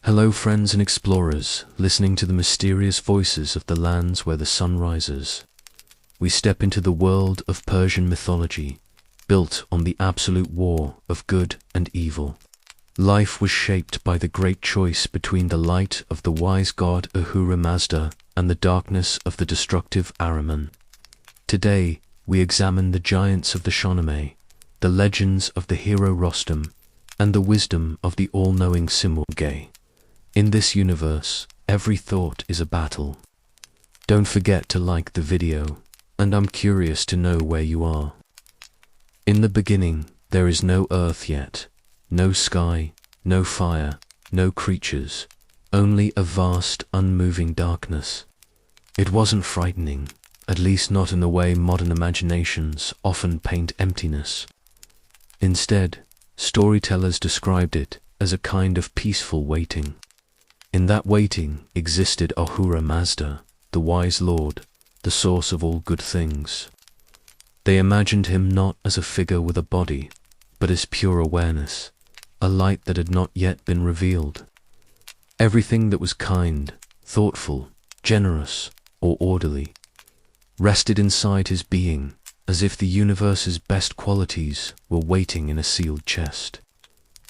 Hello friends and explorers, listening to the mysterious voices of the lands where the sun rises. We step into the world of Persian mythology, built on the absolute war of good and evil. Life was shaped by the great choice between the light of the wise god Ahura Mazda and the darkness of the destructive Ahriman. Today, we examine the giants of the Shahnameh, the legends of the hero Rostam, and the wisdom of the all-knowing Simurgh. In this universe, every thought is a battle. Don't forget to like the video, and I'm curious to know where you are. In the beginning, there is no earth yet, no sky, no fire, no creatures, only a vast, unmoving darkness. It wasn't frightening, at least not in the way modern imaginations often paint emptiness. Instead, storytellers described it as a kind of peaceful waiting. In that waiting existed Ahura Mazda, the wise lord, the source of all good things. They imagined him not as a figure with a body, but as pure awareness, a light that had not yet been revealed. Everything that was kind, thoughtful, generous, or orderly rested inside his being, as if the universe's best qualities were waiting in a sealed chest.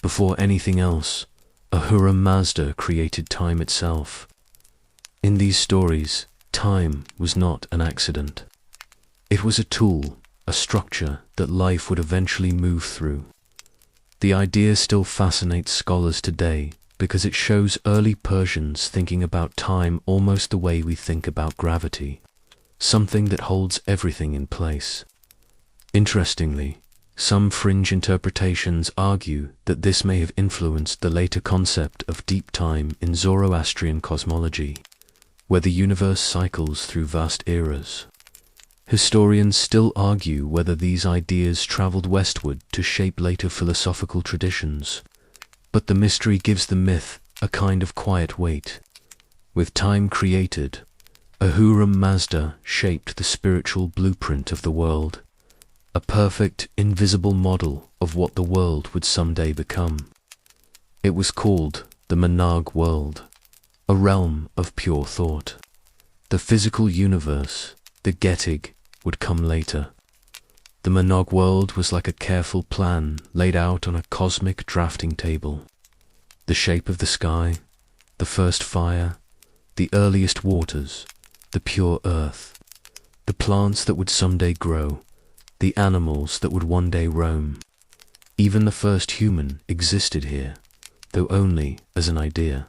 Before anything else, Ahura Mazda created time itself. In these stories, time was not an accident. It was a tool, a structure that life would eventually move through. The idea still fascinates scholars today because it shows early Persians thinking about time almost the way we think about gravity, something that holds everything in place. Interestingly, some fringe interpretations argue that this may have influenced the later concept of deep time in Zoroastrian cosmology, where the universe cycles through vast eras. Historians still argue whether these ideas traveled westward to shape later philosophical traditions, but the mystery gives the myth a kind of quiet weight. With time created, Ahura Mazda shaped the spiritual blueprint of the world, a perfect, invisible model of what the world would someday become. It was called the Monarch world, a realm of pure thought. The physical universe, the Getig, would come later. The Monarch world was like a careful plan laid out on a cosmic drafting table. The shape of the sky, the first fire, the earliest waters, the pure earth, the plants that would someday grow, the animals that would one day roam. Even the first human existed here, though only as an idea.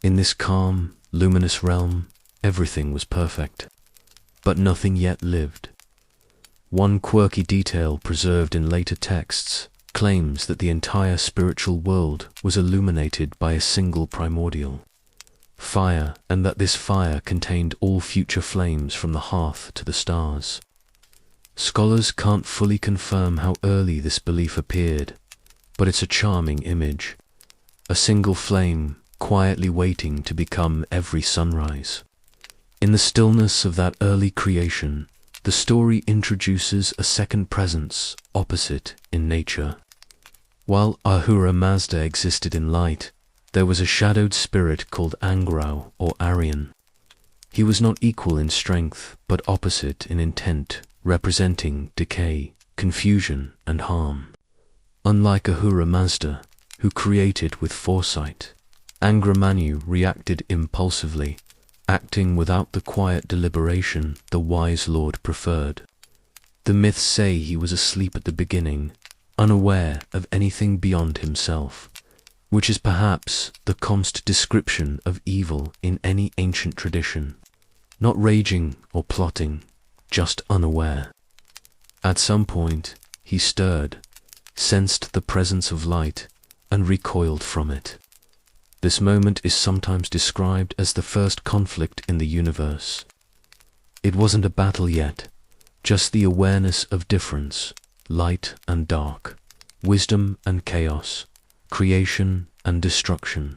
In this calm, luminous realm, everything was perfect, but nothing yet lived. One quirky detail preserved in later texts claims that the entire spiritual world was illuminated by a single primordial fire, and that this fire contained all future flames from the hearth to the stars. Scholars can't fully confirm how early this belief appeared, but it's a charming image. A single flame, quietly waiting to become every sunrise. In the stillness of that early creation, the story introduces a second presence, opposite in nature. While Ahura Mazda existed in light, there was a shadowed spirit called Angra or Aryan. He was not equal in strength, but opposite in intent, representing decay, confusion, and harm. Unlike Ahura Mazda, who created with foresight, Angra Mainyu reacted impulsively, acting without the quiet deliberation the wise lord preferred. The myths say he was asleep at the beginning, unaware of anything beyond himself, which is perhaps the commonest description of evil in any ancient tradition. Not raging or plotting, just unaware. At some point, he stirred, sensed the presence of light, and recoiled from it. This moment is sometimes described as the first conflict in the universe. It wasn't a battle yet, just the awareness of difference, light and dark, wisdom and chaos, creation and destruction.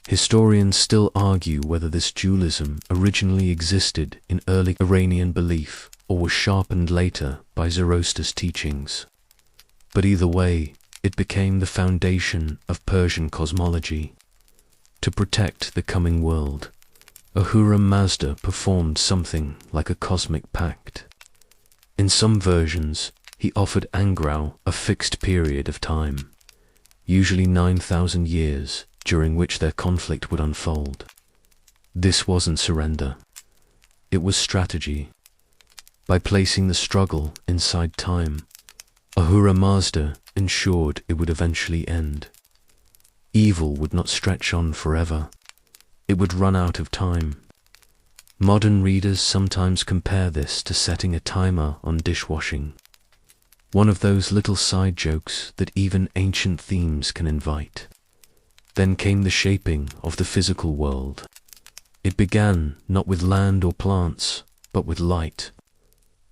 Historians still argue whether this dualism originally existed in early Iranian belief or was sharpened later by Zoroastrian's teachings. But either way, it became the foundation of Persian cosmology. To protect the coming world, Ahura Mazda performed something like a cosmic pact. In some versions, he offered Angra a fixed period of time, usually 9,000 years, during which their conflict would unfold. This wasn't surrender. It was strategy. By placing the struggle inside time, Ahura Mazda ensured it would eventually end. Evil would not stretch on forever. It would run out of time. Modern readers sometimes compare this to setting a timer on dishwashing. One of those little side jokes that even ancient themes can invite. Then came the shaping of the physical world. It began not with land or plants, but with light.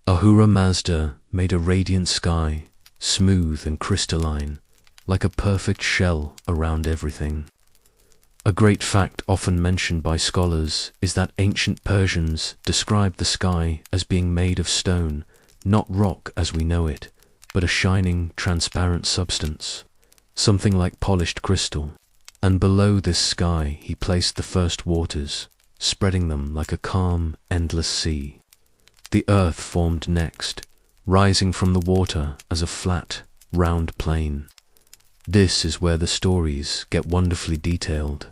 Ahura Mazda made a radiant sky, smooth and crystalline, like a perfect shell around everything. A great fact often mentioned by scholars is that ancient Persians described the sky as being made of stone, not rock as we know it, but a shining, transparent substance, something like polished crystal. And below this sky he placed the first waters, spreading them like a calm, endless sea. The earth formed next, rising from the water as a flat, round plain. This is where the stories get wonderfully detailed.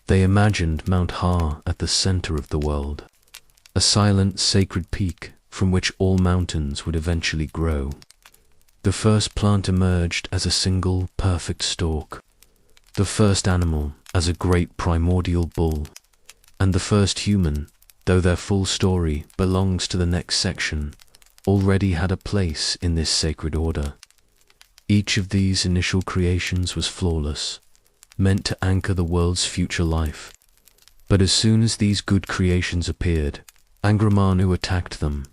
They imagined Mount Har at the center of the world, a silent, sacred peak from which all mountains would eventually grow. The first plant emerged as a single, perfect stalk, the first animal as a great primordial bull, and the first human, though their full story belongs to the next section, already had a place in this sacred order. Each of these initial creations was flawless, meant to anchor the world's future life. But as soon as these good creations appeared, Angra Mainyu attacked them.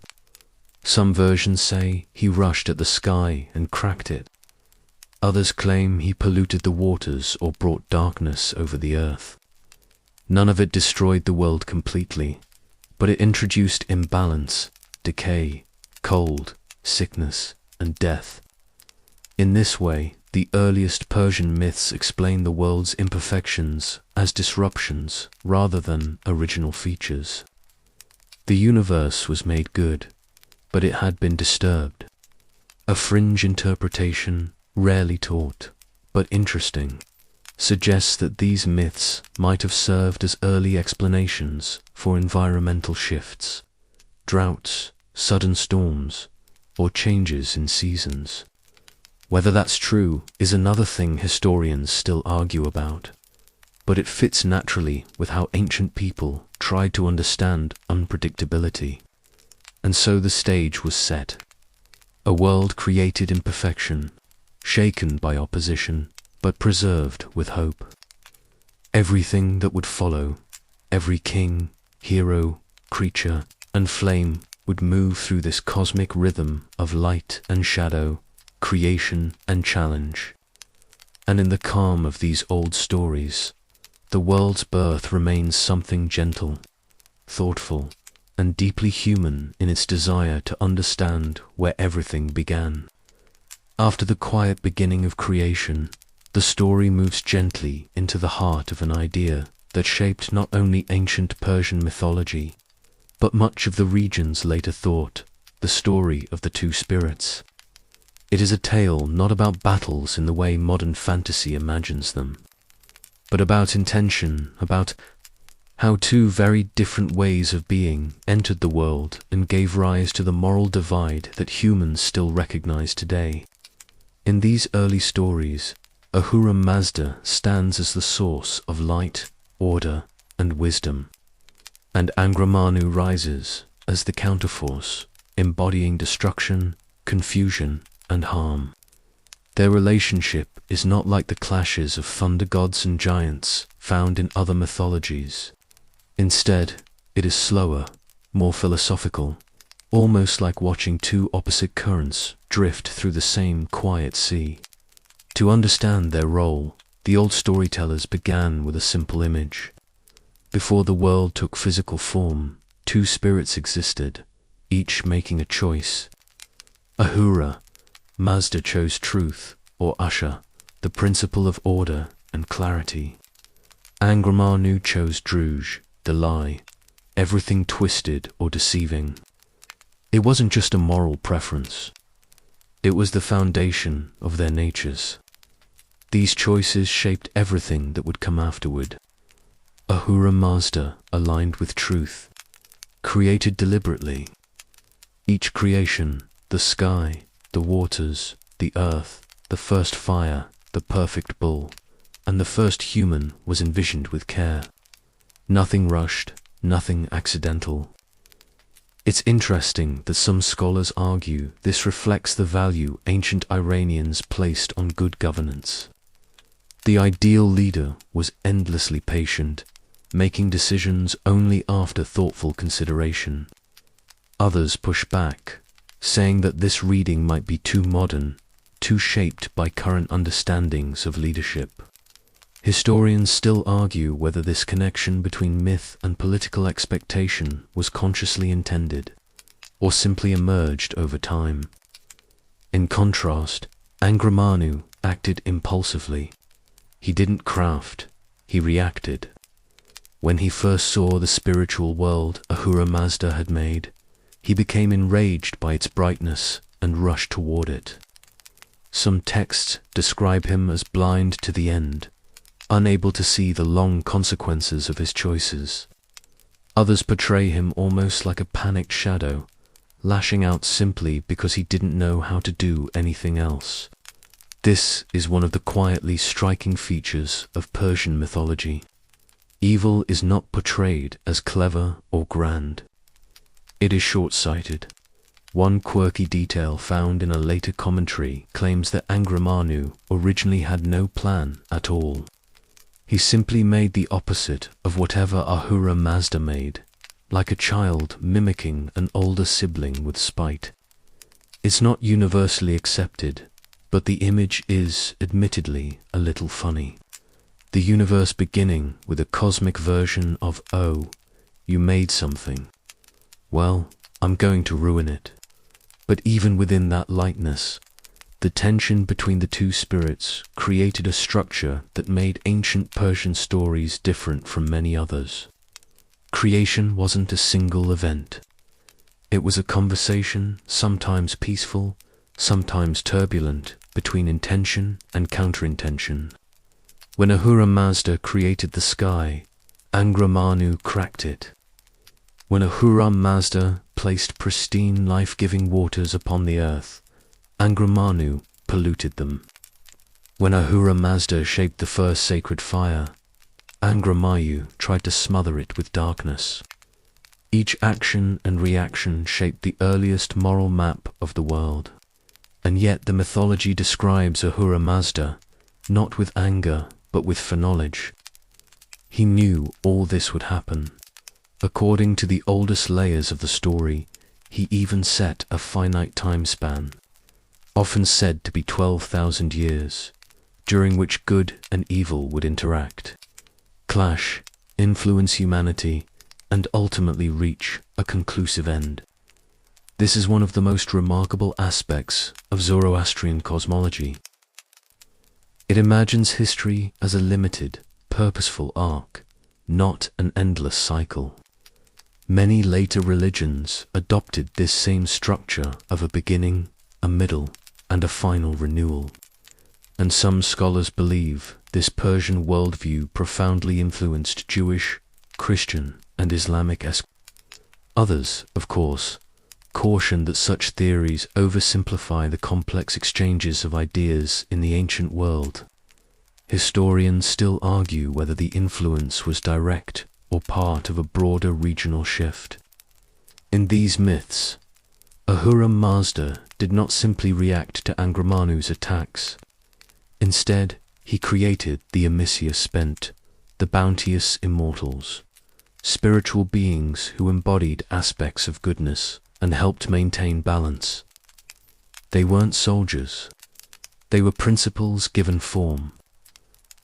Some versions say he rushed at the sky and cracked it. Others claim he polluted the waters or brought darkness over the earth. None of it destroyed the world completely, but it introduced imbalance, decay, cold, sickness, and death. In this way, the earliest Persian myths explain the world's imperfections as disruptions rather than original features. The universe was made good, but it had been disturbed. A fringe interpretation, rarely taught, but interesting, suggests that these myths might have served as early explanations for environmental shifts, droughts, sudden storms, or changes in seasons. Whether that's true is another thing historians still argue about, but it fits naturally with how ancient people tried to understand unpredictability. And so the stage was set. A world created in perfection, shaken by opposition, but preserved with hope. Everything that would follow, every king, hero, creature, and flame would move through this cosmic rhythm of light and shadow, creation and challenge. And in the calm of these old stories, the world's birth remains something gentle, thoughtful, and deeply human in its desire to understand where everything began. After the quiet beginning of creation, the story moves gently into the heart of an idea that shaped not only ancient Persian mythology, but much of the region's later thought, the story of the two spirits. It is a tale not about battles in the way modern fantasy imagines them, but about intention, about how two very different ways of being entered the world and gave rise to the moral divide that humans still recognize today. In these early stories, Ahura Mazda stands as the source of light, order, and wisdom, and Angra Mainyu rises as the counterforce, embodying destruction, confusion, and harm. Their relationship is not like the clashes of thunder gods and giants found in other mythologies. Instead, it is slower, more philosophical, almost like watching two opposite currents drift through the same quiet sea. To understand their role, the old storytellers began with a simple image. Before the world took physical form, two spirits existed, each making a choice. Ahura Mazda chose truth, or Asha, the principle of order and clarity. Angra Mainyu chose Druj, the lie, everything twisted or deceiving. It wasn't just a moral preference. It was the foundation of their natures. These choices shaped everything that would come afterward. Ahura Mazda aligned with truth, created deliberately. Each creation, the sky, the waters, the earth, the first fire, the perfect bull, and the first human was envisioned with care. Nothing rushed, nothing accidental. It's interesting that some scholars argue this reflects the value ancient Iranians placed on good governance. The ideal leader was endlessly patient, making decisions only after thoughtful consideration. Others push back, saying that this reading might be too modern, too shaped by current understandings of leadership. Historians still argue whether this connection between myth and political expectation was consciously intended, or simply emerged over time. In contrast, Angra Mainyu acted impulsively. He didn't craft, he reacted. When he first saw the spiritual world Ahura Mazda had made, he became enraged by its brightness and rushed toward it. Some texts describe him as blind to the end, unable to see the long consequences of his choices. Others portray him almost like a panicked shadow, lashing out simply because he didn't know how to do anything else. This is one of the quietly striking features of Persian mythology. Evil is not portrayed as clever or grand. It is short-sighted. One quirky detail found in a later commentary claims that Angra Mainyu originally had no plan at all. He simply made the opposite of whatever Ahura Mazda made, like a child mimicking an older sibling with spite. It's not universally accepted, but the image is, admittedly, a little funny. The universe beginning with a cosmic version of, "Oh, you made something. Well, I'm going to ruin it." But even within that lightness, the tension between the two spirits created a structure that made ancient Persian stories different from many others. Creation wasn't a single event. It was a conversation, sometimes peaceful, sometimes turbulent, between intention and counterintention. When Ahura Mazda created the sky, Angra Mainyu cracked it. When Ahura Mazda placed pristine life-giving waters upon the earth, Angra Mainyu polluted them. When Ahura Mazda shaped the first sacred fire, Angra Mainyu tried to smother it with darkness. Each action and reaction shaped the earliest moral map of the world. And yet the mythology describes Ahura Mazda not with anger, but with foreknowledge. He knew all this would happen. According to the oldest layers of the story, he even set a finite time span, often said to be 12,000 years, during which good and evil would interact, clash, influence humanity, and ultimately reach a conclusive end. This is one of the most remarkable aspects of Zoroastrian cosmology. It imagines history as a limited, purposeful arc, not an endless cycle. Many later religions adopted this same structure of a beginning, a middle, and a final renewal. And some scholars believe this Persian worldview profoundly influenced Jewish, Christian, and Islamic. Others, of course, caution that such theories oversimplify the complex exchanges of ideas in the ancient world. Historians still argue whether the influence was direct or part of a broader regional shift. In these myths, Ahura Mazda did not simply react to Angra Mainyu's attacks. Instead, he created the Amicia Spent, the bounteous immortals, spiritual beings who embodied aspects of goodness and helped maintain balance. They weren't soldiers. They were principles given form.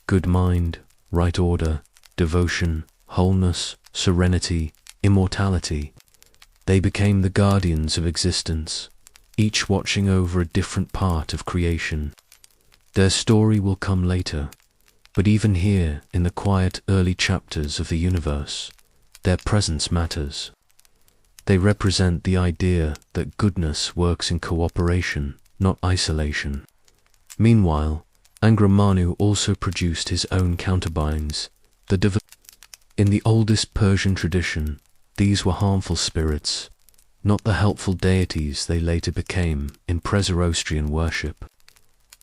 Good mind, right order, devotion, wholeness, serenity, immortality. They became the guardians of existence, each watching over a different part of creation. Their story will come later, But even here, in the quiet early chapters of the universe, their presence matters. They represent the idea that goodness works in cooperation, not isolation. Meanwhile, Angra Mainyu also produced his own counterbalance. In the oldest Persian tradition, these were harmful spirits, not the helpful deities they later became in Zoroastrian worship.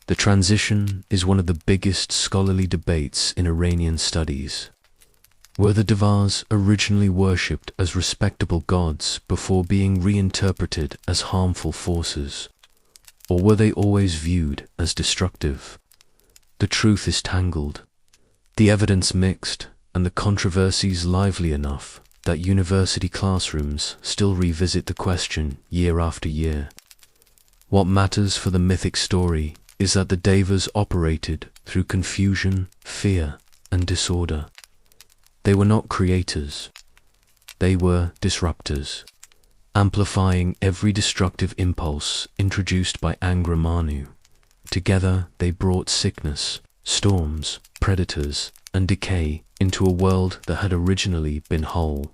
The transition is one of the biggest scholarly debates in Iranian studies. Were the devas originally worshipped as respectable gods before being reinterpreted as harmful forces? Or were they always viewed as destructive? The truth is tangled, the evidence mixed, and the controversies lively enough that university classrooms still revisit the question year after year. What matters for the mythic story is that the devas operated through confusion, fear, and disorder. They were not creators. They were disruptors, amplifying every destructive impulse introduced by Angra Mainyu. Together they brought sickness, storms, predators, and decay into a world that had originally been whole.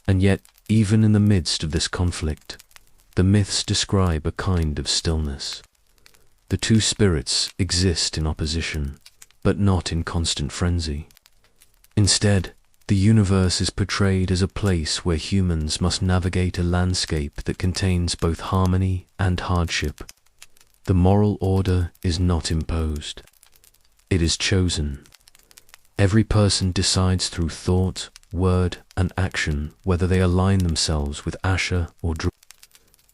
And yet, even in the midst of this conflict, the myths describe a kind of stillness. The two spirits exist in opposition, but not in constant frenzy. Instead, the universe is portrayed as a place where humans must navigate a landscape that contains both harmony and hardship. The moral order is not imposed. It is chosen. Every person decides through thought, word, and action whether they align themselves with Asha or Dru.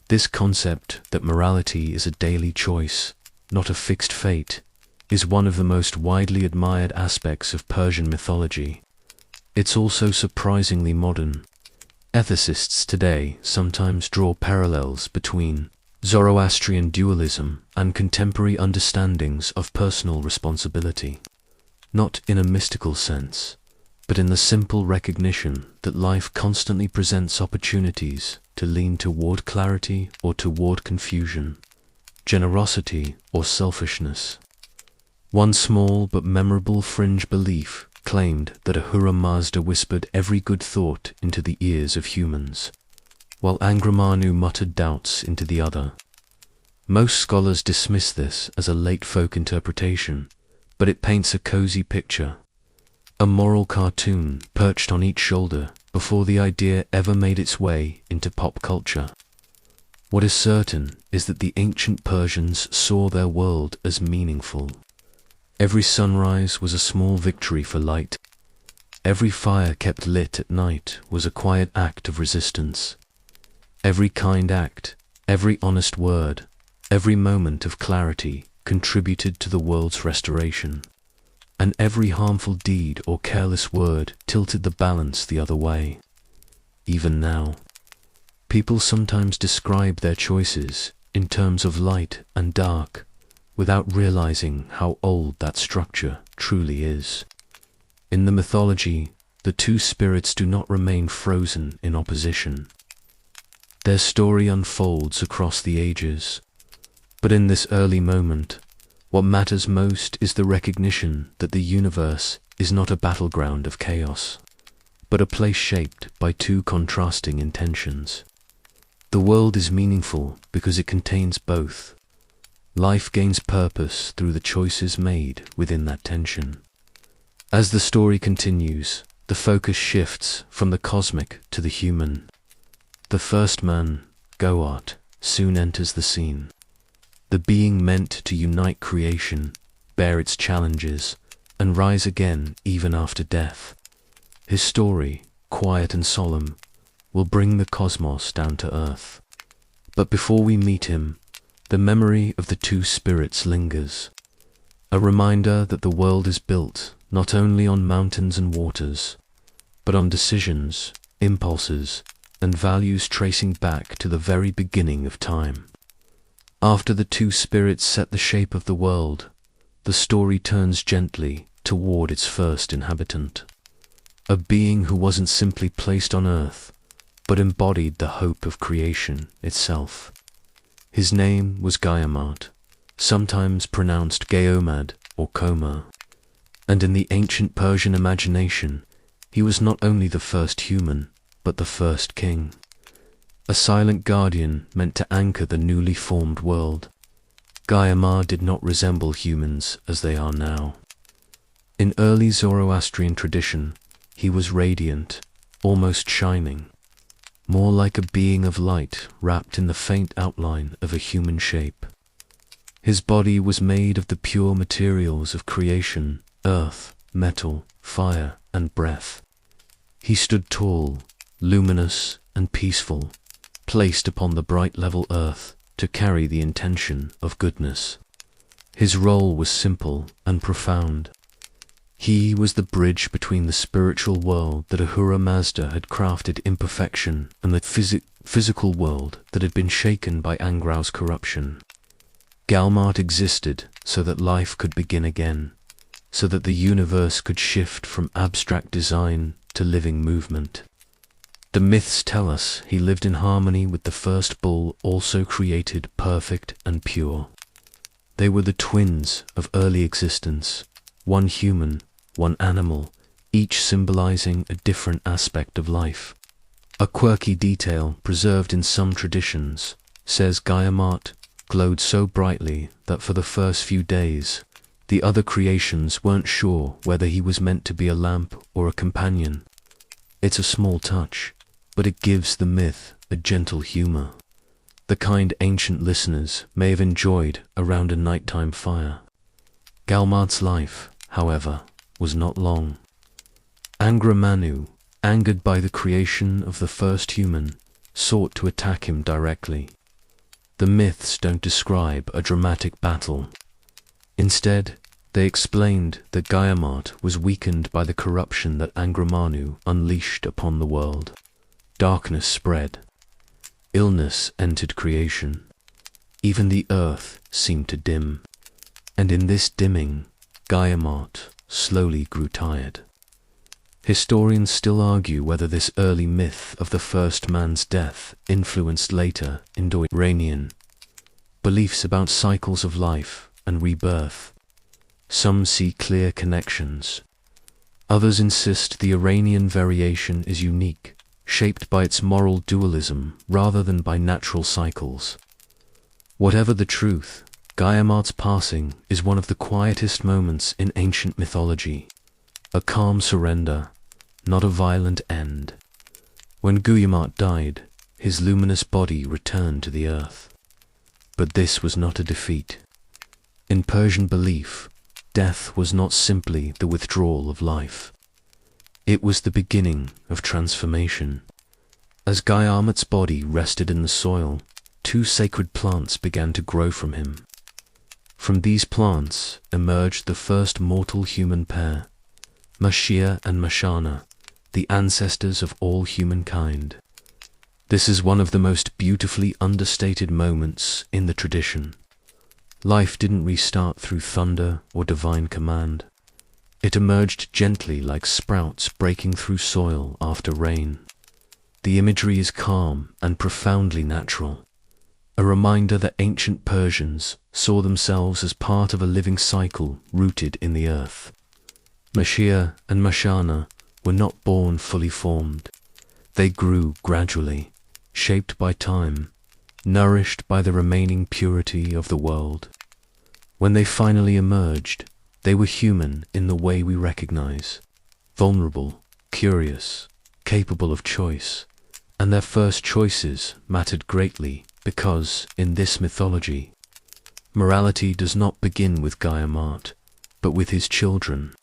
This concept that morality is a daily choice, not a fixed fate, is one of the most widely admired aspects of Persian mythology. It's also surprisingly modern. Ethicists today sometimes draw parallels between Zoroastrian dualism and contemporary understandings of personal responsibility, not in a mystical sense, but in the simple recognition that life constantly presents opportunities to lean toward clarity or toward confusion, generosity or selfishness. One small but memorable fringe belief claimed that Ahura Mazda whispered every good thought into the ears of humans, while Angra Mainyu muttered doubts into the other. Most scholars dismiss this as a late folk interpretation, but it paints a cozy picture, a moral cartoon perched on each shoulder before the idea ever made its way into pop culture. What is certain is that the ancient Persians saw their world as meaningful. Every sunrise was a small victory for light. Every fire kept lit at night was a quiet act of resistance. Every kind act, every honest word, every moment of clarity contributed to the world's restoration. And every harmful deed or careless word tilted the balance the other way. Even now, people sometimes describe their choices in terms of light and dark, without realizing how old that structure truly is. In the mythology, the two spirits do not remain frozen in opposition. Their story unfolds across the ages. But in this early moment, what matters most is the recognition that the universe is not a battleground of chaos, but a place shaped by two contrasting intentions. The world is meaningful because it contains both. Life gains purpose through the choices made within that tension. As the story continues, the focus shifts from the cosmic to the human. The first man, Goat, soon enters the scene. The being meant to unite creation, bear its challenges, and rise again even after death. His story, quiet and solemn, will bring the cosmos down to earth. But before we meet him, the memory of the two spirits lingers, a reminder that the world is built not only on mountains and waters, but on decisions, impulses, and values tracing back to the very beginning of time. After the two spirits set the shape of the world, the story turns gently toward its first inhabitant, a being who wasn't simply placed on earth, but embodied the hope of creation itself. His name was Gayamart, sometimes pronounced Gayomad or Koma. And in the ancient Persian imagination, he was not only the first human, but the first king. A silent guardian meant to anchor the newly formed world. Gaia-Ma did not resemble humans as they are now. In early Zoroastrian tradition, he was radiant, almost shining, more like a being of light wrapped in the faint outline of a human shape. His body was made of the pure materials of creation, earth, metal, fire, and breath. He stood tall, luminous, and peaceful, placed upon the bright level earth to carry the intention of goodness. His role was simple and profound. He was the bridge between the spiritual world that Ahura Mazda had crafted imperfection and the physical world that had been shaken by Angra's corruption. Galmat existed so that life could begin again, so that the universe could shift from abstract design to living movement. The myths tell us he lived in harmony with the first bull, also created perfect and pure. They were the twins of early existence, one human, one animal, each symbolizing a different aspect of life. A quirky detail preserved in some traditions says Gaia-Ma glowed so brightly that for the first few days, the other creations weren't sure whether he was meant to be a lamp or a companion. It's a small touch, but it gives the myth a gentle humor, the kind ancient listeners may have enjoyed around a nighttime fire. Galmat's life, however, was not long. Angra Mainyu, angered by the creation of the first human, sought to attack him directly. The myths don't describe a dramatic battle. Instead, they explained that Gaia-Ma was weakened by the corruption that Angra Mainyu unleashed upon the world. Darkness spread. Illness entered creation. Even the earth seemed to dim. And in this dimming, Gaia-Ma slowly grew tired. Historians still argue whether this early myth of the first man's death influenced later Indo-Iranian beliefs about cycles of life and rebirth. Some see clear connections. Others insist the Iranian variation is unique, shaped by its moral dualism rather than by natural cycles. Whatever the truth, Gaia-Ma's passing is one of the quietest moments in ancient mythology. A calm surrender, not a violent end. When Gaia-Ma died, his luminous body returned to the earth. But this was not a defeat. In Persian belief, death was not simply the withdrawal of life. It was the beginning of transformation. As Gaia-Ma's body rested in the soil, two sacred plants began to grow from him. From these plants emerged the first mortal human pair, Mashia and Mashana, the ancestors of all humankind. This is one of the most beautifully understated moments in the tradition. Life didn't restart through thunder or divine command. It emerged gently like sprouts breaking through soil after rain. The imagery is calm and profoundly natural, a reminder that ancient Persians saw themselves as part of a living cycle rooted in the earth. Mashia and Mashana were not born fully formed. They grew gradually, shaped by time, nourished by the remaining purity of the world. When they finally emerged, they were human in the way we recognize, vulnerable, curious, capable of choice, and their first choices mattered greatly because, in this mythology, morality does not begin with Gaia-Ma, but with his children.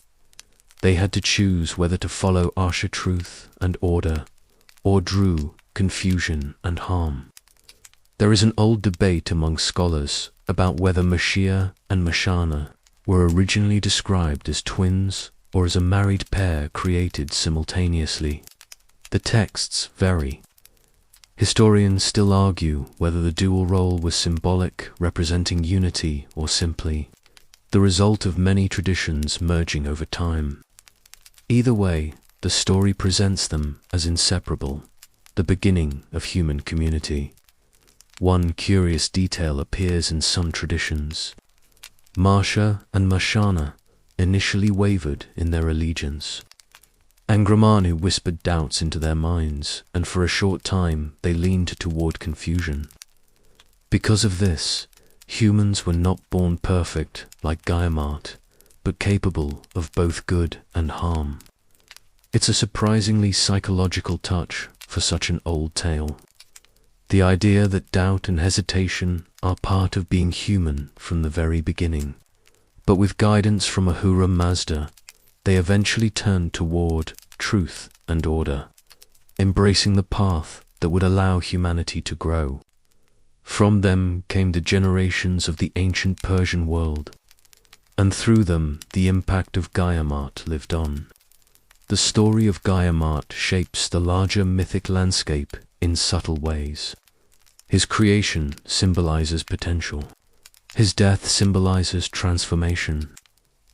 They had to choose whether to follow Asha truth and order, or Dru, confusion and harm. There is an old debate among scholars about whether Mashia and Mashana were originally described as twins or as a married pair created simultaneously. The texts vary. Historians still argue whether the dual role was symbolic, representing unity, or simply the result of many traditions merging over time. Either way, the story presents them as inseparable, the beginning of human community. One curious detail appears in some traditions. Masha and Mashana initially wavered in their allegiance. Angra Mainyu whispered doubts into their minds, and for a short time they leaned toward confusion. Because of this, humans were not born perfect like Gaiamat, but capable of both good and harm. It's a surprisingly psychological touch for such an old tale. The idea that doubt and hesitation are part of being human from the very beginning. But with guidance from Ahura Mazda, they eventually turned toward truth and order, embracing the path that would allow humanity to grow. From them came the generations of the ancient Persian world, and through them the impact of Gaiamat lived on. The story of Gaiamat shapes the larger mythic landscape in subtle ways. His creation symbolizes potential. His death symbolizes transformation,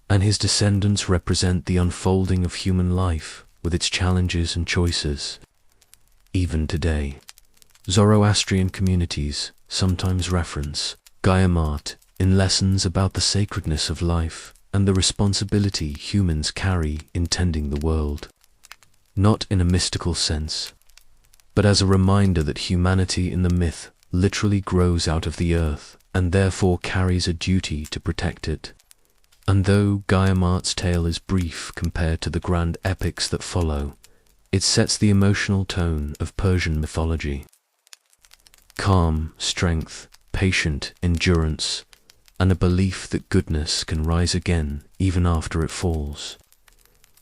and his descendants represent the unfolding of human life with its challenges and choices. Even today, Zoroastrian communities sometimes reference Gaiamat in lessons about the sacredness of life and the responsibility humans carry in tending the world. Not in a mystical sense, but as a reminder that humanity in the myth literally grows out of the earth and therefore carries a duty to protect it. And though Gaiamat's tale is brief compared to the grand epics that follow, it sets the emotional tone of Persian mythology. Calm, strength, patient endurance, and a belief that goodness can rise again even after it falls.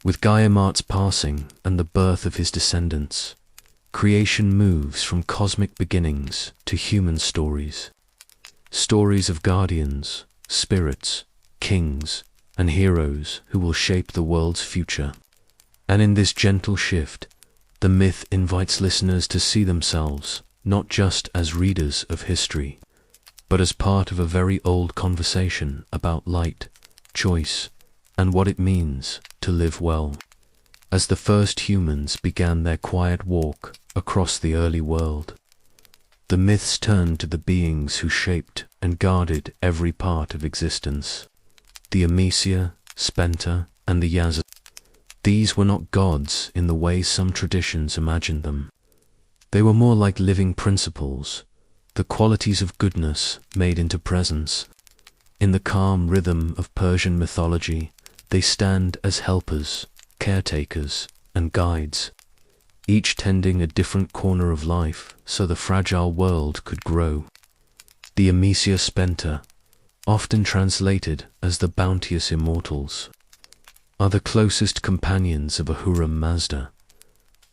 With Gaiamat's passing and the birth of his descendants, creation moves from cosmic beginnings to human stories. Stories of guardians, spirits, kings, and heroes who will shape the world's future. And in this gentle shift, the myth invites listeners to see themselves not just as readers of history, but as part of a very old conversation about light, choice, and what it means to live well. As the first humans began their quiet walk across the early world, the myths turned to the beings who shaped and guarded every part of existence. The Amicia, Spenta, and the Yazza. These were not gods in the way some traditions imagined them. They were more like living principles, the qualities of goodness made into presence. In the calm rhythm of Persian mythology, they stand as helpers, caretakers, and guides, each tending a different corner of life so the fragile world could grow. The Amicia Spenta, often translated as the bounteous immortals, are the closest companions of Ahura Mazda.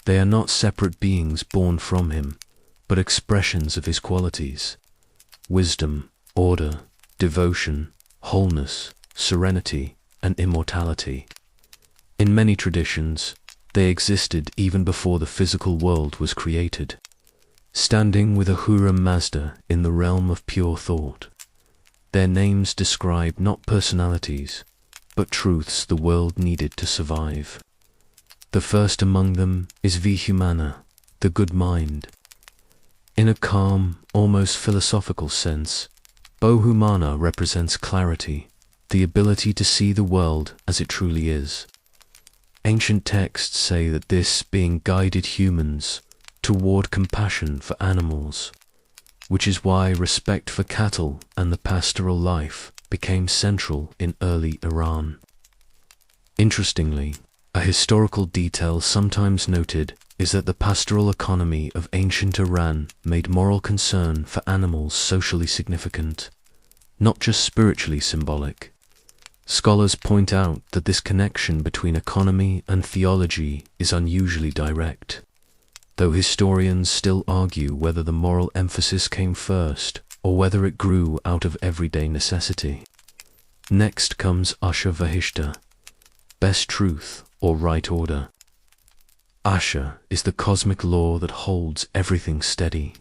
They are not separate beings born from him, but expressions of his qualities: wisdom, order, devotion, wholeness, serenity, and immortality. In many traditions, they existed even before the physical world was created, standing with Ahura Mazda in the realm of pure thought. Their names describe not personalities, but truths the world needed to survive. The first among them is Vihumana, the good mind. In a calm, almost philosophical sense, Bohumana represents clarity, the ability to see the world as it truly is. Ancient texts say that this being guided humans toward compassion for animals, which is why respect for cattle and the pastoral life became central in early Iran. Interestingly, a historical detail sometimes noted is that the pastoral economy of ancient Iran made moral concern for animals socially significant, not just spiritually symbolic. Scholars point out that this connection between economy and theology is unusually direct, though historians still argue whether the moral emphasis came first or whether it grew out of everyday necessity. Next comes Asha Vahishta, best truth or right order. Asha is the cosmic law that holds everything steady,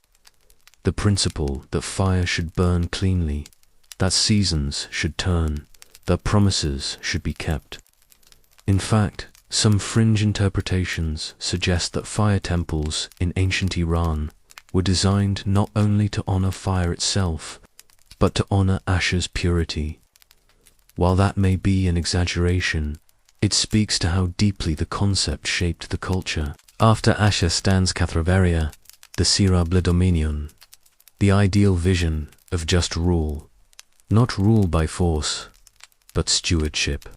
the principle that fire should burn cleanly, that seasons should turn, that promises should be kept. In fact, some fringe interpretations suggest that fire temples in ancient Iran were designed not only to honor fire itself, but to honor Asha's purity. While that may be an exaggeration, it speaks to how deeply the concept shaped the culture. After Asher stands Kathraveria, the Sira Dominion, the ideal vision of just rule, not rule by force, but stewardship.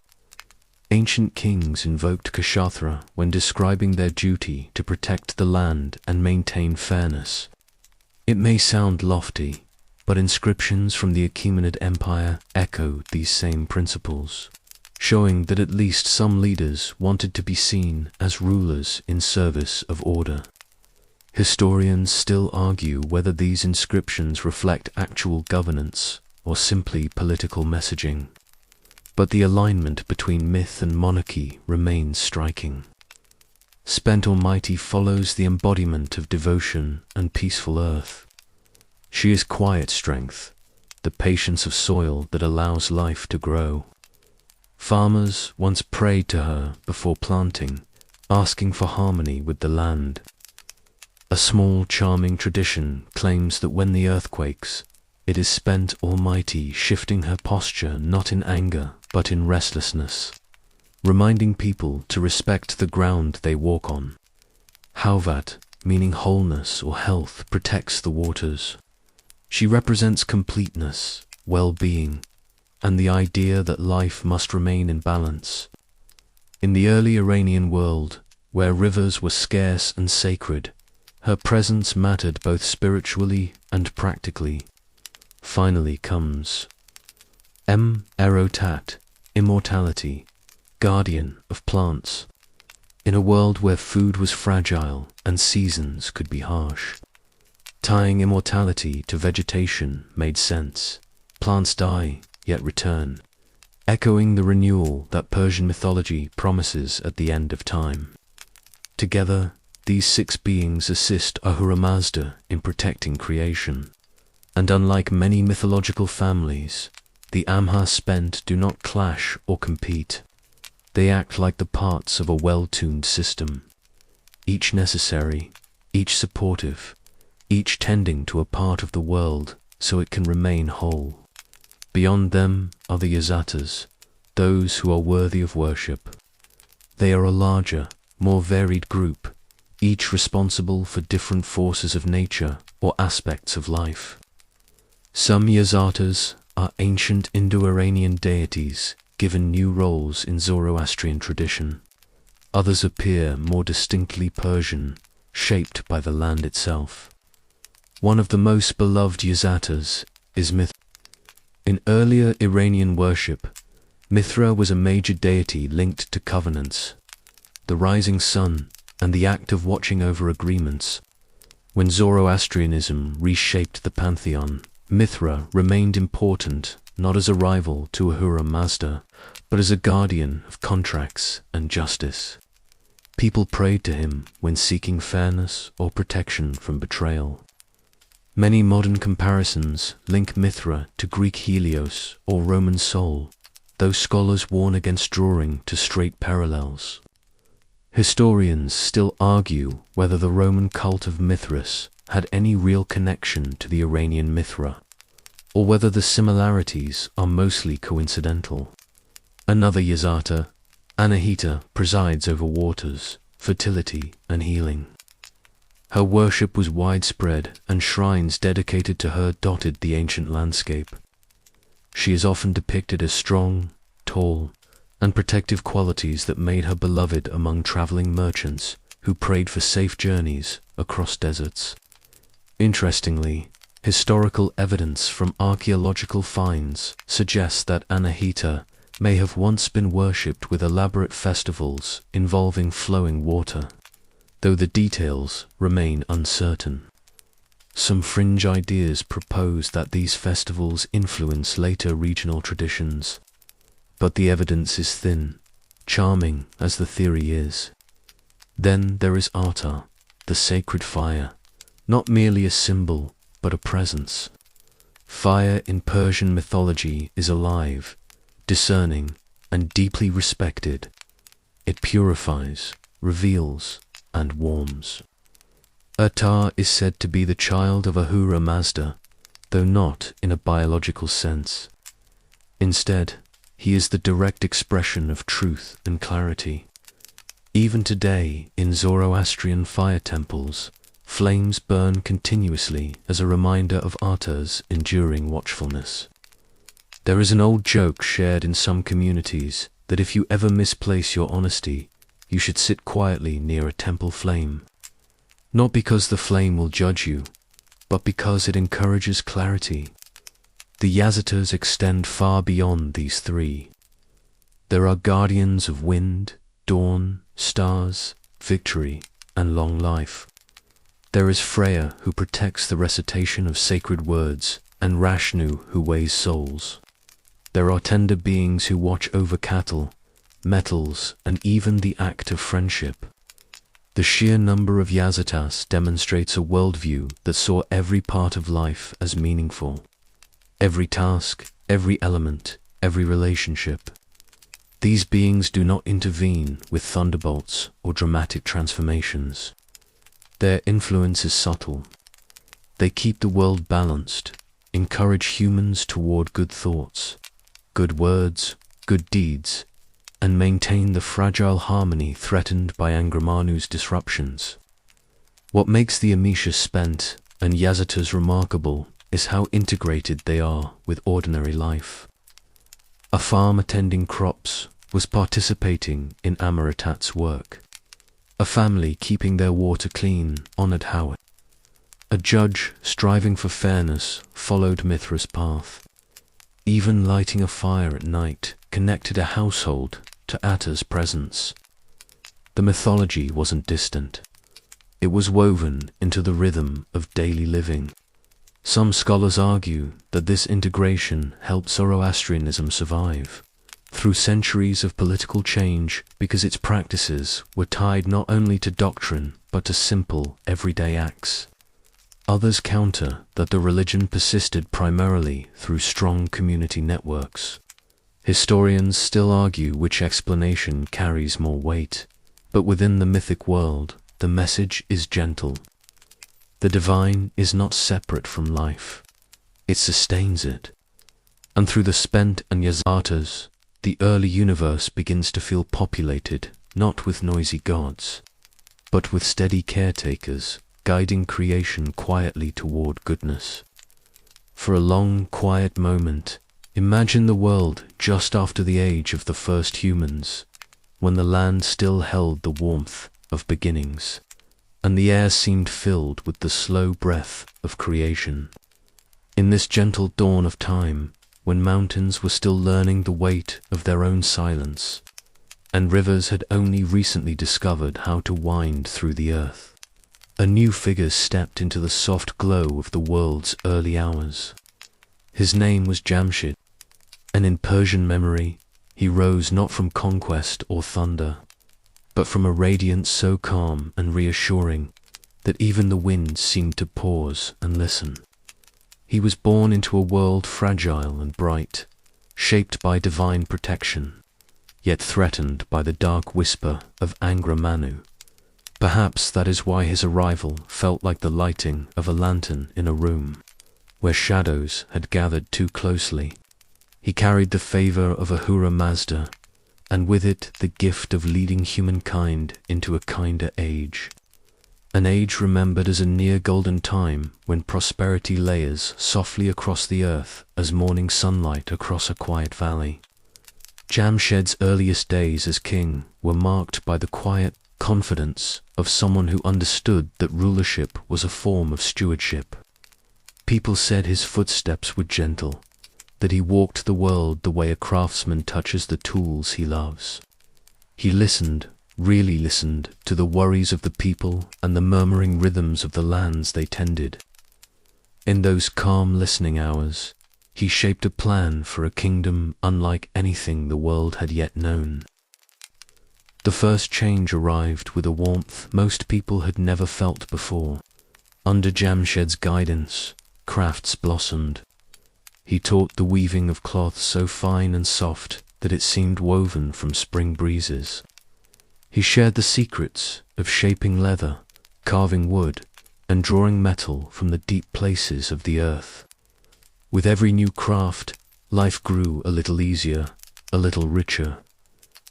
Ancient kings invoked Kshathra when describing their duty to protect the land and maintain fairness. It may sound lofty, but inscriptions from the Achaemenid Empire echo these same principles, showing that at least some leaders wanted to be seen as rulers in service of order. Historians still argue whether these inscriptions reflect actual governance or simply political messaging, but the alignment between myth and monarchy remains striking. Spent Almighty follows the embodiment of devotion and peaceful earth. She is quiet strength, the patience of soil that allows life to grow. Farmers once prayed to her before planting, asking for harmony with the land. A small, charming tradition claims that when the earth quakes, it is Spent Almighty shifting her posture not in anger but in restlessness, reminding people to respect the ground they walk on. Hauvat, meaning wholeness or health, protects the waters. She represents completeness, well-being, and the idea that life must remain in balance. In the early Iranian world, where rivers were scarce and sacred, her presence mattered both spiritually and practically. Finally comes Erotat, immortality, guardian of plants. In a world where food was fragile and seasons could be harsh, tying immortality to vegetation made sense. Plants die, yet return, echoing the renewal that Persian mythology promises at the end of time. Together, these six beings assist Ahura Mazda in protecting creation. And unlike many mythological families, the Amha Spent do not clash or compete. They act like the parts of a well-tuned system, each necessary, each supportive, each tending to a part of the world so it can remain whole. Beyond them are the Yazatas, those who are worthy of worship. They are a larger, more varied group, each responsible for different forces of nature or aspects of life. Some Yazatas are ancient Indo-Iranian deities given new roles in Zoroastrian tradition. Others appear more distinctly Persian, shaped by the land itself. One of the most beloved Yazatas is Mithra. In earlier Iranian worship, Mithra was a major deity linked to covenants, the rising sun, and the act of watching over agreements. When Zoroastrianism reshaped the pantheon, Mithra remained important not as a rival to Ahura Mazda, but as a guardian of contracts and justice. People prayed to him when seeking fairness or protection from betrayal. Many modern comparisons link Mithra to Greek Helios or Roman Sol, though scholars warn against drawing to straight parallels. Historians still argue whether the Roman cult of Mithras had any real connection to the Iranian Mithra, or whether the similarities are mostly coincidental. Another Yazata, Anahita, presides over waters, fertility, and healing. Her worship was widespread, and shrines dedicated to her dotted the ancient landscape. She is often depicted as strong, tall, and protective qualities that made her beloved among traveling merchants who prayed for safe journeys across deserts. Interestingly, historical evidence from archaeological finds suggests that Anahita may have once been worshipped with elaborate festivals involving flowing water, though the details remain uncertain. Some fringe ideas propose that these festivals influence later regional traditions, but the evidence is thin, charming as the theory is. Then there is Arta, the sacred fire, not merely a symbol, but a presence. Fire in Persian mythology is alive, discerning, and deeply respected. It purifies, reveals, and warms. Arta is said to be the child of Ahura Mazda, though not in a biological sense. Instead, He is the direct expression of truth and clarity. Even today, in Zoroastrian fire temples, flames burn continuously as a reminder of Ata's enduring watchfulness. There is an old joke shared in some communities that if you ever misplace your honesty, you should sit quietly near a temple flame. Not because the flame will judge you, but because it encourages clarity. The Yazatas extend far beyond these three. There are guardians of wind, dawn, stars, victory, and long life. There is Freya, who protects the recitation of sacred words, and Rashnu, who weighs souls. There are tender beings who watch over cattle, metals, and even the act of friendship. The sheer number of Yazatas demonstrates a worldview that saw every part of life as meaningful. Every task, every element, every relationship. These beings do not intervene with thunderbolts or dramatic transformations. Their influence is subtle. They keep the world balanced, encourage humans toward good thoughts, good words, good deeds, and maintain the fragile harmony threatened by Angra Mainyu's disruptions. What makes the Amisha spent and Yazatas remarkable is how integrated they are with ordinary life. A farm attending crops was participating in Amaratat's work. A family keeping their water clean honored Howard. A judge striving for fairness followed Mithra's path. Even lighting a fire at night connected a household to Ata's presence. The mythology wasn't distant. It was woven into the rhythm of daily living. Some scholars argue that this integration helped Zoroastrianism survive through centuries of political change because its practices were tied not only to doctrine but to simple, everyday acts. Others counter that the religion persisted primarily through strong community networks. Historians still argue which explanation carries more weight, but within the mythic world, the message is gentle. The divine is not separate from life. It sustains it. And through the spent and Yazatas, the early universe begins to feel populated, not with noisy gods, but with steady caretakers, guiding creation quietly toward goodness. For a long, quiet moment, imagine the world just after the age of the first humans, when the land still held the warmth of beginnings, and the air seemed filled with the slow breath of creation. In this gentle dawn of time, when mountains were still learning the weight of their own silence, and rivers had only recently discovered how to wind through the earth, a new figure stepped into the soft glow of the world's early hours. His name was Jamshid, and in Persian memory, he rose not from conquest or thunder, but from a radiance so calm and reassuring that even the wind seemed to pause and listen. He was born into a world fragile and bright, shaped by divine protection, yet threatened by the dark whisper of Angra Mainyu. Perhaps that is why his arrival felt like the lighting of a lantern in a room, where shadows had gathered too closely. He carried the favor of Ahura Mazda, and with it the gift of leading humankind into a kinder age. An age remembered as a near golden time when prosperity layers softly across the earth as morning sunlight across a quiet valley. Jamshed's earliest days as king were marked by the quiet confidence of someone who understood that rulership was a form of stewardship. People said his footsteps were gentle, that he walked the world the way a craftsman touches the tools he loves. He listened, really listened, to the worries of the people and the murmuring rhythms of the lands they tended. In those calm listening hours, he shaped a plan for a kingdom unlike anything the world had yet known. The first change arrived with a warmth most people had never felt before. Under Jamshed's guidance, crafts blossomed. He taught the weaving of cloth so fine and soft that it seemed woven from spring breezes. He shared the secrets of shaping leather, carving wood, and drawing metal from the deep places of the earth. With every new craft, life grew a little easier, a little richer,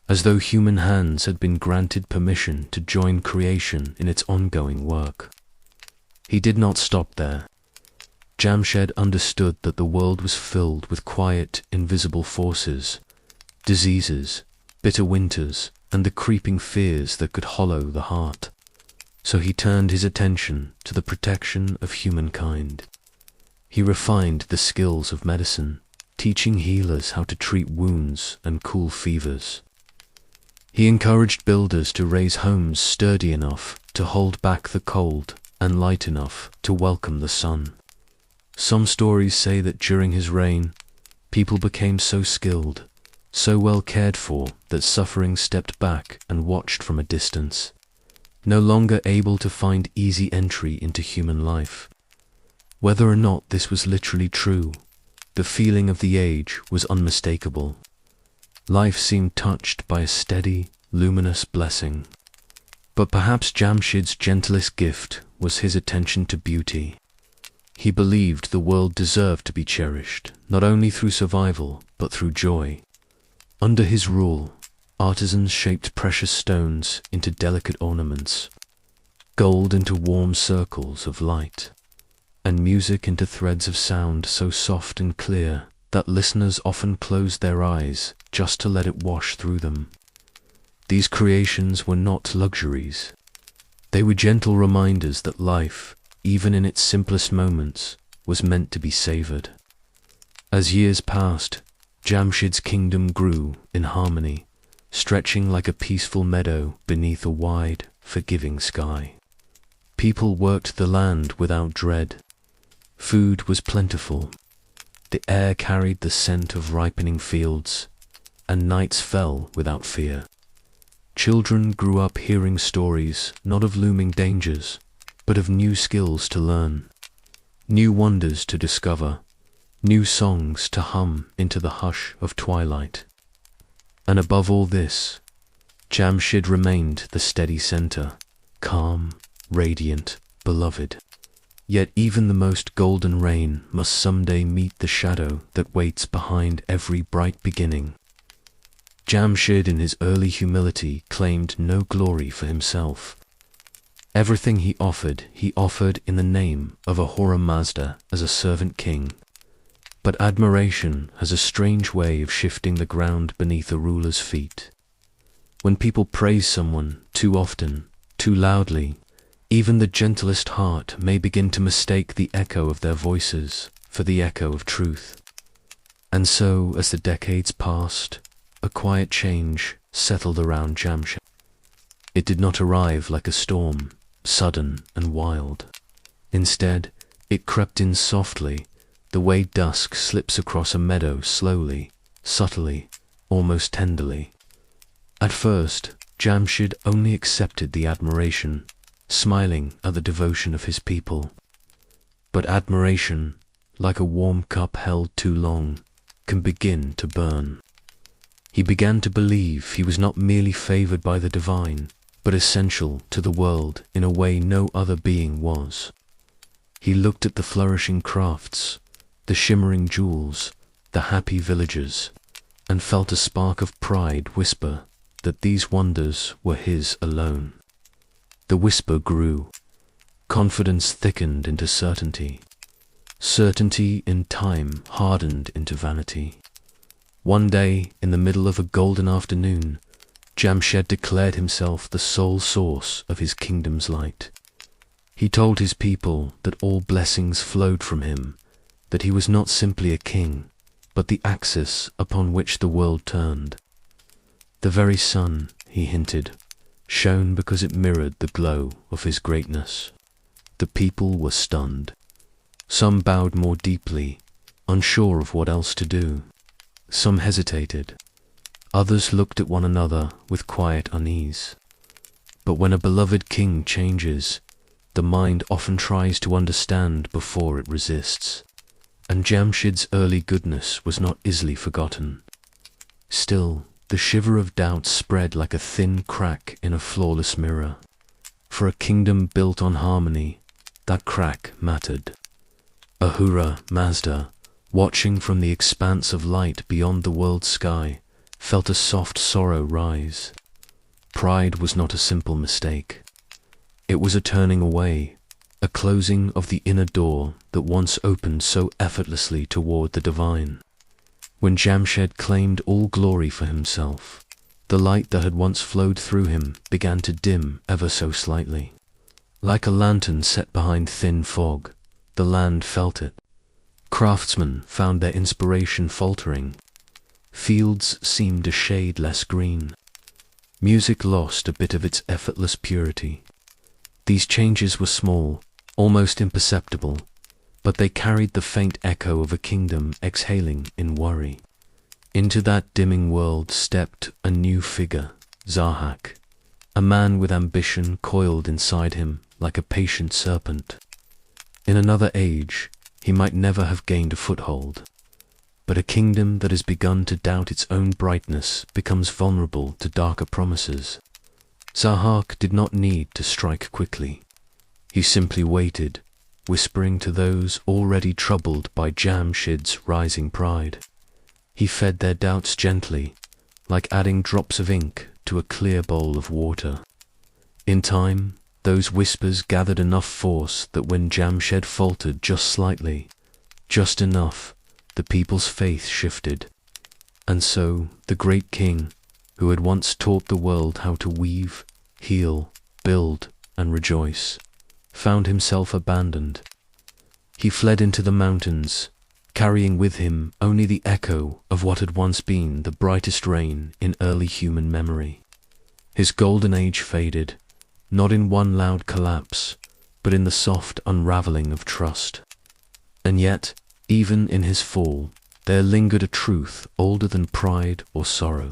as though human hands had been granted permission to join creation in its ongoing work. He did not stop there. Jamshed understood that the world was filled with quiet, invisible forces, diseases, bitter winters, and the creeping fears that could hollow the heart. So he turned his attention to the protection of humankind. He refined the skills of medicine, teaching healers how to treat wounds and cool fevers. He encouraged builders to raise homes sturdy enough to hold back the cold and light enough to welcome the sun. Some stories say that during his reign, people became so skilled, so well cared for, that suffering stepped back and watched from a distance, no longer able to find easy entry into human life. Whether or not this was literally true, the feeling of the age was unmistakable. Life seemed touched by a steady, luminous blessing. But perhaps Jamshid's gentlest gift was his attention to beauty. He believed the world deserved to be cherished, not only through survival, but through joy. Under his rule, artisans shaped precious stones into delicate ornaments, gold into warm circles of light, and music into threads of sound so soft and clear that listeners often closed their eyes just to let it wash through them. These creations were not luxuries. They were gentle reminders that life, even in its simplest moments, was meant to be savored. As years passed, Jamshid's kingdom grew in harmony, stretching like a peaceful meadow beneath a wide, forgiving sky. People worked the land without dread. Food was plentiful. The air carried the scent of ripening fields, and nights fell without fear. Children grew up hearing stories not of looming dangers, but of new skills to learn, new wonders to discover, new songs to hum into the hush of twilight. And above all this, Jamshid remained the steady center, calm, radiant, beloved. Yet even the most golden rain must someday meet the shadow that waits behind every bright beginning. Jamshid in his early humility claimed no glory for himself. Everything he offered in the name of Ahura Mazda as a servant king. But admiration has a strange way of shifting the ground beneath a ruler's feet. When people praise someone too often, too loudly, even the gentlest heart may begin to mistake the echo of their voices for the echo of truth. And so, as the decades passed, a quiet change settled around Jamshid. It did not arrive like a storm, sudden and wild. Instead, it crept in softly, the way dusk slips across a meadow slowly, subtly, almost tenderly. At first, Jamshid only accepted the admiration, smiling at the devotion of his people. But admiration, like a warm cup held too long, can begin to burn. He began to believe he was not merely favored by the divine, but essential to the world in a way no other being was. He looked at the flourishing crafts, the shimmering jewels, the happy villagers, and felt a spark of pride whisper that these wonders were his alone. The whisper grew. Confidence thickened into certainty. Certainty in time hardened into vanity. One day, in the middle of a golden afternoon, Jamshid declared himself the sole source of his kingdom's light. He told his people that all blessings flowed from him, that he was not simply a king, but the axis upon which the world turned. The very sun, he hinted, shone because it mirrored the glow of his greatness. The people were stunned. Some bowed more deeply, unsure of what else to do. Some hesitated. Others looked at one another with quiet unease. But when a beloved king changes, the mind often tries to understand before it resists. And Jamshid's early goodness was not easily forgotten. Still, the shiver of doubt spread like a thin crack in a flawless mirror. For a kingdom built on harmony, that crack mattered. Ahura Mazda, watching from the expanse of light beyond the world's sky, felt a soft sorrow rise. Pride was not a simple mistake. It was a turning away, a closing of the inner door that once opened so effortlessly toward the divine. When Jamshed claimed all glory for himself, the light that had once flowed through him began to dim ever so slightly. Like a lantern set behind thin fog, the land felt it. Craftsmen found their inspiration faltering. Fields seemed a shade less green. Music lost a bit of its effortless purity. These changes were small, almost imperceptible, but they carried the faint echo of a kingdom exhaling in worry. Into that dimming world stepped a new figure, Zahak, a man with ambition coiled inside him like a patient serpent. In another age, he might never have gained a foothold, but a kingdom that has begun to doubt its own brightness becomes vulnerable to darker promises. Zahak did not need to strike quickly. He simply waited, whispering to those already troubled by Jamshid's rising pride. He fed their doubts gently, like adding drops of ink to a clear bowl of water. In time, those whispers gathered enough force that when Jamshed faltered just slightly, just enough, the people's faith shifted. And so the great king, who had once taught the world how to weave, heal, build, and rejoice, found himself abandoned. He fled into the mountains, carrying with him only the echo of what had once been the brightest reign in early human memory. His golden age faded, not in one loud collapse, but in the soft unraveling of trust. And yet, even in his fall, there lingered a truth older than pride or sorrow.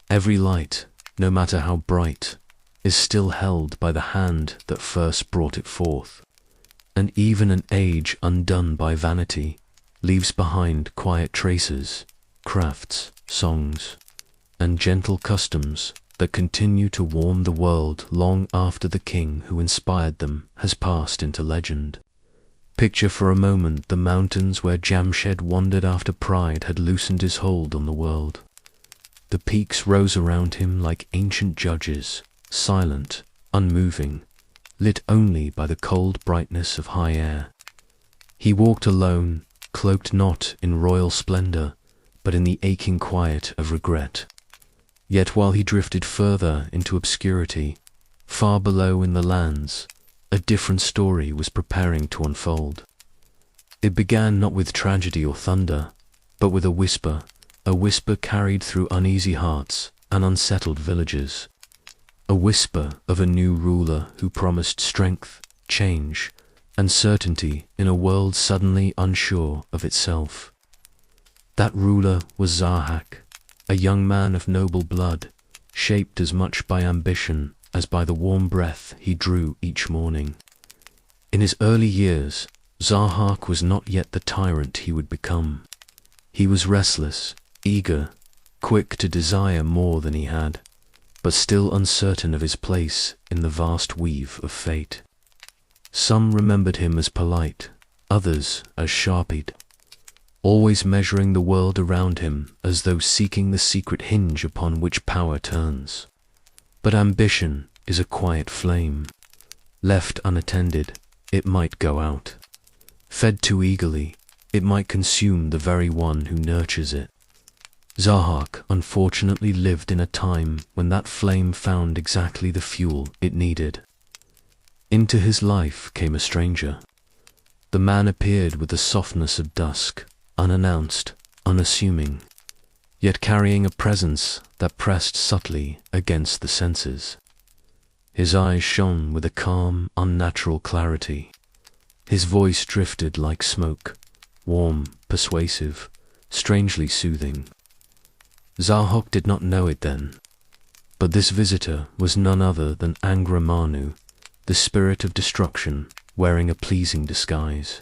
Every light, no matter how bright, is still held by the hand that first brought it forth. And even an age undone by vanity leaves behind quiet traces, crafts, songs, and gentle customs that continue to warm the world long after the king who inspired them has passed into legend. Picture for a moment the mountains where Jamshed wandered after pride had loosened his hold on the world. The peaks rose around him like ancient judges, silent, unmoving, lit only by the cold brightness of high air. He walked alone, cloaked not in royal splendor, but in the aching quiet of regret. Yet while he drifted further into obscurity, far below in the lands, a different story was preparing to unfold. It began not with tragedy or thunder, but with a whisper carried through uneasy hearts and unsettled villages. A whisper of a new ruler who promised strength, change, and certainty in a world suddenly unsure of itself. That ruler was Zahak, a young man of noble blood, shaped as much by ambition as by the warm breath he drew each morning. In his early years, Zahak was not yet the tyrant he would become. He was restless, eager, quick to desire more than he had, but still uncertain of his place in the vast weave of fate. Some remembered him as polite, others as sharp-eyed, always measuring the world around him as though seeking the secret hinge upon which power turns. But ambition is a quiet flame. Left unattended, it might go out. Fed too eagerly, it might consume the very one who nurtures it. Zahak unfortunately lived in a time when that flame found exactly the fuel it needed. Into his life came a stranger. The man appeared with the softness of dusk, unannounced, unassuming, yet carrying a presence that pressed subtly against the senses. His eyes shone with a calm, unnatural clarity. His voice drifted like smoke, warm, persuasive, strangely soothing. Zahak did not know it then, but this visitor was none other than Angra Mainyu, the spirit of destruction, wearing a pleasing disguise.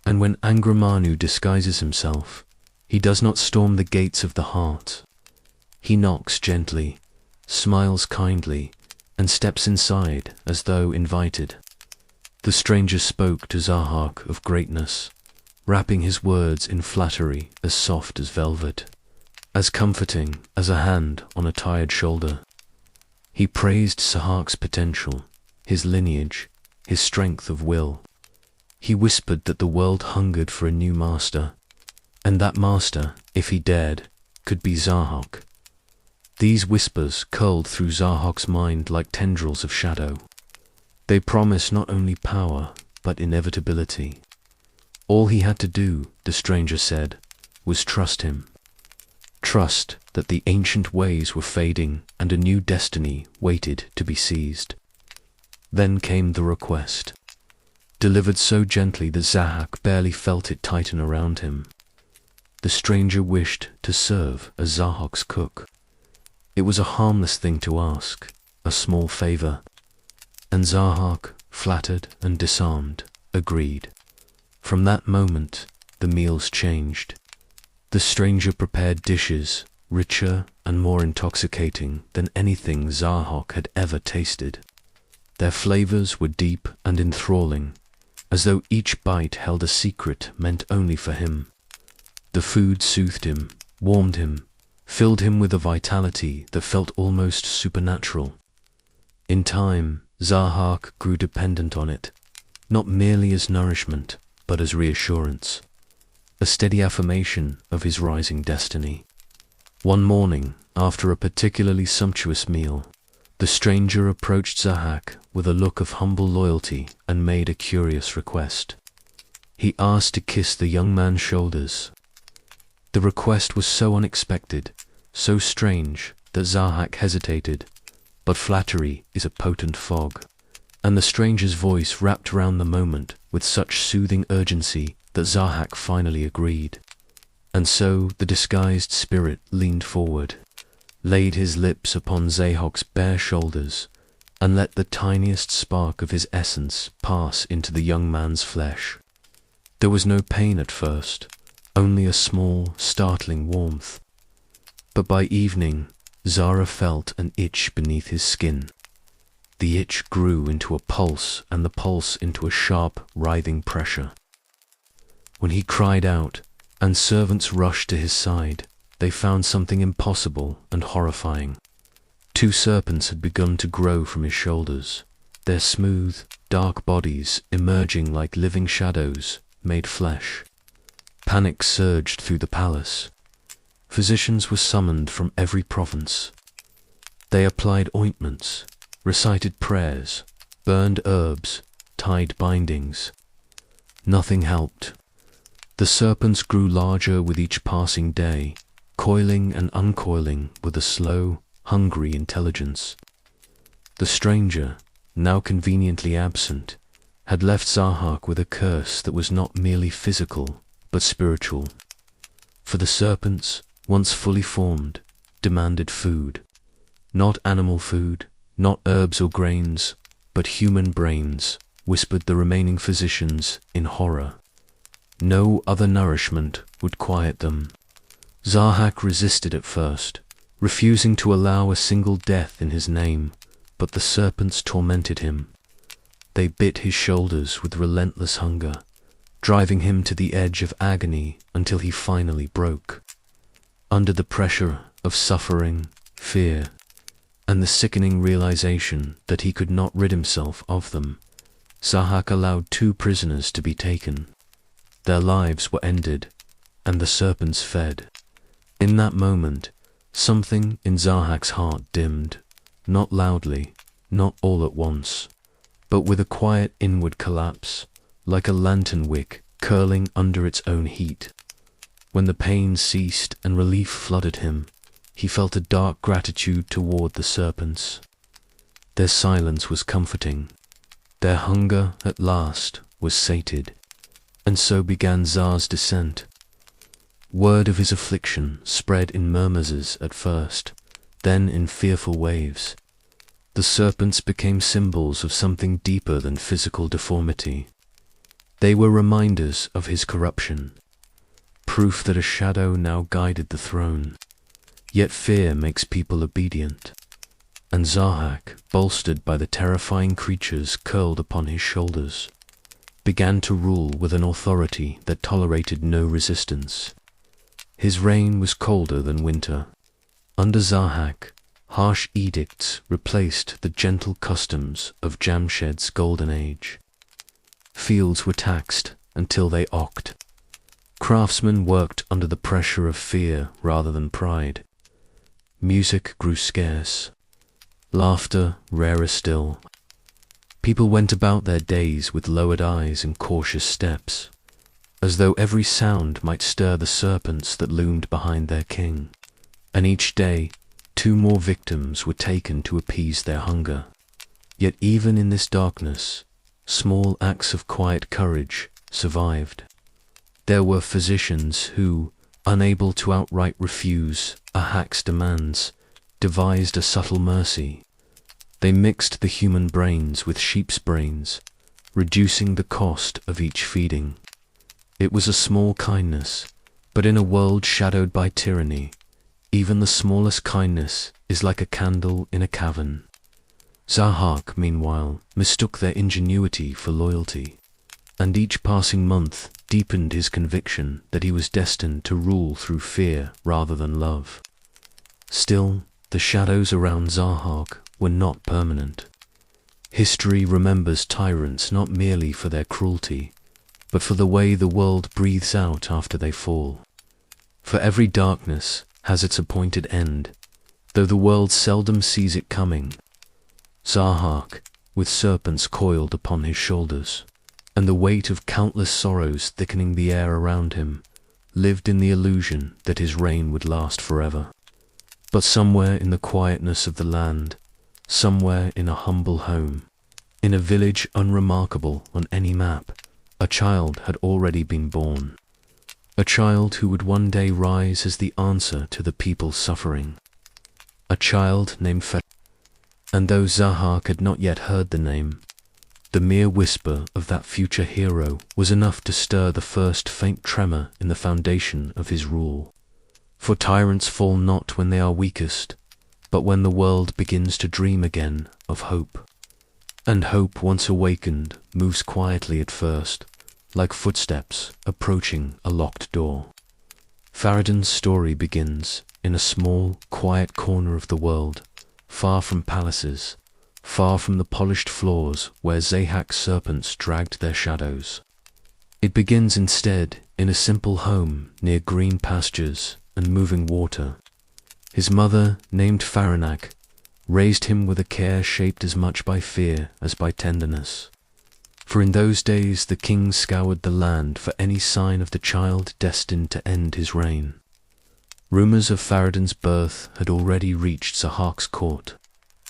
And when Angra Mainyu disguises himself, he does not storm the gates of the heart. He knocks gently, smiles kindly, and steps inside as though invited. The stranger spoke to Zahak of greatness, wrapping his words in flattery as soft as velvet. as comforting as a hand on a tired shoulder. He praised Sahak's potential, his lineage, his strength of will. He whispered that the world hungered for a new master, and that master, if he dared, could be Zahak. These whispers curled through Zahak's mind like tendrils of shadow. They promised not only power, but inevitability. All he had to do, the stranger said, was trust him. Trust that the ancient ways were fading and a new destiny waited to be seized. Then came the request, delivered so gently that Zahak barely felt it tighten around him. The stranger wished to serve as Zahak's cook. It was a harmless thing to ask, a small favor, and Zahak, flattered and disarmed, agreed. From that moment, the meals changed. The stranger prepared dishes richer and more intoxicating than anything Zahak had ever tasted. Their flavors were deep and enthralling, as though each bite held a secret meant only for him. The food soothed him, warmed him, filled him with a vitality that felt almost supernatural. In time, Zahak grew dependent on it, not merely as nourishment, but as reassurance, a steady affirmation of his rising destiny. One morning, after a particularly sumptuous meal, the stranger approached Zahak with a look of humble loyalty and made a curious request. He asked to kiss the young man's shoulders. The request was so unexpected, so strange, that Zahak hesitated, but flattery is a potent fog, and the stranger's voice wrapped round the moment with such soothing urgency that Zahak finally agreed. And so the disguised spirit leaned forward, laid his lips upon Zahak's bare shoulders, and let the tiniest spark of his essence pass into the young man's flesh. There was no pain at first, only a small, startling warmth. But by evening, Zara felt an itch beneath his skin. The itch grew into a pulse, and the pulse into a sharp, writhing pressure. When he cried out, and servants rushed to his side, they found something impossible and horrifying. 2 serpents had begun to grow from his shoulders, their smooth, dark bodies emerging like living shadows made flesh. Panic surged through the palace. Physicians were summoned from every province. They applied ointments, recited prayers, burned herbs, tied bindings. Nothing helped. The serpents grew larger with each passing day, coiling and uncoiling with a slow, hungry intelligence. The stranger, now conveniently absent, had left Zahak with a curse that was not merely physical, but spiritual. For the serpents, once fully formed, demanded food. Not animal food, not herbs or grains, but human brains, whispered the remaining physicians in horror. No other nourishment would quiet them. Zahak resisted at first, refusing to allow a single death in his name, but the serpents tormented him. They bit his shoulders with relentless hunger, driving him to the edge of agony until he finally broke. Under the pressure of suffering, fear, and the sickening realization that he could not rid himself of them, Zahak allowed 2 prisoners to be taken. Their lives were ended, and the serpents fed. In that moment, something in Zahak's heart dimmed, not loudly, not all at once, but with a quiet inward collapse, like a lantern wick curling under its own heat. When the pain ceased and relief flooded him, he felt a dark gratitude toward the serpents. Their silence was comforting. Their hunger, at last, was sated. And so began Zar's descent. Word of his affliction spread in murmurs at first, then in fearful waves. The serpents became symbols of something deeper than physical deformity. They were reminders of his corruption, proof that a shadow now guided the throne. Yet fear makes people obedient, and Zahak, bolstered by the terrifying creatures curled upon his shoulders, began to rule with an authority that tolerated no resistance. His reign was colder than winter. Under Zahak, harsh edicts replaced the gentle customs of Jamshed's golden age. Fields were taxed until they ocked. Craftsmen worked under the pressure of fear rather than pride. Music grew scarce. Laughter rarer still. People went about their days with lowered eyes and cautious steps, as though every sound might stir the serpents that loomed behind their king. And each day, 2 more victims were taken to appease their hunger. Yet even in this darkness, small acts of quiet courage survived. There were physicians who, unable to outright refuse Ahak's demands, devised a subtle mercy. They mixed the human brains with sheep's brains, reducing the cost of each feeding. It was a small kindness, but in a world shadowed by tyranny, even the smallest kindness is like a candle in a cavern. Zahak, meanwhile, mistook their ingenuity for loyalty, and each passing month deepened his conviction that he was destined to rule through fear rather than love. Still, the shadows around Zahak were not permanent. History remembers tyrants not merely for their cruelty, but for the way the world breathes out after they fall. For every darkness has its appointed end, though the world seldom sees it coming. Zahak, with serpents coiled upon his shoulders, and the weight of countless sorrows thickening the air around him, lived in the illusion that his reign would last forever. But somewhere in the quietness of the land, somewhere in a humble home, in a village unremarkable on any map, a child had already been born. A child who would one day rise as the answer to the people's suffering. A child named Fer. And though Zahak had not yet heard the name, the mere whisper of that future hero was enough to stir the first faint tremor in the foundation of his rule. For tyrants fall not when they are weakest, but when the world begins to dream again of hope. And hope once awakened moves quietly at first, like footsteps approaching a locked door. Faradin's story begins in a small, quiet corner of the world, far from palaces, far from the polished floors where Zahak's serpents dragged their shadows. It begins instead in a simple home near green pastures and moving water. His mother, named Faranak, raised him with a care shaped as much by fear as by tenderness. For in those days the king scoured the land for any sign of the child destined to end his reign. Rumors of Faradin's birth had already reached Zahak's court,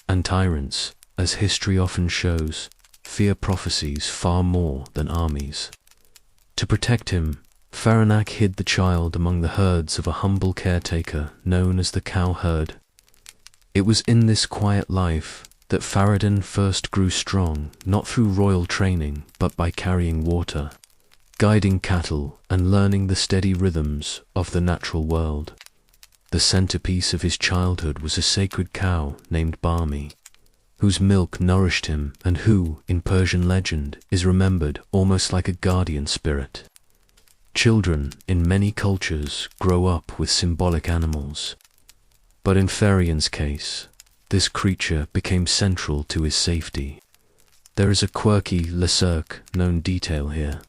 and tyrants, as history often shows, fear prophecies far more than armies. To protect him, Faranak hid the child among the herds of a humble caretaker known as the cowherd. It was in this quiet life that Faradin first grew strong, not through royal training, but by carrying water, guiding cattle, and learning the steady rhythms of the natural world. The centerpiece of his childhood was a sacred cow named Barmi, whose milk nourished him and who, in Persian legend, is remembered almost like a guardian spirit. Children, in many cultures, grow up with symbolic animals, but in Farian's case, this creature became central to his safety. There is a quirky Lesurk known detail here.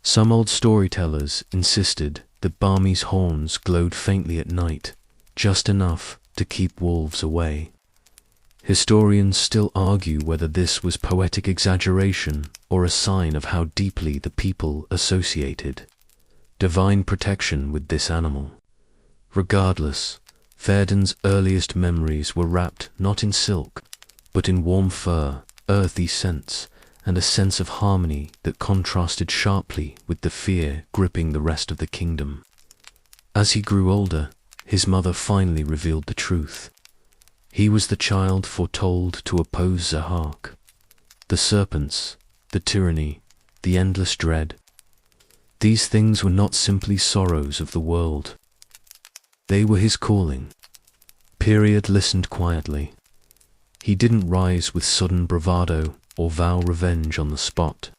Some old storytellers insisted that Barmi's horns glowed faintly at night, just enough to keep wolves away. Historians still argue whether this was poetic exaggeration or a sign of how deeply the people associated divine protection with this animal. Regardless, Faradin's earliest memories were wrapped not in silk, but in warm fur, earthy scents, and a sense of harmony that contrasted sharply with the fear gripping the rest of the kingdom. As he grew older, his mother finally revealed the truth. He was the child foretold to oppose Zahak. The serpents, the tyranny, the endless dread. These things were not simply sorrows of the world. They were his calling. Period listened quietly. He didn't rise with sudden bravado or vow revenge on the spot.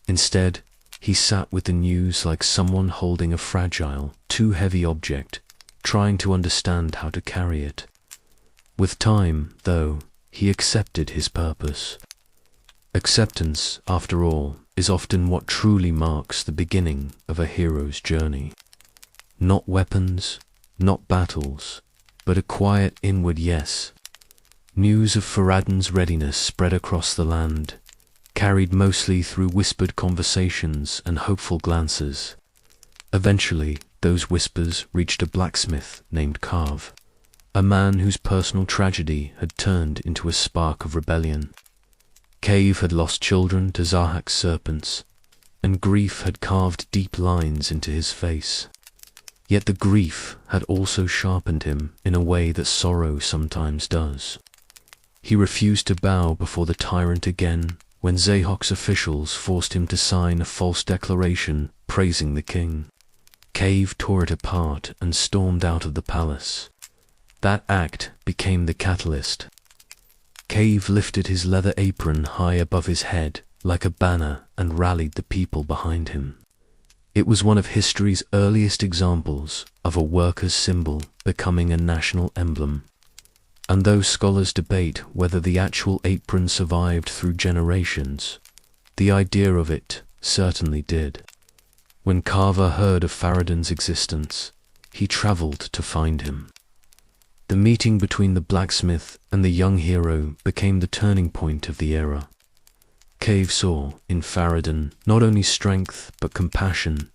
Instead, He sat with the news like someone holding a fragile, too heavy object, trying to understand how to carry it. With time, though, he accepted his purpose. Acceptance, after all, is often what truly marks the beginning of a hero's journey. Not weapons, not battles, but a quiet inward yes. News of Farad'n's readiness spread across the land, carried mostly through whispered conversations and hopeful glances. Eventually, those whispers reached a blacksmith named Karv, a man whose personal tragedy had turned into a spark of rebellion. Cave had lost children to Zahak's serpents, and grief had carved deep lines into his face. Yet the grief had also sharpened him in a way that sorrow sometimes does. He refused to bow before the tyrant again when Zahak's officials forced him to sign a false declaration praising the king. Cave tore it apart and stormed out of the palace. That act became the catalyst. Cave lifted his leather apron high above his head like a banner and rallied the people behind him. It was one of history's earliest examples of a worker's symbol becoming a national emblem. And though scholars debate whether the actual apron survived through generations, the idea of it certainly did. When Carver heard of Farad'n's existence, he traveled to find him. The meeting between the blacksmith and the young hero became the turning point of the era. Cave saw in Farad'n not only strength but compassion,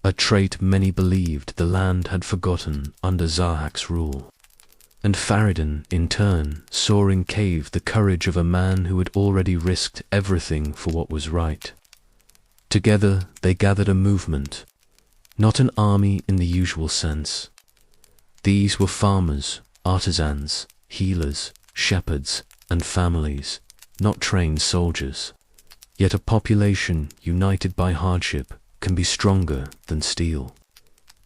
a trait many believed the land had forgotten under Zahak's rule. And Farad'n, in turn, saw in Cave the courage of a man who had already risked everything for what was right. Together they gathered a movement, not an army in the usual sense. These were farmers, artisans, healers, shepherds, and families, not trained soldiers. Yet a population united by hardship can be stronger than steel.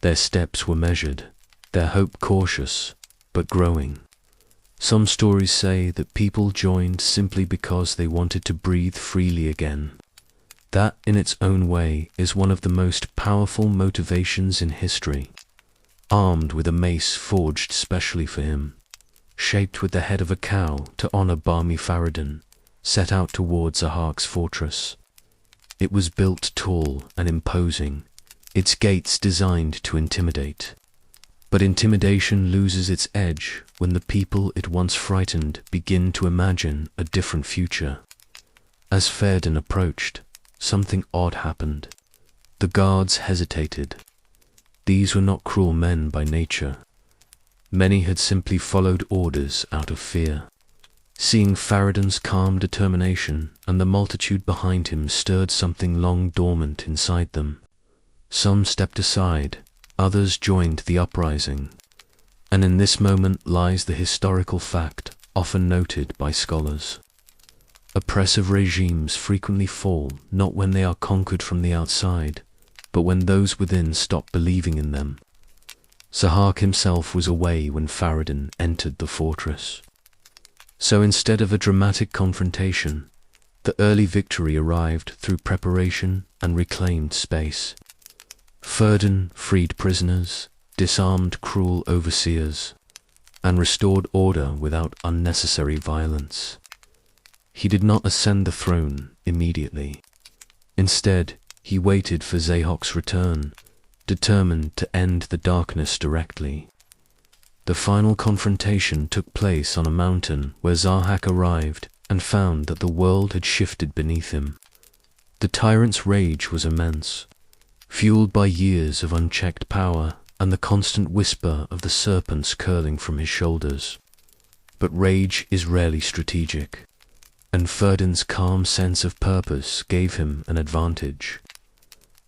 Their steps were measured, their hope cautious, but growing. Some stories say that people joined simply because they wanted to breathe freely again. That, in its own way, is one of the most powerful motivations in history. Armed with a mace forged specially for him, shaped with the head of a cow to honor balmy Farad'n, set out towards Zahak's fortress. It was built tall and imposing, its gates designed to intimidate. But intimidation loses its edge when the people it once frightened begin to imagine a different future. As Farad'n approached, something odd happened. The guards hesitated. These were not cruel men by nature. Many had simply followed orders out of fear. Seeing Farad'n's calm determination and the multitude behind him stirred something long dormant inside them. Some stepped aside, others joined the uprising. And in this moment lies the historical fact often noted by scholars. Oppressive regimes frequently fall not when they are conquered from the outside, but when those within stop believing in them. Zahak himself was away when Farad'n entered the fortress. So instead of a dramatic confrontation, the early victory arrived through preparation and reclaimed space. Farad'n freed prisoners, disarmed cruel overseers, and restored order without unnecessary violence. He did not ascend the throne immediately. Instead, he waited for Zahak's return, determined to end the darkness directly. The final confrontation took place on a mountain where Zahak arrived and found that the world had shifted beneath him. The tyrant's rage was immense, fueled by years of unchecked power and the constant whisper of the serpents curling from his shoulders. But rage is rarely strategic, and Farad'n's calm sense of purpose gave him an advantage.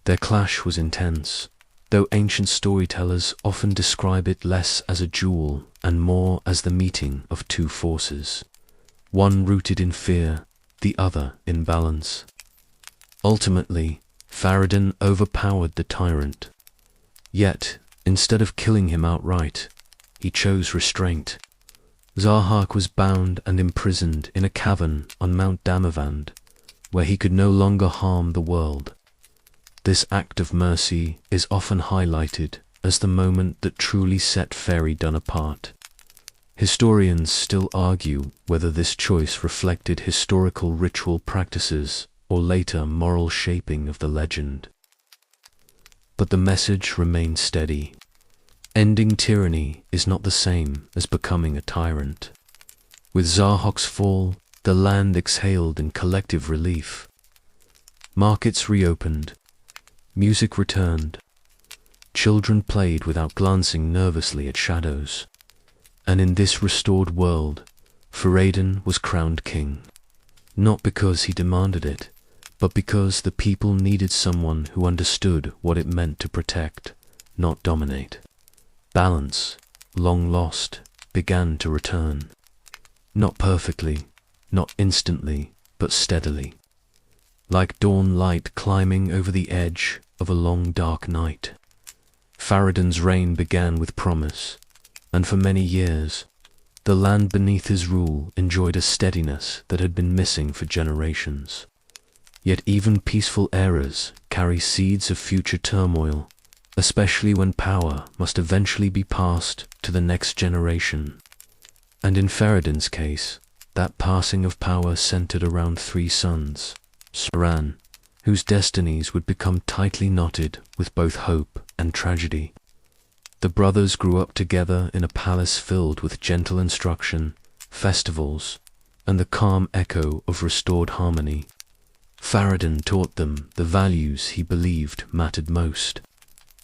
Their clash was intense, though ancient storytellers often describe it less as a duel and more as the meeting of two forces, one rooted in fear, the other in balance. Ultimately, Farad'n overpowered the tyrant. Yet, instead of killing him outright, he chose restraint. Zahak was bound and imprisoned in a cavern on Mount Damavand, where he could no longer harm the world. This act of mercy is often highlighted as the moment that truly set Fairy-dom apart. Historians still argue whether this choice reflected historical ritual practices or later moral shaping of the legend. But the message remains steady. Ending tyranny is not the same as becoming a tyrant. With Zahok's fall, the land exhaled in collective relief. Markets reopened, music returned, children played without glancing nervously at shadows. And in this restored world, Fairy-dom was crowned king. Not because he demanded it, but because the people needed someone who understood what it meant to protect, not dominate. Balance, long lost, began to return. Not perfectly, not instantly, but steadily. Like dawn light climbing over the edge of a long dark night. Fairy-dom's reign began with promise, and for many years, the land beneath his rule enjoyed a steadiness that had been missing for generations. Yet even peaceful eras carry seeds of future turmoil, especially when power must eventually be passed to the next generation. And in Fairy-dom's case, that passing of power centered around three sons, Saran, whose destinies would become tightly knotted with both hope and tragedy. The brothers grew up together in a palace filled with gentle instruction, festivals, and the calm echo of restored harmony. Fairy-dom taught them the values he believed mattered most: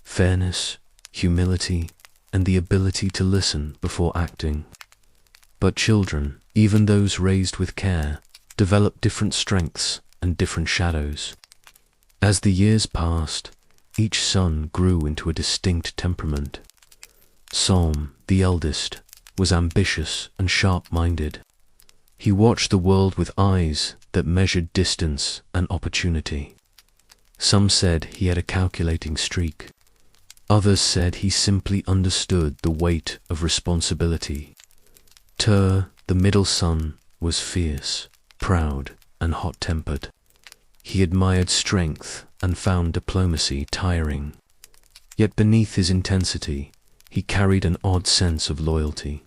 fairness, humility, and the ability to listen before acting. But children, even those raised with care, develop different strengths and different shadows. As the years passed, each son grew into a distinct temperament. Psalm, the eldest, was ambitious and sharp-minded. He watched the world with eyes that measured distance and opportunity. Some said he had a calculating streak. Others said he simply understood the weight of responsibility. Tur, the middle son, was fierce, proud, and hot-tempered. He admired strength and found diplomacy tiring. Yet beneath his intensity, he carried an odd sense of loyalty.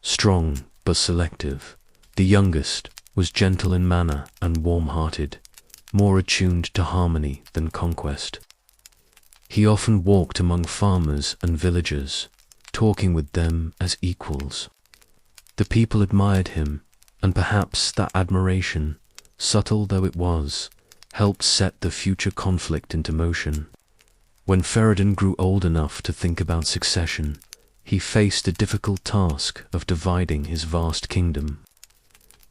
Strong but selective, the youngest was gentle in manner and warm-hearted, more attuned to harmony than conquest. He often walked among farmers and villagers, talking with them as equals. The people admired him, and perhaps that admiration, subtle though it was, helped set the future conflict into motion. When Fairy-dom grew old enough to think about succession, he faced the difficult task of dividing his vast kingdom.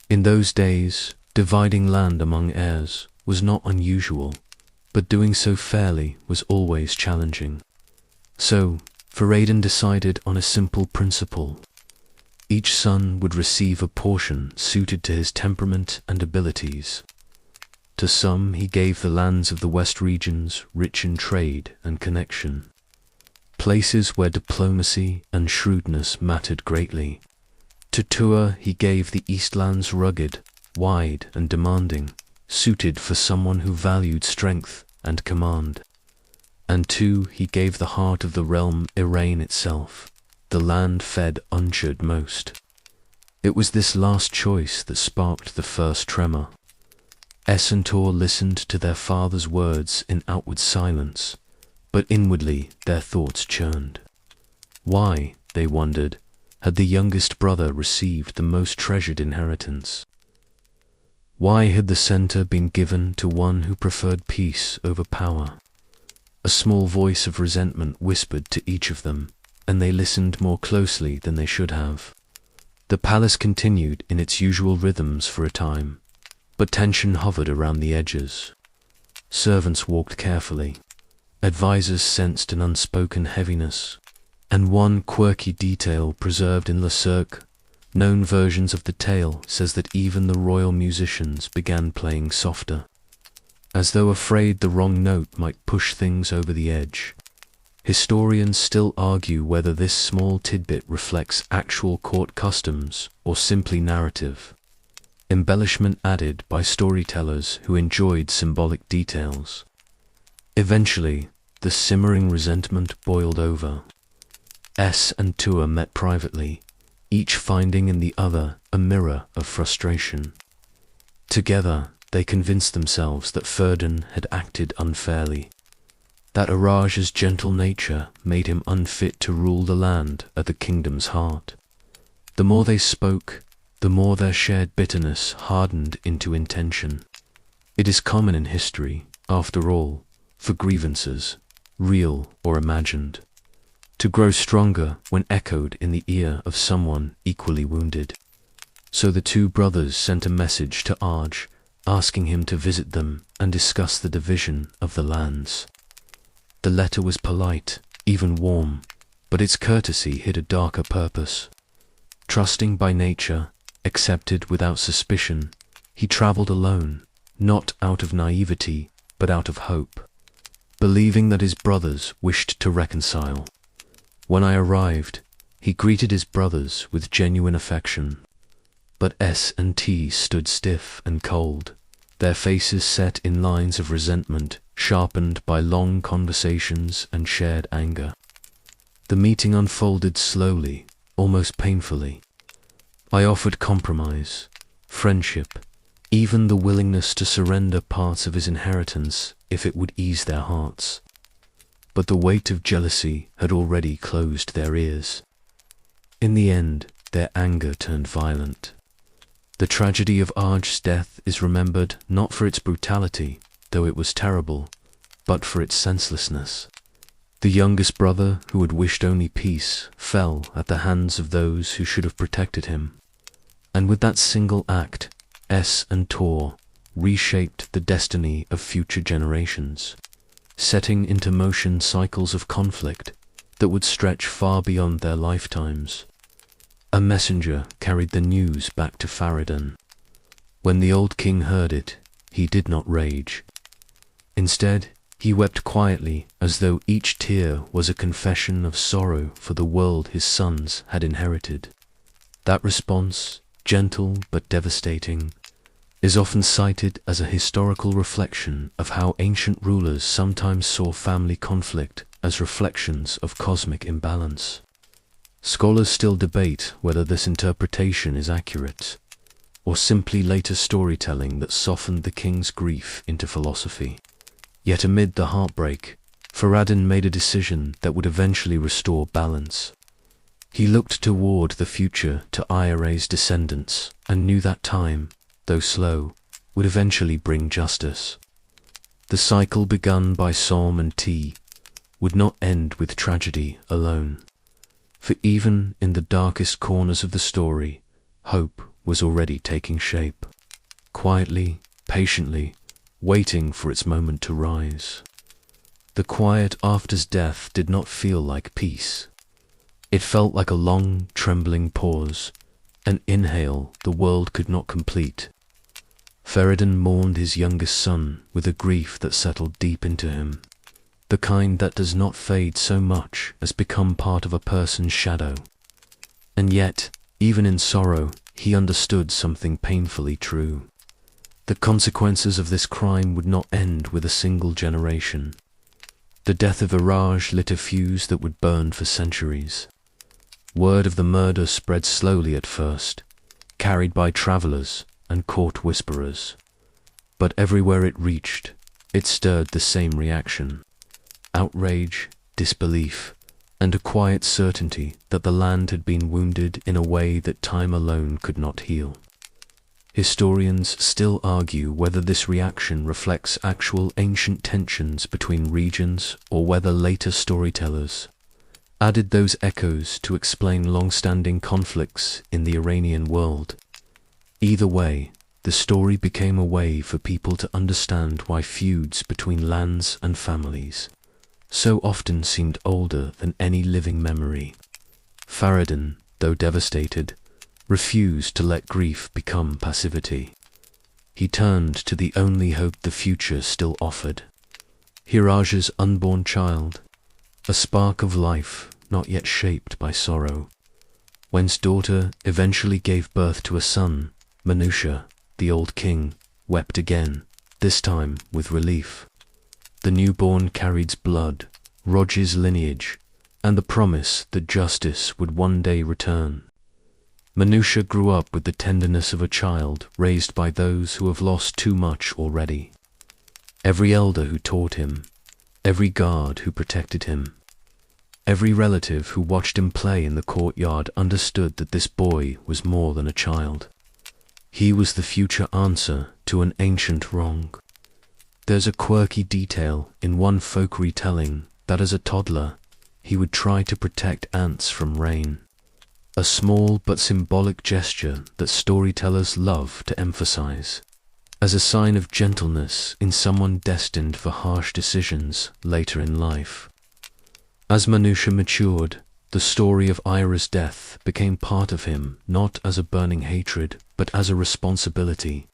In those days, dividing land among heirs was not unusual, but doing so fairly was always challenging. So, Fairy-dom decided on a simple principle. Each son would receive a portion suited to his temperament and abilities. To some he gave the lands of the West regions rich in trade and connection, places where diplomacy and shrewdness mattered greatly. To Tur he gave the East lands rugged, wide and demanding, suited for someone who valued strength and command. And to he gave the heart of the realm Irene itself, the land fed unshould most. It was this last choice that sparked the first tremor. Essentor listened to their father's words in outward silence, but inwardly their thoughts churned. Why, they wondered, had the youngest brother received the most treasured inheritance? Why had the center been given to one who preferred peace over power? A small voice of resentment whispered to each of them, and they listened more closely than they should have. The palace continued in its usual rhythms for a time, but tension hovered around the edges. Servants walked carefully. Advisors sensed an unspoken heaviness, and one quirky detail preserved in known versions of the tale says that even the royal musicians began playing softer, as though afraid the wrong note might push things over the edge. Historians still argue whether this small tidbit reflects actual court customs or simply narrative, embellishment added by storytellers who enjoyed symbolic details. Eventually, the simmering resentment boiled over. And Tua met privately, each finding in the other a mirror of frustration. Together, they convinced themselves that Ferdan had acted unfairly, that Ahura's gentle nature made him unfit to rule the land at the kingdom's heart. The more they spoke, the more their shared bitterness hardened into intention. It is common in history, after all, for grievances, real or imagined, to grow stronger when echoed in the ear of someone equally wounded. So the two brothers sent a message to Arj, asking him to visit them and discuss the division of the lands. The letter was polite, even warm, but its courtesy hid a darker purpose. Trusting by nature, accepted without suspicion, he traveled alone, not out of naivety, but out of hope, believing that his brothers wished to reconcile. When I arrived, he greeted his brothers with genuine affection, but and T stood stiff and cold, their faces set in lines of resentment sharpened by long conversations and shared anger. The meeting unfolded slowly, almost painfully. I offered compromise, friendship, even the willingness to surrender parts of his inheritance if it would ease their hearts. But the weight of jealousy had already closed their ears. In the end, their anger turned violent. The tragedy of Arj's death is remembered not for its brutality, though it was terrible, but for its senselessness. The youngest brother, who had wished only peace, fell at the hands of those who should have protected him. And with that single act, and Tor reshaped the destiny of future generations, setting into motion cycles of conflict that would stretch far beyond their lifetimes. A messenger carried the news back to Farad'n. When the old king heard it, he did not rage. Instead, he wept quietly, as though each tear was a confession of sorrow for the world his sons had inherited. That response, gentle but devastating, is often cited as a historical reflection of how ancient rulers sometimes saw family conflict as reflections of cosmic imbalance. Scholars still debate whether this interpretation is accurate, or simply later storytelling that softened the king's grief into philosophy. Yet amid the heartbreak, Farad'n made a decision that would eventually restore balance. He looked toward the future to Ira's descendants and knew that time, though slow, would eventually bring justice. The cycle begun by Som and T would not end with tragedy alone. For even in the darkest corners of the story, hope was already taking shape, quietly, patiently, waiting for its moment to rise. The quiet after's death did not feel like peace. It felt like a long, trembling pause, an inhale the world could not complete. Farad'n mourned his youngest son with a grief that settled deep into him, the kind that does not fade so much as become part of a person's shadow. And yet, even in sorrow, he understood something painfully true. The consequences of this crime would not end with a single generation. The death of Iraj lit a fuse that would burn for centuries. Word of the murder spread slowly at first, carried by travelers and court whisperers. But everywhere it reached, it stirred the same reaction: outrage, disbelief, and a quiet certainty that the land had been wounded in a way that time alone could not heal. Historians still argue whether this reaction reflects actual ancient tensions between regions or whether later storytellers added those echoes to explain long-standing conflicts in the Iranian world. Either way, the story became a way for people to understand why feuds between lands and families so often seemed older than any living memory. Farad'n, though devastated, refused to let grief become passivity. He turned to the only hope the future still offered: Hiraj's unborn child, a spark of life not yet shaped by sorrow. When's daughter eventually gave birth to a son, Manusha, the old king, wept again, this time with relief. The newborn carried blood, Roger's lineage, and the promise that justice would one day return. Manusha grew up with the tenderness of a child raised by those who have lost too much already. Every elder who taught him, every guard who protected him, every relative who watched him play in the courtyard understood that this boy was more than a child. He was the future answer to an ancient wrong. There's a quirky detail in one folk retelling that as a toddler, he would try to protect ants from rain. A small but symbolic gesture that storytellers love to emphasize, as a sign of gentleness in someone destined for harsh decisions later in life. As Manusha matured, the story of Ahura's death became part of him not as a burning hatred, but as a responsibility.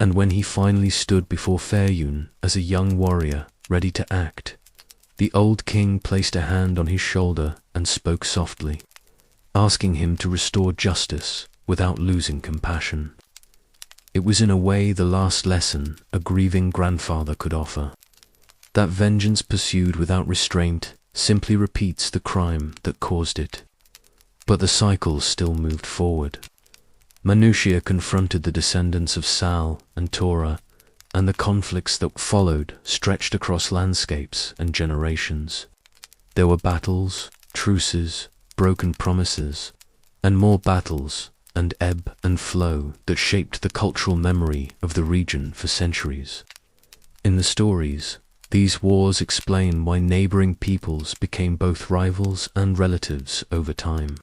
And when he finally stood before Fayun as a young warrior ready to act, the old king placed a hand on his shoulder and spoke softly, asking him to restore justice without losing compassion. It was in a way the last lesson a grieving grandfather could offer, that vengeance pursued without restraint simply repeats the crime that caused it. But the cycle still moved forward. Manusha confronted the descendants of Sal and Torah, and the conflicts that followed stretched across landscapes and generations. There were battles, truces, broken promises, and more battles and ebb and flow that shaped the cultural memory of the region for centuries. In the stories, these wars explain why neighboring peoples became both rivals and relatives over time.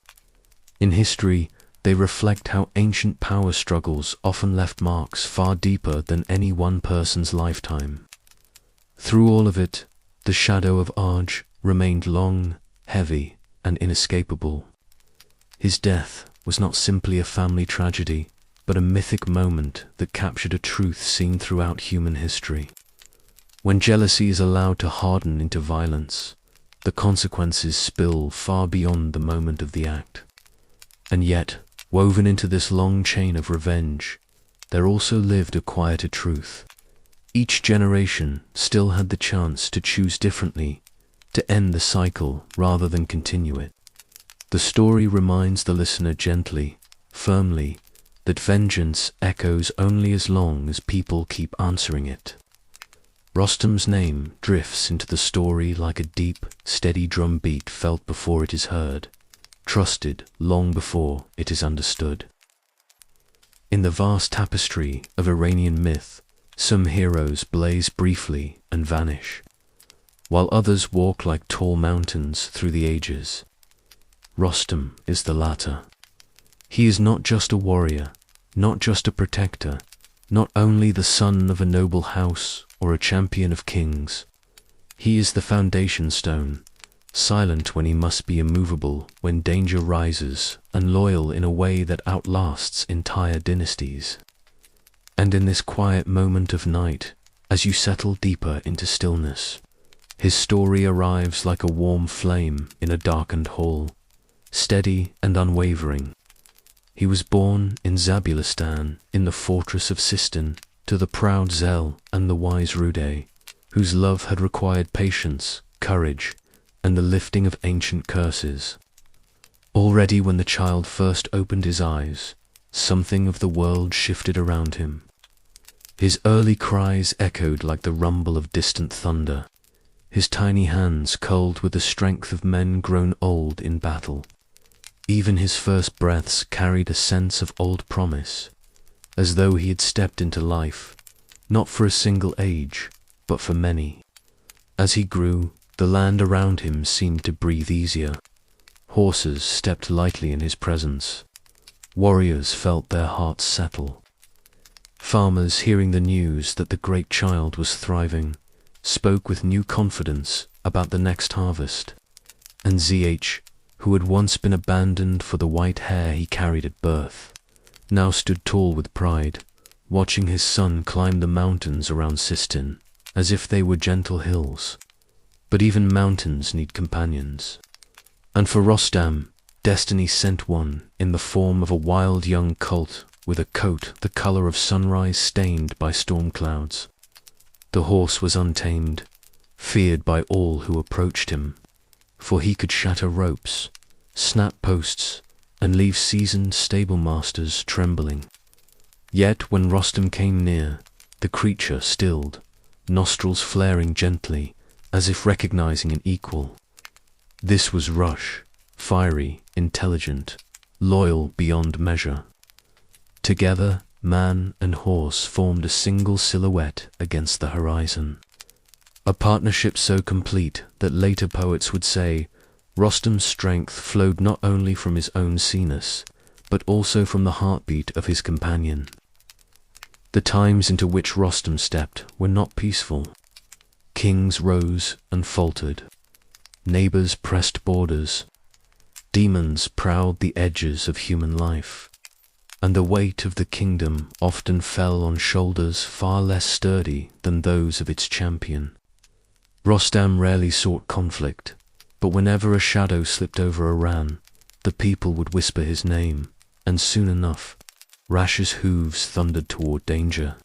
In history, they reflect how ancient power struggles often left marks far deeper than any one person's lifetime. Through all of it, the shadow of Aj remained long, heavy, and inescapable. His death was not simply a family tragedy, but a mythic moment that captured a truth seen throughout human history. When jealousy is allowed to harden into violence, the consequences spill far beyond the moment of the act. And yet, woven into this long chain of revenge, there also lived a quieter truth. Each generation still had the chance to choose differently, to end the cycle rather than continue it. The story reminds the listener gently, firmly, that vengeance echoes only as long as people keep answering it. Rostam's name drifts into the story like a deep, steady drum beat felt before it is heard, trusted long before it is understood. In the vast tapestry of Iranian myth, some heroes blaze briefly and vanish, while others walk like tall mountains through the ages. Rostam is the latter. He is not just a warrior, not just a protector, not only the son of a noble house or a champion of kings. He is the foundation stone, silent when he must be immovable when danger rises, and loyal in a way that outlasts entire dynasties. And in this quiet moment of night, as you settle deeper into stillness, his story arrives like a warm flame in a darkened hall, steady and unwavering. He was born in Zabulistan, in the fortress of Sistan, to the proud Zel and the wise Rude, whose love had required patience, courage, and the lifting of ancient curses. Already when the child first opened his eyes, something of the world shifted around him. His early cries echoed like the rumble of distant thunder, his tiny hands curled with the strength of men grown old in battle. Even his first breaths carried a sense of old promise, as though he had stepped into life, not for a single age, but for many. As he grew, the land around him seemed to breathe easier. Horses stepped lightly in his presence. Warriors felt their hearts settle. Farmers, hearing the news that the great child was thriving, spoke with new confidence about the next harvest. And ZH, who had once been abandoned for the white hair he carried at birth, now stood tall with pride, watching his son climb the mountains around Sistan, as if they were gentle hills. But even mountains need companions. And for Rostam, destiny sent one in the form of a wild young colt with a coat the color of sunrise stained by storm clouds. The horse was untamed, feared by all who approached him, for he could shatter ropes, snap posts, and leave seasoned stable masters trembling. Yet when Rostam came near, the creature stilled, nostrils flaring gently, as if recognizing an equal. This was Rush, fiery, intelligent, loyal beyond measure. Together, man and horse formed a single silhouette against the horizon. A partnership so complete that later poets would say Rostam's strength flowed not only from his own seaness, but also from the heartbeat of his companion. The times into which Rostam stepped were not peaceful. Kings rose and faltered. Neighbors pressed borders. Demons prowled the edges of human life. And the weight of the kingdom often fell on shoulders far less sturdy than those of its champion. Rostam rarely sought conflict, but whenever a shadow slipped over Iran, the people would whisper his name, and soon enough, Rash's hooves thundered toward danger.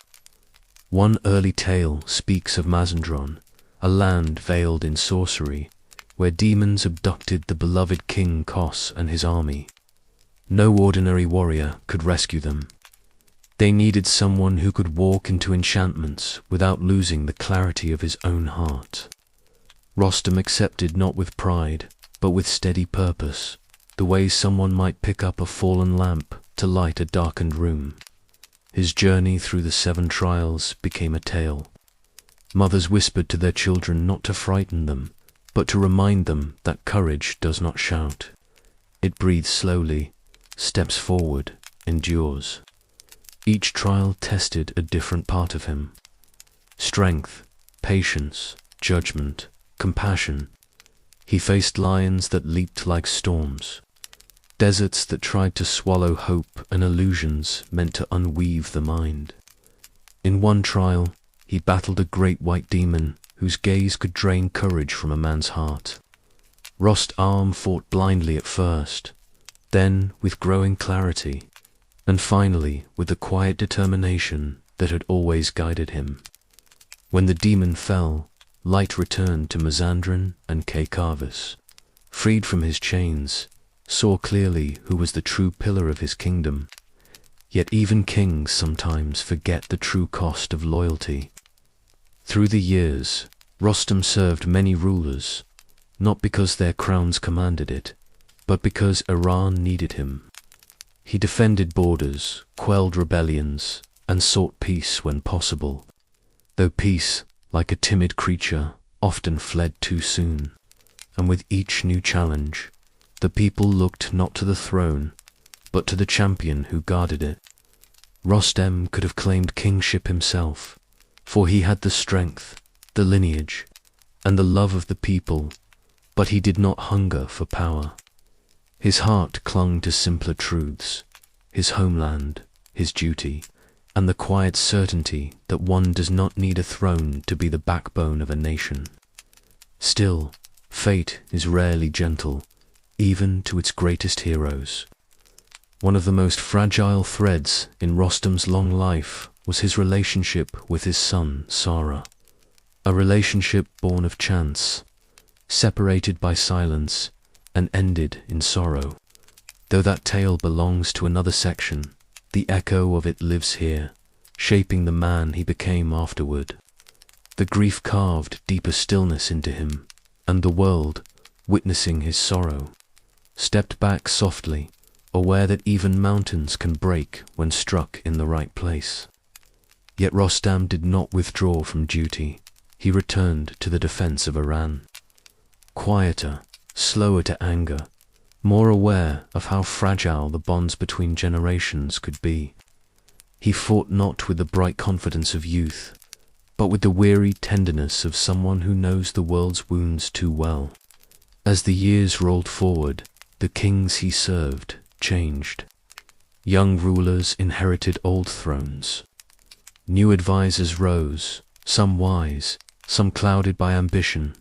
One early tale speaks of Mazandran, a land veiled in sorcery, where demons abducted the beloved King Kos and his army. No ordinary warrior could rescue them. They needed someone who could walk into enchantments without losing the clarity of his own heart. Rostam accepted not with pride, but with steady purpose, the way someone might pick up a fallen lamp to light a darkened room. His journey through the 7 trials became a tale. Mothers whispered to their children not to frighten them, but to remind them that courage does not shout. It breathes slowly, steps forward, endures. Each trial tested a different part of him. Strength, patience, judgment, compassion. He faced lions that leaped like storms, deserts that tried to swallow hope and illusions meant to unweave the mind. In one trial, he battled a great white demon whose gaze could drain courage from a man's heart. Rostam fought blindly at first, then with growing clarity, and finally with the quiet determination that had always guided him. When the demon fell, light returned to Mazandran and Kaykavis. Freed from his chains, saw clearly who was the true pillar of his kingdom. Yet even kings sometimes forget the true cost of loyalty. Through the years, Rostam served many rulers, not because their crowns commanded it, but because Iran needed him. He defended borders, quelled rebellions, and sought peace when possible, though peace, like a timid creature, often fled too soon. And with each new challenge, the people looked not to the throne, but to the champion who guarded it. Rostam could have claimed kingship himself, for he had the strength, the lineage, and the love of the people, but he did not hunger for power. His heart clung to simpler truths, his homeland, his duty, and the quiet certainty that one does not need a throne to be the backbone of a nation. Still, fate is rarely gentle, even to its greatest heroes. One of the most fragile threads in Rostam's long life was his relationship with his son, Sara. A relationship born of chance, separated by silence, and ended in sorrow. Though that tale belongs to another section, the echo of it lives here, shaping the man he became afterward. The grief carved deeper stillness into him, and the world, witnessing his sorrow, stepped back softly, aware that even mountains can break when struck in the right place. Yet Rostam did not withdraw from duty. He returned to the defense of Iran. Quieter, slower to anger, more aware of how fragile the bonds between generations could be. He fought not with the bright confidence of youth, but with the weary tenderness of someone who knows the world's wounds too well. As the years rolled forward, the kings he served changed. Young rulers inherited old thrones. New advisors rose, some wise, some clouded by ambition.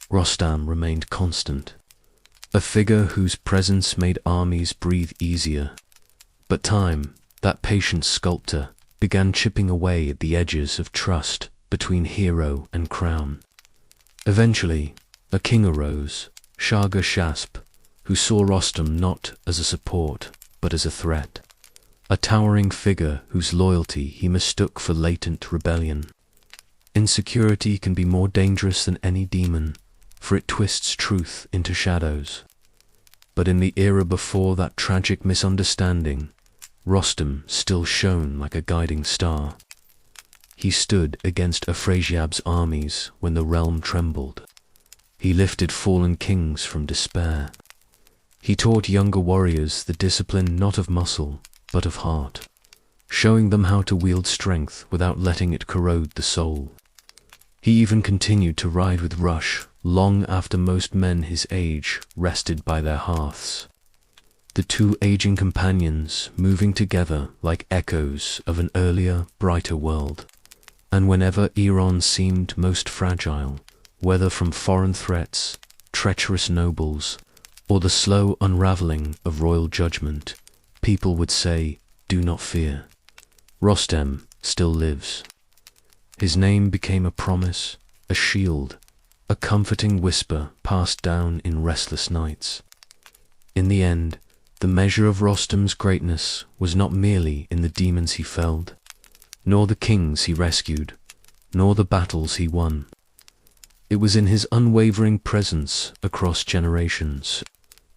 Rostam remained constant, a figure whose presence made armies breathe easier. But time, that patient sculptor, began chipping away at the edges of trust between hero and crown. Eventually, a king arose, Shasp, who saw Rostam not as a support, but as a threat, a towering figure whose loyalty he mistook for latent rebellion. Insecurity can be more dangerous than any demon, for it twists truth into shadows. But in the era before that tragic misunderstanding, Rostam still shone like a guiding star. He stood against Afrasiab's armies when the realm trembled. He lifted fallen kings from despair. He taught younger warriors the discipline not of muscle, but of heart, showing them how to wield strength without letting it corrode the soul. He even continued to ride with Rush long after most men his age rested by their hearths. The two aging companions moving together like echoes of an earlier, brighter world. And whenever Iran seemed most fragile, whether from foreign threats, treacherous nobles, or the slow unraveling of royal judgment, people would say, "Do not fear. Rostam still lives." His name became a promise, a shield, a comforting whisper passed down in restless nights. In the end, the measure of Rostam's greatness was not merely in the demons he felled, nor the kings he rescued, nor the battles he won. It was in his unwavering presence across generations.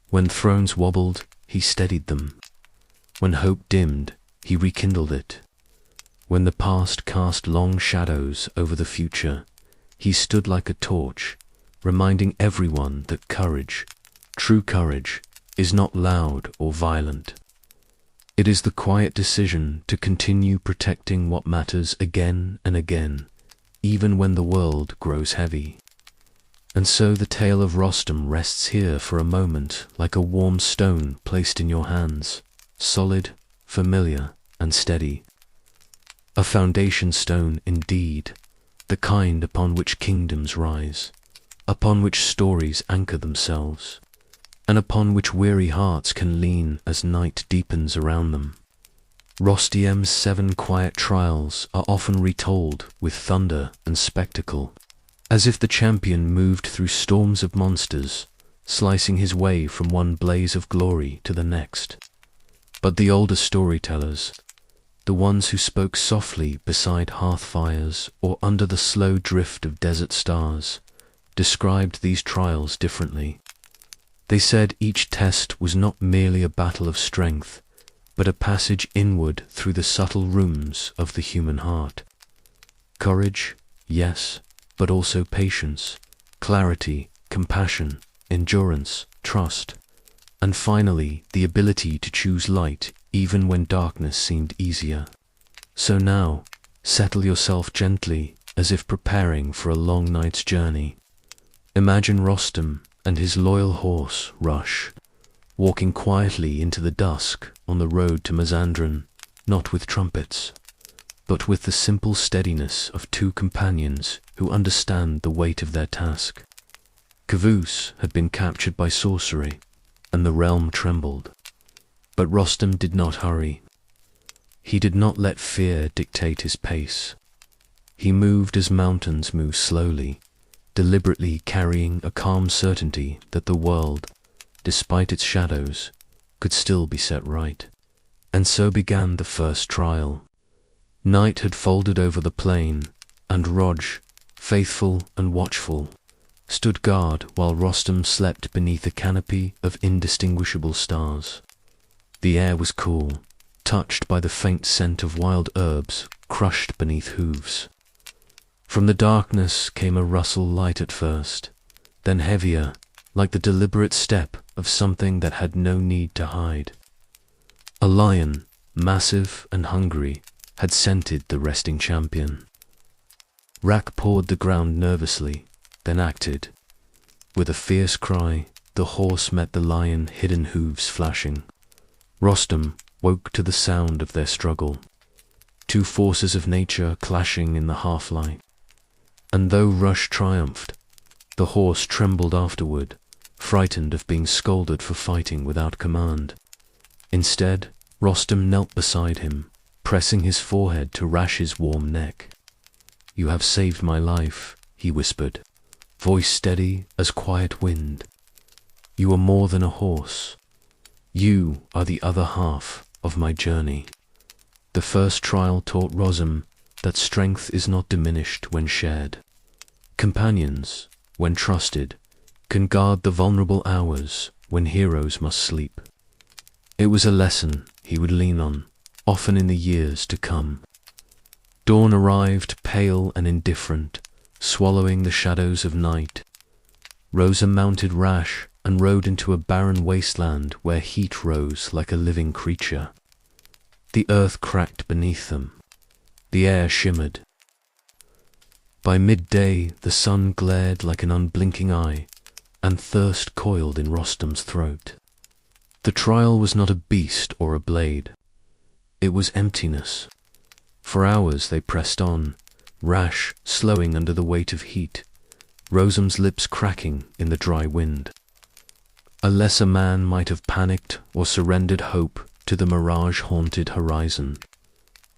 When thrones wobbled, he steadied them. When hope dimmed, he rekindled it. When the past cast long shadows over the future, he stood like a torch, reminding everyone that courage, true courage, is not loud or violent. It is the quiet decision to continue protecting what matters again and again, even when the world grows heavy. And so the tale of Rostam rests here for a moment like a warm stone placed in your hands, solid, familiar, and steady. A foundation stone indeed, the kind upon which kingdoms rise, upon which stories anchor themselves, and upon which weary hearts can lean as night deepens around them. Rostam's 7 quiet trials are often retold with thunder and spectacle, as if the champion moved through storms of monsters, slicing his way from one blaze of glory to the next. But the older storytellers, the ones who spoke softly beside hearth fires or under the slow drift of desert stars, described these trials differently. They said each test was not merely a battle of strength, but a passage inward through the subtle rooms of the human heart. Courage, yes, but also patience, clarity, compassion, endurance, trust, and finally the ability to choose light even when darkness seemed easier. So now, settle yourself gently as if preparing for a long night's journey. Imagine Rostam and his loyal horse, Rush, walking quietly into the dusk on the road to Mazandaran, not with trumpets, but with the simple steadiness of 2 companions who understand the weight of their task. Kavus had been captured by sorcery, and the realm trembled. But Rostam did not hurry. He did not let fear dictate his pace. He moved as mountains move slowly, deliberately carrying a calm certainty that the world, despite its shadows, could still be set right. And so began the first trial. Night had folded over the plain, and Roj, faithful and watchful, stood guard while Rostam slept beneath a canopy of indistinguishable stars. The air was cool, touched by the faint scent of wild herbs crushed beneath hooves. From the darkness came a rustle light at first, then heavier, like the deliberate step of something that had no need to hide. A lion, massive and hungry, had scented the resting champion. Rak pawed the ground nervously, then acted. With a fierce cry, the horse met the lion, hidden hooves flashing. Rostam woke to the sound of their struggle, 2 forces of nature clashing in the half-light. And though Rush triumphed, the horse trembled afterward, frightened of being scolded for fighting without command. Instead, Rostam knelt beside him, pressing his forehead to Rash's warm neck. "You have saved my life," he whispered, voice steady as quiet wind. You are more than a horse. You are the other half of my journey. The first trial taught Rostam that strength is not diminished when shared. Companions, when trusted, can guard the vulnerable hours when heroes must sleep. It was a lesson he would lean on, often in the years to come. Dawn arrived pale and indifferent, swallowing the shadows of night. Rostam mounted rash and rode into a barren wasteland where heat rose like a living creature. The earth cracked beneath them. The air shimmered. By midday the sun glared like an unblinking eye, and thirst coiled in Rostam's throat. The trial was not a beast or a blade. It was emptiness. For hours they pressed on, rash slowing under the weight of heat, Rostam's lips cracking in the dry wind. A lesser man might have panicked or surrendered hope to the mirage-haunted horizon.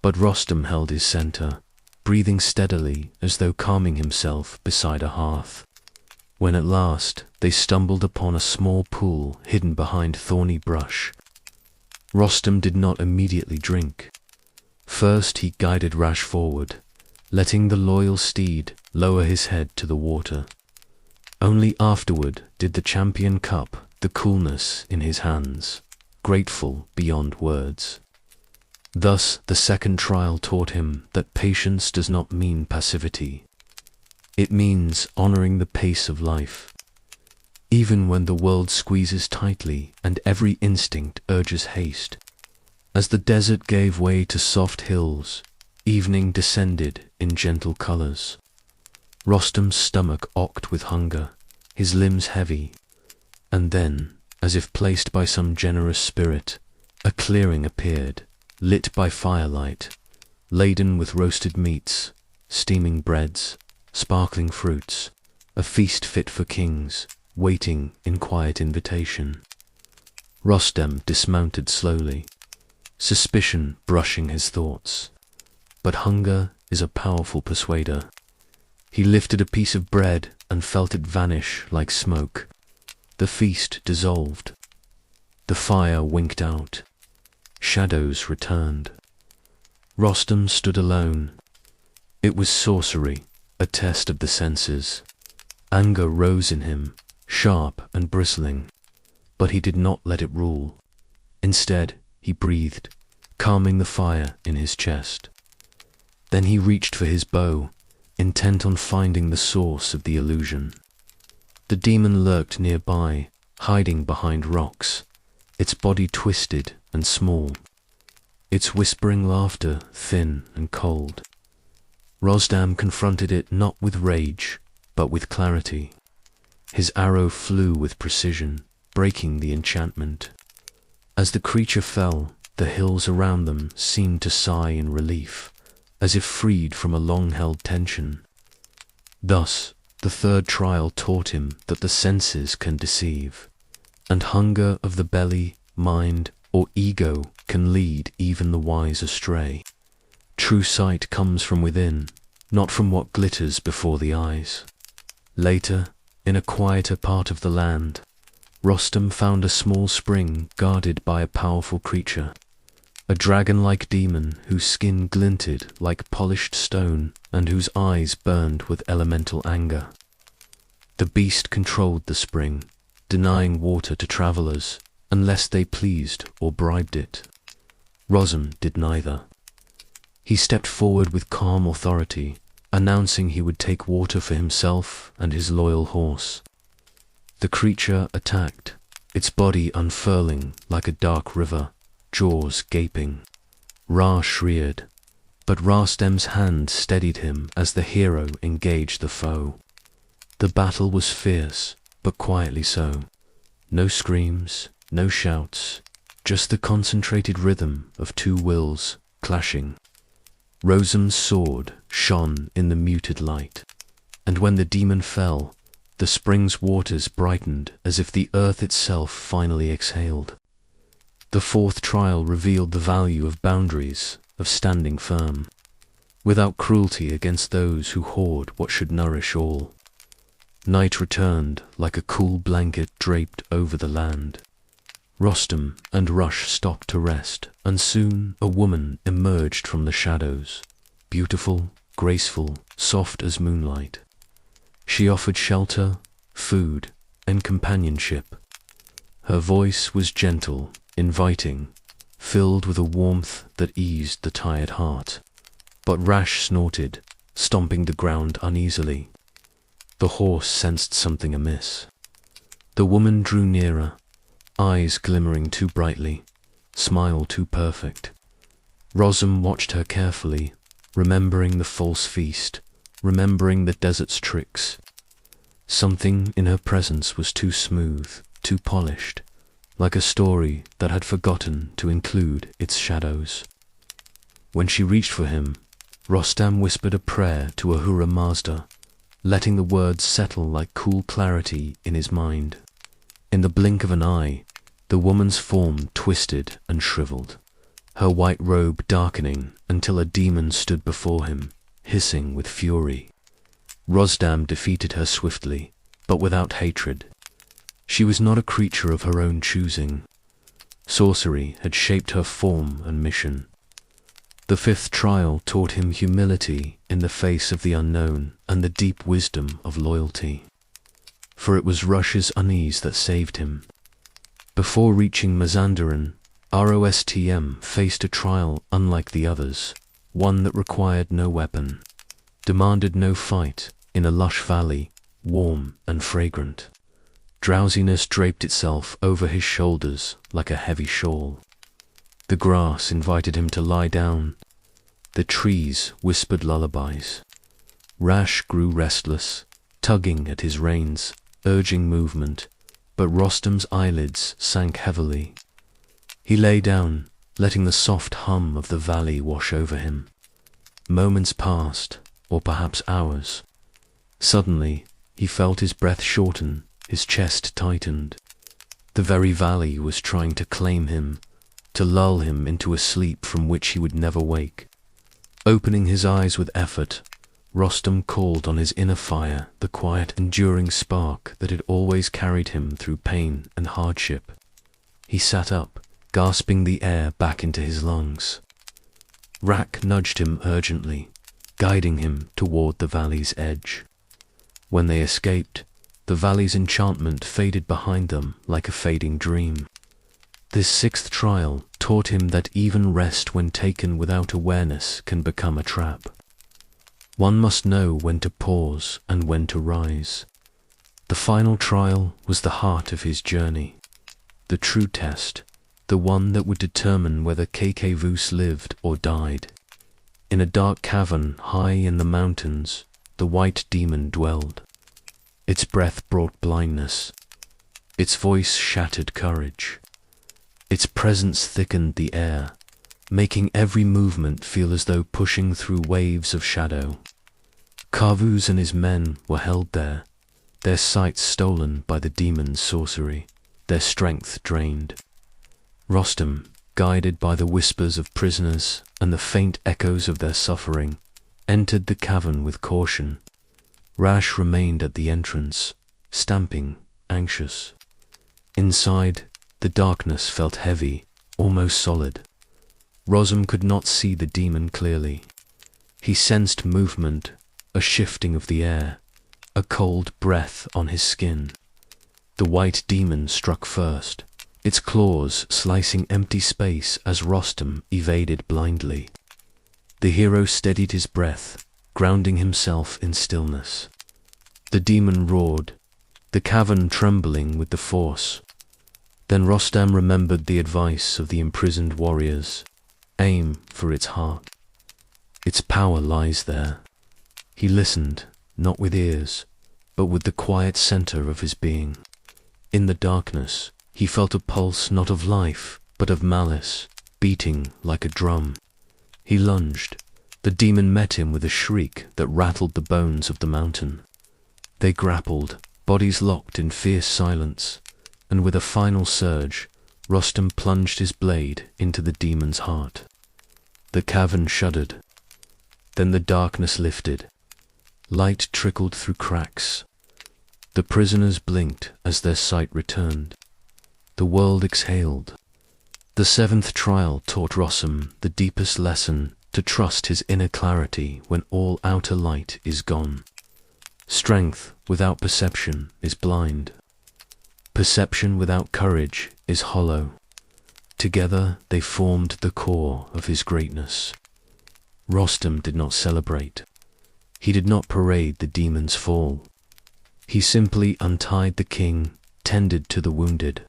But Rostam held his center, breathing steadily as though calming himself beside a hearth. When at last they stumbled upon a small pool hidden behind thorny brush, Rostam did not immediately drink. First he guided Rash forward, letting the loyal steed lower his head to the water. Only afterward did the champion cup the coolness in his hands, grateful beyond words. Thus the second trial taught him that patience does not mean passivity. It means honoring the pace of life. Even when the world squeezes tightly and every instinct urges haste. As the desert gave way to soft hills, evening descended in gentle colors. Rostam's stomach ocked with hunger, his limbs heavy, and then, as if placed by some generous spirit, a clearing appeared, lit by firelight, laden with roasted meats, steaming breads, sparkling fruits, a feast fit for kings, waiting in quiet invitation. Rostam dismounted slowly, suspicion brushing his thoughts. But hunger is a powerful persuader. He lifted a piece of bread and felt it vanish like smoke. The feast dissolved. The fire winked out. Shadows returned. Rostam stood alone. It was sorcery, a test of the senses. Anger rose in him, sharp and bristling, but he did not let it rule. Instead, he breathed, calming the fire in his chest. Then he reached for his bow, intent on finding the source of the illusion. The demon lurked nearby, hiding behind rocks, its body twisted and small, its whispering laughter thin and cold. Rostam confronted it not with rage, but with clarity. His arrow flew with precision, breaking the enchantment. As the creature fell, the hills around them seemed to sigh in relief, as if freed from a long-held tension. Thus, the third trial taught him that the senses can deceive, and hunger of the belly, mind, or ego can lead even the wise astray. True sight comes from within, not from what glitters before the eyes. Later, in a quieter part of the land, Rostam found a small spring guarded by a powerful creature, a dragon-like demon whose skin glinted like polished stone and whose eyes burned with elemental anger. The beast controlled the spring, denying water to travelers unless they pleased or bribed it. Rostam did neither. He stepped forward with calm authority, announcing he would take water for himself and his loyal horse. The creature attacked, its body unfurling like a dark river, jaws gaping. Ra shrieked, but Rostam's hand steadied him as the hero engaged the foe. The battle was fierce, but quietly so. No screams, no shouts, just the concentrated rhythm of two wills clashing. Rostam's sword shone in the muted light, and when the demon fell, the spring's waters brightened as if the earth itself finally exhaled. The fourth trial revealed the value of boundaries, of standing firm, without cruelty against those who hoard what should nourish all. Night returned like a cool blanket draped over the land. Rostam and Rush stopped to rest, and soon a woman emerged from the shadows, beautiful, graceful, soft as moonlight. She offered shelter, food, and companionship. Her voice was gentle, inviting, filled with a warmth that eased the tired heart. But Rash snorted, stomping the ground uneasily. The horse sensed something amiss. The woman drew nearer, eyes glimmering too brightly, smile too perfect. Rostam watched her carefully, remembering the false feast, remembering the desert's tricks. Something in her presence was too smooth, too polished, like a story that had forgotten to include its shadows. When she reached for him, Rostam whispered a prayer to Ahura Mazda, letting the words settle like cool clarity in his mind. In the blink of an eye, the woman's form twisted and shriveled, her white robe darkening until a demon stood before him, hissing with fury. Rostam defeated her swiftly, but without hatred. She was not a creature of her own choosing. Sorcery had shaped her form and mission. The fifth trial taught him humility in the face of the unknown and the deep wisdom of loyalty. For it was Rush's unease that saved him. Before reaching Mazandaran, Rostm faced a trial unlike the others, one that required no weapon, demanded no fight, in a lush valley, warm and fragrant. Drowsiness draped itself over his shoulders like a heavy shawl. The grass invited him to lie down. The trees whispered lullabies. Rash grew restless, tugging at his reins, urging movement, but Rostam's eyelids sank heavily. He lay down, letting the soft hum of the valley wash over him. Moments passed, or perhaps hours. Suddenly, he felt his breath shorten, his chest tightened. The very valley was trying to claim him, to lull him into a sleep from which he would never wake. Opening his eyes with effort, Rostam called on his inner fire, the quiet, enduring spark that had always carried him through pain and hardship. He sat up, gasping the air back into his lungs. Rak nudged him urgently, guiding him toward the valley's edge. When they escaped, the valley's enchantment faded behind them like a fading dream. This sixth trial taught him that even rest when taken without awareness can become a trap. One must know when to pause and when to rise. The final trial was the heart of his journey, the true test, the one that would determine whether Kakevus lived or died. In a dark cavern high in the mountains, the white demon dwelled. Its breath brought blindness. Its voice shattered courage. Its presence thickened the air, making every movement feel as though pushing through waves of shadow. Kavuz and his men were held there, their sight stolen by the demon's sorcery, their strength drained. Rostam, guided by the whispers of prisoners and the faint echoes of their suffering, entered the cavern with caution. Rash remained at the entrance, stamping, anxious. Inside, the darkness felt heavy, almost solid. Rostam could not see the demon clearly. He sensed movement, a shifting of the air, a cold breath on his skin. The white demon struck first, its claws slicing empty space as Rostam evaded blindly. The hero steadied his breath, grounding himself in stillness. The demon roared, the cavern trembling with the force. Then Rostam remembered the advice of the imprisoned warriors. Aim for its heart. Its power lies there. He listened, not with ears, but with the quiet center of his being. In the darkness, he felt a pulse not of life, but of malice, beating like a drum. He lunged. The demon met him with a shriek that rattled the bones of the mountain. They grappled, bodies locked in fierce silence, and with a final surge, Rostam plunged his blade into the demon's heart. The cavern shuddered. Then the darkness lifted. Light trickled through cracks. The prisoners blinked as their sight returned. The world exhaled. The seventh trial taught Rostam the deepest lesson: to trust his inner clarity when all outer light is gone. Strength without perception is blind. Perception without courage is hollow. Together they formed the core of his greatness. Rostam did not celebrate. He did not parade the demon's fall. He simply untied the king, tended to the wounded,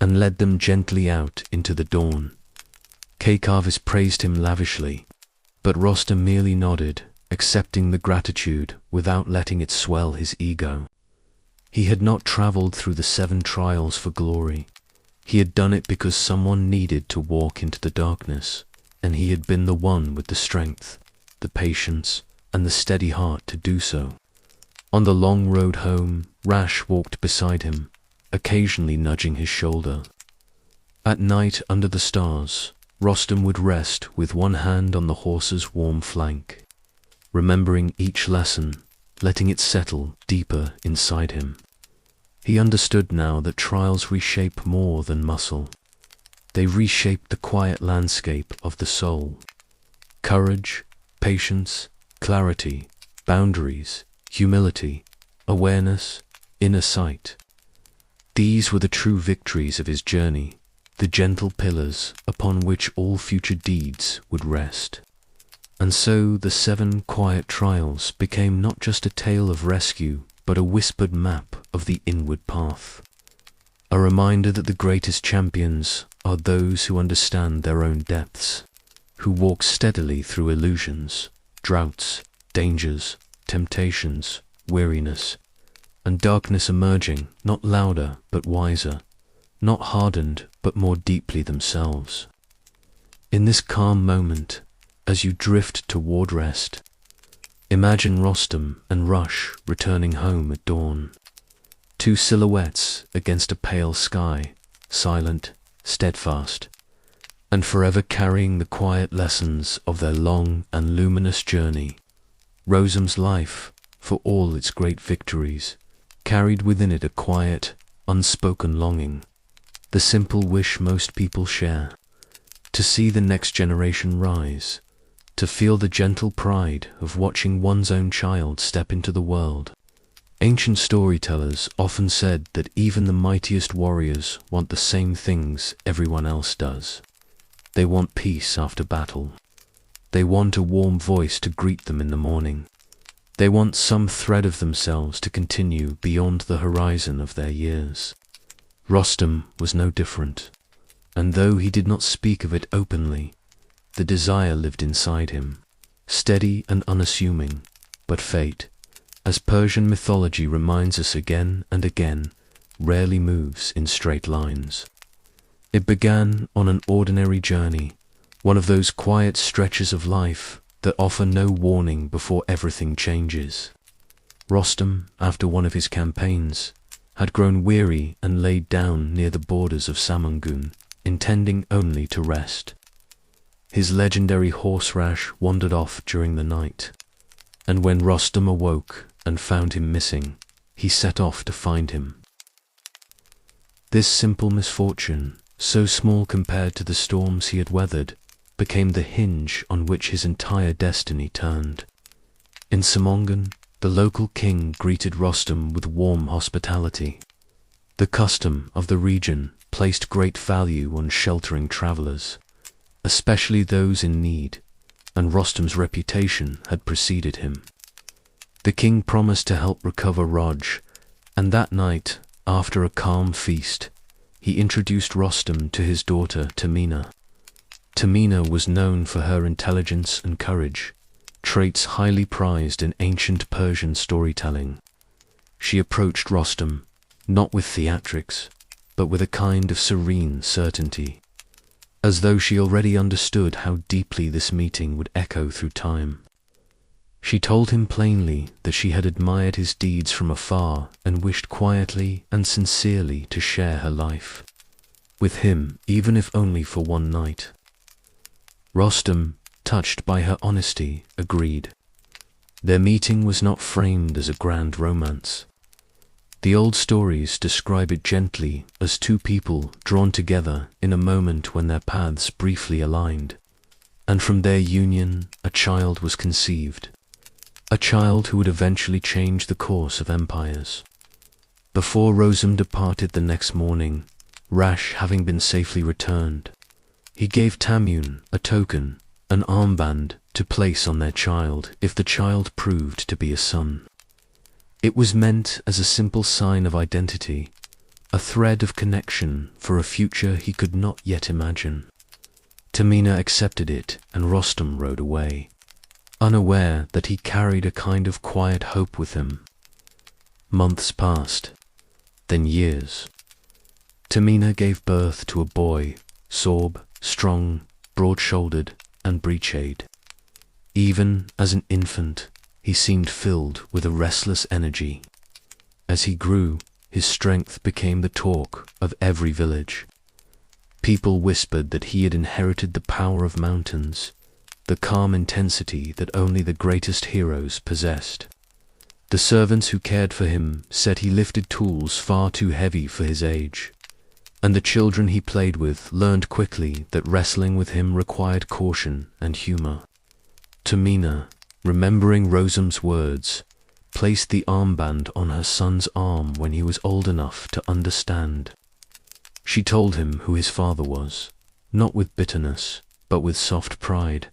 and led them gently out into the dawn. Kaykavis praised him lavishly, but Rostam merely nodded, accepting the gratitude without letting it swell his ego. He had not traveled through the 7 trials for glory. He had done it because someone needed to walk into the darkness, and he had been the one with the strength, the patience, and the steady heart to do so. On the long road home, Rash walked beside him, occasionally nudging his shoulder. At night under the stars, Rostam would rest with one hand on the horse's warm flank, remembering each lesson, letting it settle deeper inside him. He understood now that trials reshape more than muscle. They reshape the quiet landscape of the soul. Courage, patience, clarity, boundaries, humility, awareness, inner sight. These were the true victories of his journey, the gentle pillars upon which all future deeds would rest. And so the 7 quiet trials became not just a tale of rescue, but a whispered map of the inward path. A reminder that the greatest champions are those who understand their own depths, who walk steadily through illusions, droughts, dangers, temptations, weariness, and darkness, emerging not louder but wiser, not hardened but more deeply themselves. In this calm moment, as you drift toward rest, imagine Rostam and Rush returning home at dawn. 2 silhouettes against a pale sky, silent, steadfast, and forever carrying the quiet lessons of their long and luminous journey. Rostam's life, for all its great victories, carried within it a quiet, unspoken longing, the simple wish most people share: to see the next generation rise, to feel the gentle pride of watching one's own child step into the world. Ancient storytellers often said that even the mightiest warriors want the same things everyone else does. They want peace after battle. They want a warm voice to greet them in the morning. They want some thread of themselves to continue beyond the horizon of their years. Rostam was no different, and though he did not speak of it openly, the desire lived inside him, steady and unassuming, but fate, as Persian mythology reminds us again and again, rarely moves in straight lines. It began on an ordinary journey, one of those quiet stretches of life that offer no warning before everything changes. Rostam, after one of his campaigns, had grown weary and laid down near the borders of Samangun, intending only to rest. His legendary horse Rash wandered off during the night, and when Rostam awoke and found him missing, he set off to find him. This simple misfortune, so small compared to the storms he had weathered, became the hinge on which his entire destiny turned. In Samangun, the local king greeted Rostam with warm hospitality. The custom of the region placed great value on sheltering travelers, especially those in need, and Rostam's reputation had preceded him. The king promised to help recover Roj, and that night, after a calm feast, he introduced Rostam to his daughter Tamina. Tamina was known for her intelligence and courage, traits highly prized in ancient Persian storytelling. She approached Rostam, not with theatrics, but with a kind of serene certainty, as though she already understood how deeply this meeting would echo through time. She told him plainly that she had admired his deeds from afar and wished quietly and sincerely to share her life with him, even if only for one night. Rostam, touched by her honesty, agreed. Their meeting was not framed as a grand romance. The old stories describe it gently as two people drawn together in a moment when their paths briefly aligned, and from their union a child was conceived, a child who would eventually change the course of empires. Before Rostam departed the next morning, Rash having been safely returned, he gave Tamyun a token, an armband, to place on their child if the child proved to be a son. It was meant as a simple sign of identity, a thread of connection for a future he could not yet imagine. Tamina accepted it, and Rostam rode away, unaware that he carried a kind of quiet hope with him. Months passed, then years. Tamina gave birth to a boy, Sorb, strong, broad-shouldered, and breech-eyed. Even as an infant, he seemed filled with a restless energy. As he grew, his strength became the talk of every village. People whispered that he had inherited the power of mountains, the calm intensity that only the greatest heroes possessed. The servants who cared for him said he lifted tools far too heavy for his age, and the children he played with learned quickly that wrestling with him required caution and humor. Tamina, remembering Rostam's words, placed the armband on her son's arm when he was old enough to understand. She told him who his father was, not with bitterness, but with soft pride.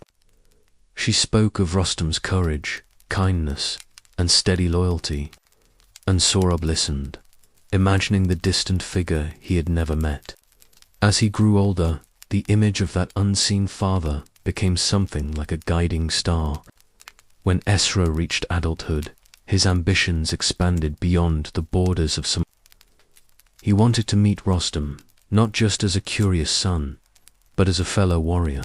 She spoke of Rostam's courage, kindness, and steady loyalty, and Sorab listened, imagining the distant figure he had never met. As he grew older, the image of that unseen father became something like a guiding star. When Esra reached adulthood, his ambitions expanded beyond the borders of some. He wanted to meet Rostam, not just as a curious son, but as a fellow warrior.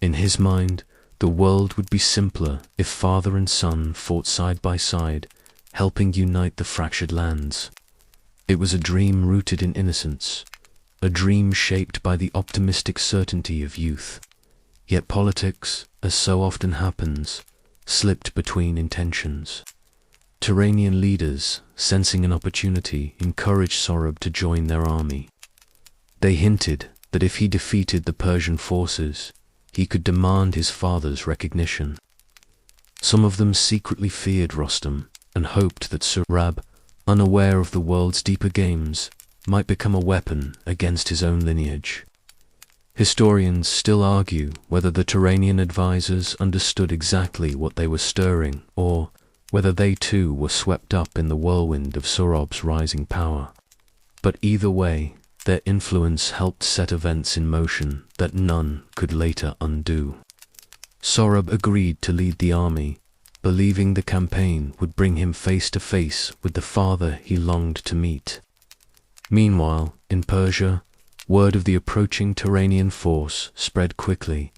In his mind, the world would be simpler if father and son fought side by side, helping unite the fractured lands. It was a dream rooted in innocence, a dream shaped by the optimistic certainty of youth. Yet politics, as so often happens, slipped between intentions. Turanian leaders, sensing an opportunity, encouraged Sorab to join their army. They hinted that if he defeated the Persian forces, he could demand his father's recognition. Some of them secretly feared Rostam and hoped that Sorab, unaware of the world's deeper games, might become a weapon against his own lineage. Historians still argue whether the Turanian advisors understood exactly what they were stirring, or whether they too were swept up in the whirlwind of Sorab's rising power. But either way, their influence helped set events in motion that none could later undo. Sorab agreed to lead the army, believing the campaign would bring him face to face with the father he longed to meet. Meanwhile, in Persia, word of the approaching Turanian force spread quickly.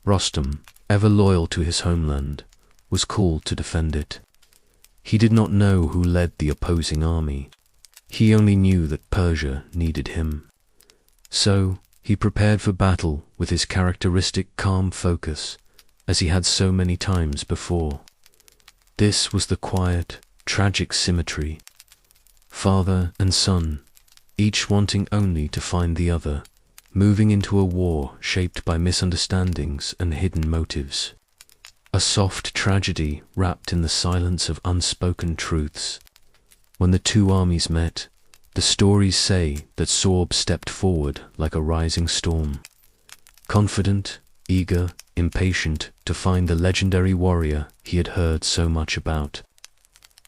Rostam, ever loyal to his homeland, was called to defend it. He did not know who led the opposing army. He only knew that Persia needed him. So, he prepared for battle with his characteristic calm focus, as he had so many times before. This was the quiet, tragic symmetry. Father and son, each wanting only to find the other, moving into a war shaped by misunderstandings and hidden motives. A soft tragedy wrapped in the silence of unspoken truths. When the two armies met, the stories say that Sorb stepped forward like a rising storm. Confident, eager, impatient to find the legendary warrior he had heard so much about.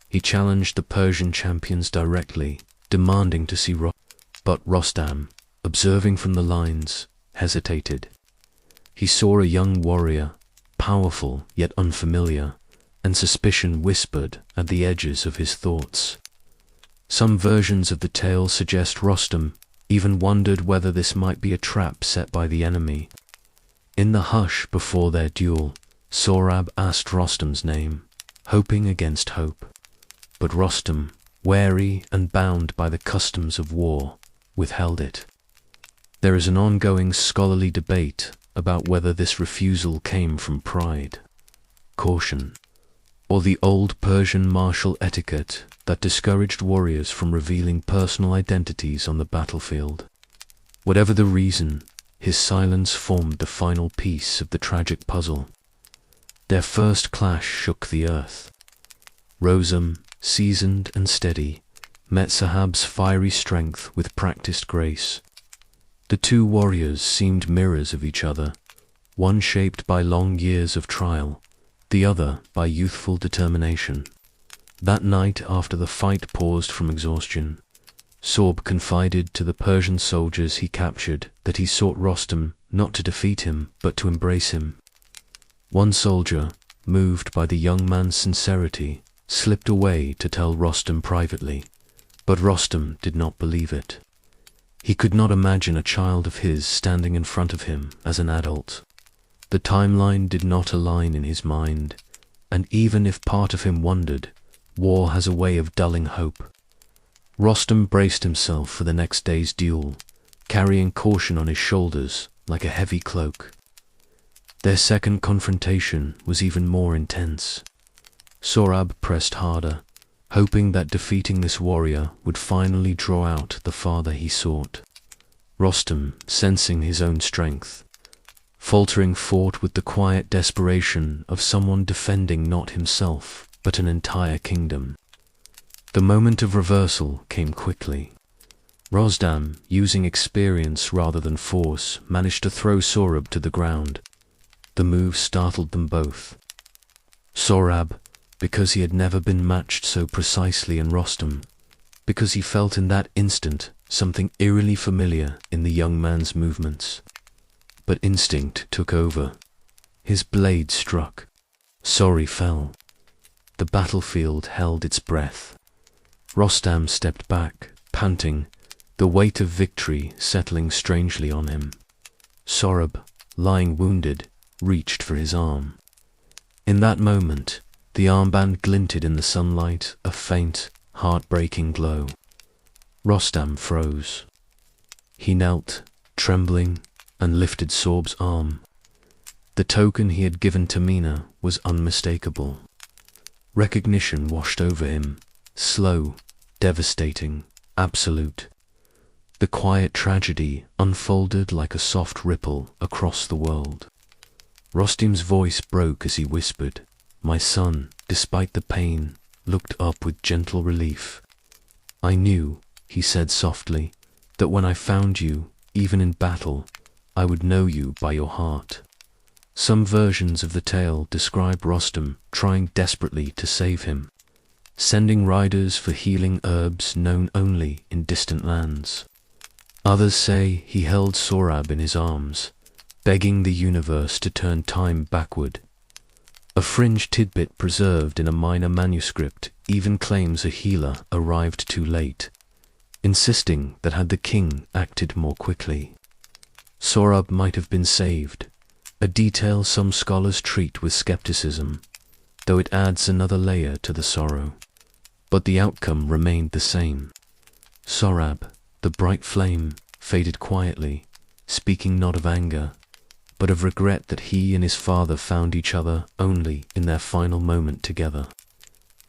He challenged the Persian champions directly, demanding to see But Rostam, observing from the lines, hesitated. He saw a young warrior, powerful yet unfamiliar, and suspicion whispered at the edges of his thoughts. Some versions of the tale suggest Rostam even wondered whether this might be a trap set by the enemy. In the hush before their duel, Sorab asked Rostam's name, hoping against hope. But Rostam, wary and bound by the customs of war, withheld it. There is an ongoing scholarly debate about whether this refusal came from pride, caution, or the old Persian martial etiquette that discouraged warriors from revealing personal identities on the battlefield. Whatever the reason, his silence formed the final piece of the tragic puzzle. Their first clash shook the earth. Rostam, seasoned and steady, met Sahab's fiery strength with practiced grace. The two warriors seemed mirrors of each other, one shaped by long years of trial, the other by youthful determination. That night, after the fight paused from exhaustion, Sorb confided to the Persian soldiers he captured that he sought Rostam not to defeat him, but to embrace him. One soldier, moved by the young man's sincerity, slipped away to tell Rostam privately, but Rostam did not believe it. He could not imagine a child of his standing in front of him as an adult. The timeline did not align in his mind, and even if part of him wondered, war has a way of dulling hope. Rostam braced himself for the next day's duel, carrying caution on his shoulders like a heavy cloak. Their second confrontation was even more intense. Sorab pressed harder, hoping that defeating this warrior would finally draw out the father he sought. Rostam, sensing his own strength, faltering, fought with the quiet desperation of someone defending not himself, but an entire kingdom. The moment of reversal came quickly. Rostam, using experience rather than force, managed to throw Sorab to the ground. The move startled them both. Sorab, because he had never been matched so precisely in Rostam, because he felt in that instant something eerily familiar in the young man's movements. But instinct took over. His blade struck. Sori fell. The battlefield held its breath. Rostam stepped back, panting, the weight of victory settling strangely on him. Sorab, lying wounded, reached for his arm. In that moment, the armband glinted in the sunlight, a faint, heartbreaking glow. Rostam froze. He knelt, trembling, and lifted Sorb's arm. The token he had given to Mina was unmistakable. Recognition washed over him, slow, devastating, absolute. The quiet tragedy unfolded like a soft ripple across the world. Rostam's voice broke as he whispered, "My son, despite the pain, looked up with gentle relief. I knew," he said softly, "that when I found you, even in battle, I would know you by your heart." Some versions of the tale describe Rostam trying desperately to save him, sending riders for healing herbs known only in distant lands. Others say he held Sorab in his arms, begging the universe to turn time backward. A fringe tidbit preserved in a minor manuscript even claims a healer arrived too late, insisting that had the king acted more quickly, Sorab might have been saved, a detail some scholars treat with skepticism, though it adds another layer to the sorrow. But the outcome remained the same. Sorab, the bright flame, faded quietly, speaking not of anger, but of regret that he and his father found each other only in their final moment together.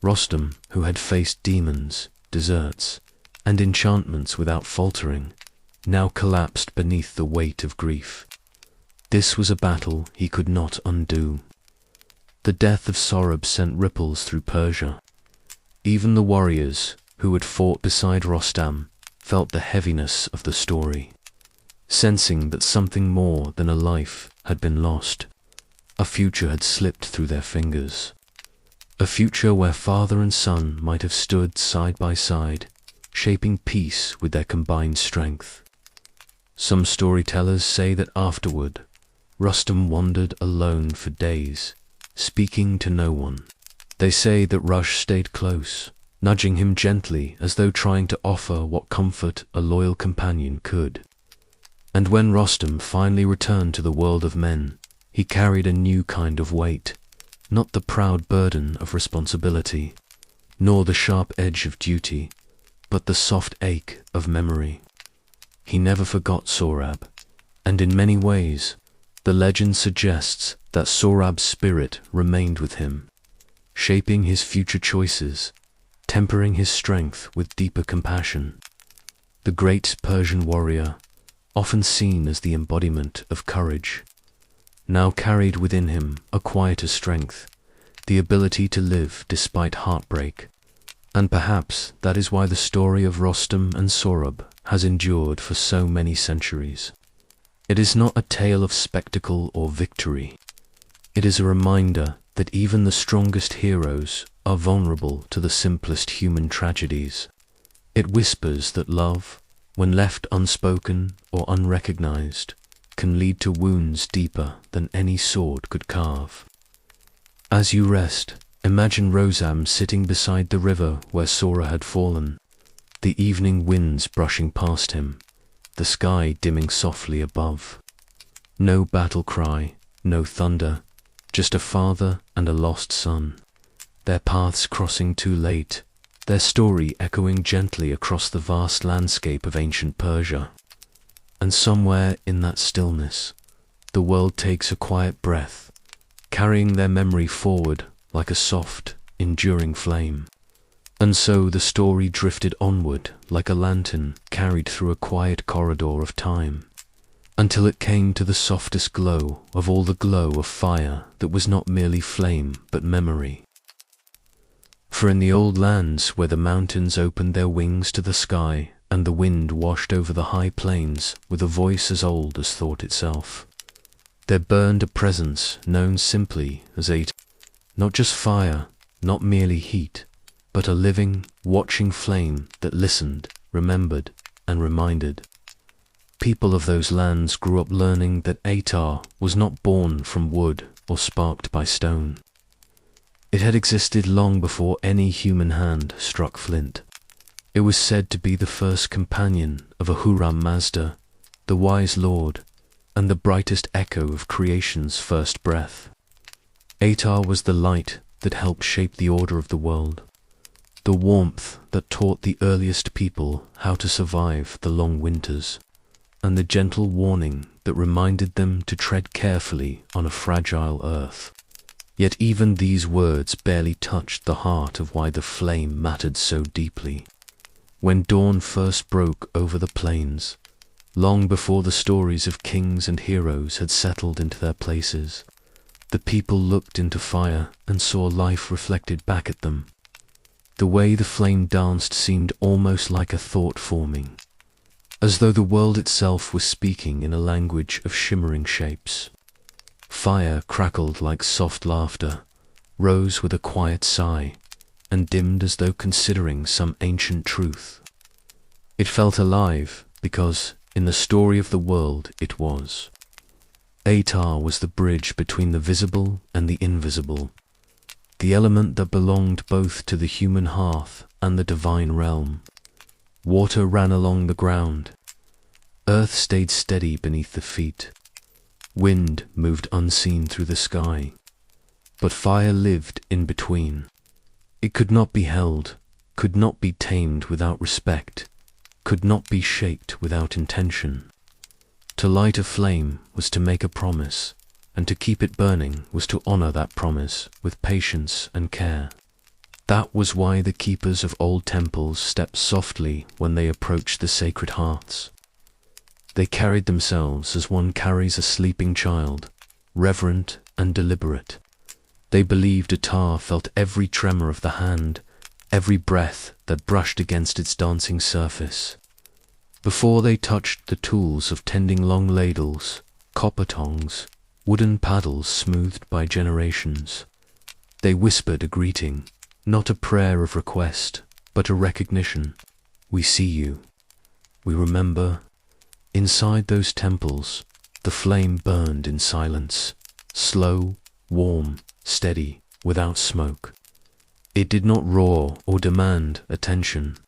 Rostam, who had faced demons, deserts, and enchantments without faltering, now collapsed beneath the weight of grief. This was a battle he could not undo. The death of Sorab sent ripples through Persia. Even the warriors, who had fought beside Rostam, felt the heaviness of the story, sensing that something more than a life had been lost. A future had slipped through their fingers. A future where father and son might have stood side by side, shaping peace with their combined strength. Some storytellers say that afterward, Rostam wandered alone for days, speaking to no one. They say that Rush stayed close, nudging him gently as though trying to offer what comfort a loyal companion could. And when Rostam finally returned to the world of men, he carried a new kind of weight, not the proud burden of responsibility, nor the sharp edge of duty, but the soft ache of memory. He never forgot Sorab, and in many ways, the legend suggests that Sorab's spirit remained with him, shaping his future choices, tempering his strength with deeper compassion. The great Persian warrior, often seen as the embodiment of courage, now carried within him a quieter strength, the ability to live despite heartbreak. And perhaps that is why the story of Rostam and Sohrab has endured for so many centuries. It is not a tale of spectacle or victory. It is a reminder that even the strongest heroes are vulnerable to the simplest human tragedies. It whispers that love, when left unspoken or unrecognized, can lead to wounds deeper than any sword could carve. As you rest, imagine Rostam sitting beside the river where Sora had fallen, the evening winds brushing past him, the sky dimming softly above. No battle cry, no thunder, just a father and a lost son, their paths crossing too late, their story echoing gently across the vast landscape of ancient Persia. And somewhere in that stillness, the world takes a quiet breath, carrying their memory forward like a soft, enduring flame. And so the story drifted onward like a lantern carried through a quiet corridor of time, until it came to the softest glow of all the glow of fire that was not merely flame but memory. For in the old lands where the mountains opened their wings to the sky and the wind washed over the high plains with a voice as old as thought itself, there burned a presence known simply as Atar, not just fire, not merely heat, but a living, watching flame that listened, remembered, and reminded. People of those lands grew up learning that Atar was not born from wood or sparked by stone. It had existed long before any human hand struck flint. It was said to be the first companion of Ahura Mazda, the wise lord, and the brightest echo of creation's first breath. Atar was the light that helped shape the order of the world, the warmth that taught the earliest people how to survive the long winters, and the gentle warning that reminded them to tread carefully on a fragile earth. Yet even these words barely touched the heart of why the flame mattered so deeply. When dawn first broke over the plains, long before the stories of kings and heroes had settled into their places, the people looked into fire and saw life reflected back at them. The way the flame danced seemed almost like a thought forming, as though the world itself was speaking in a language of shimmering shapes. Fire crackled like soft laughter, rose with a quiet sigh, and dimmed as though considering some ancient truth. It felt alive because, in the story of the world, it was. Atar was the bridge between the visible and the invisible, the element that belonged both to the human hearth and the divine realm. Water ran along the ground. Earth stayed steady beneath the feet. Wind moved unseen through the sky. But fire lived in between. It could not be held, could not be tamed without respect, could not be shaped without intention. To light a flame was to make a promise, and to keep it burning was to honor that promise with patience and care. That was why the keepers of old temples stepped softly when they approached the sacred hearths. They carried themselves as one carries a sleeping child, reverent and deliberate. They believed Atar felt every tremor of the hand, every breath that brushed against its dancing surface. Before they touched the tools of tending long ladles, copper tongs, wooden paddles smoothed by generations, they whispered a greeting, not a prayer of request, but a recognition. We see you. We remember. Inside those temples, the flame burned in silence, slow, warm, steady, without smoke. It did not roar or demand attention.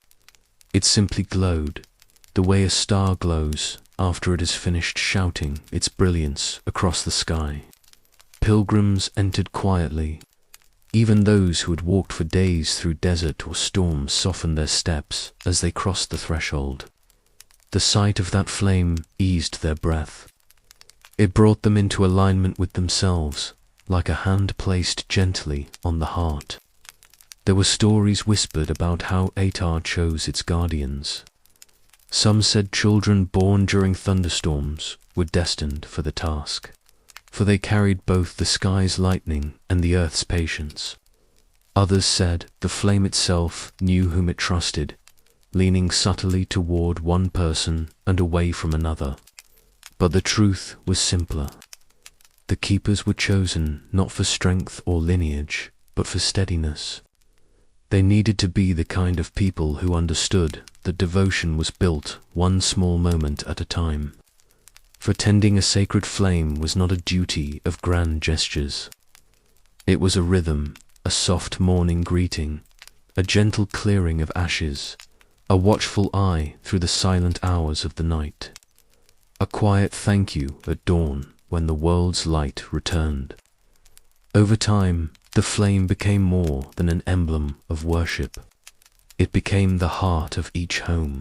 It simply glowed, the way a star glows after it has finished shouting its brilliance across the sky. Pilgrims entered quietly. Even those who had walked for days through desert or storms softened their steps as they crossed the threshold. The sight of that flame eased their breath. It brought them into alignment with themselves, like a hand placed gently on the heart. There were stories whispered about how Atar chose its guardians. Some said children born during thunderstorms were destined for the task, for they carried both the sky's lightning and the earth's patience. Others said the flame itself knew whom it trusted, leaning subtly toward one person and away from another. But the truth was simpler. The keepers were chosen not for strength or lineage, but for steadiness. They needed to be the kind of people who understood that devotion was built one small moment at a time. For tending a sacred flame was not a duty of grand gestures. It was a rhythm, a soft morning greeting, a gentle clearing of ashes, a watchful eye through the silent hours of the night, a quiet thank you at dawn when the world's light returned. Over time, the flame became more than an emblem of worship. It became the heart of each home.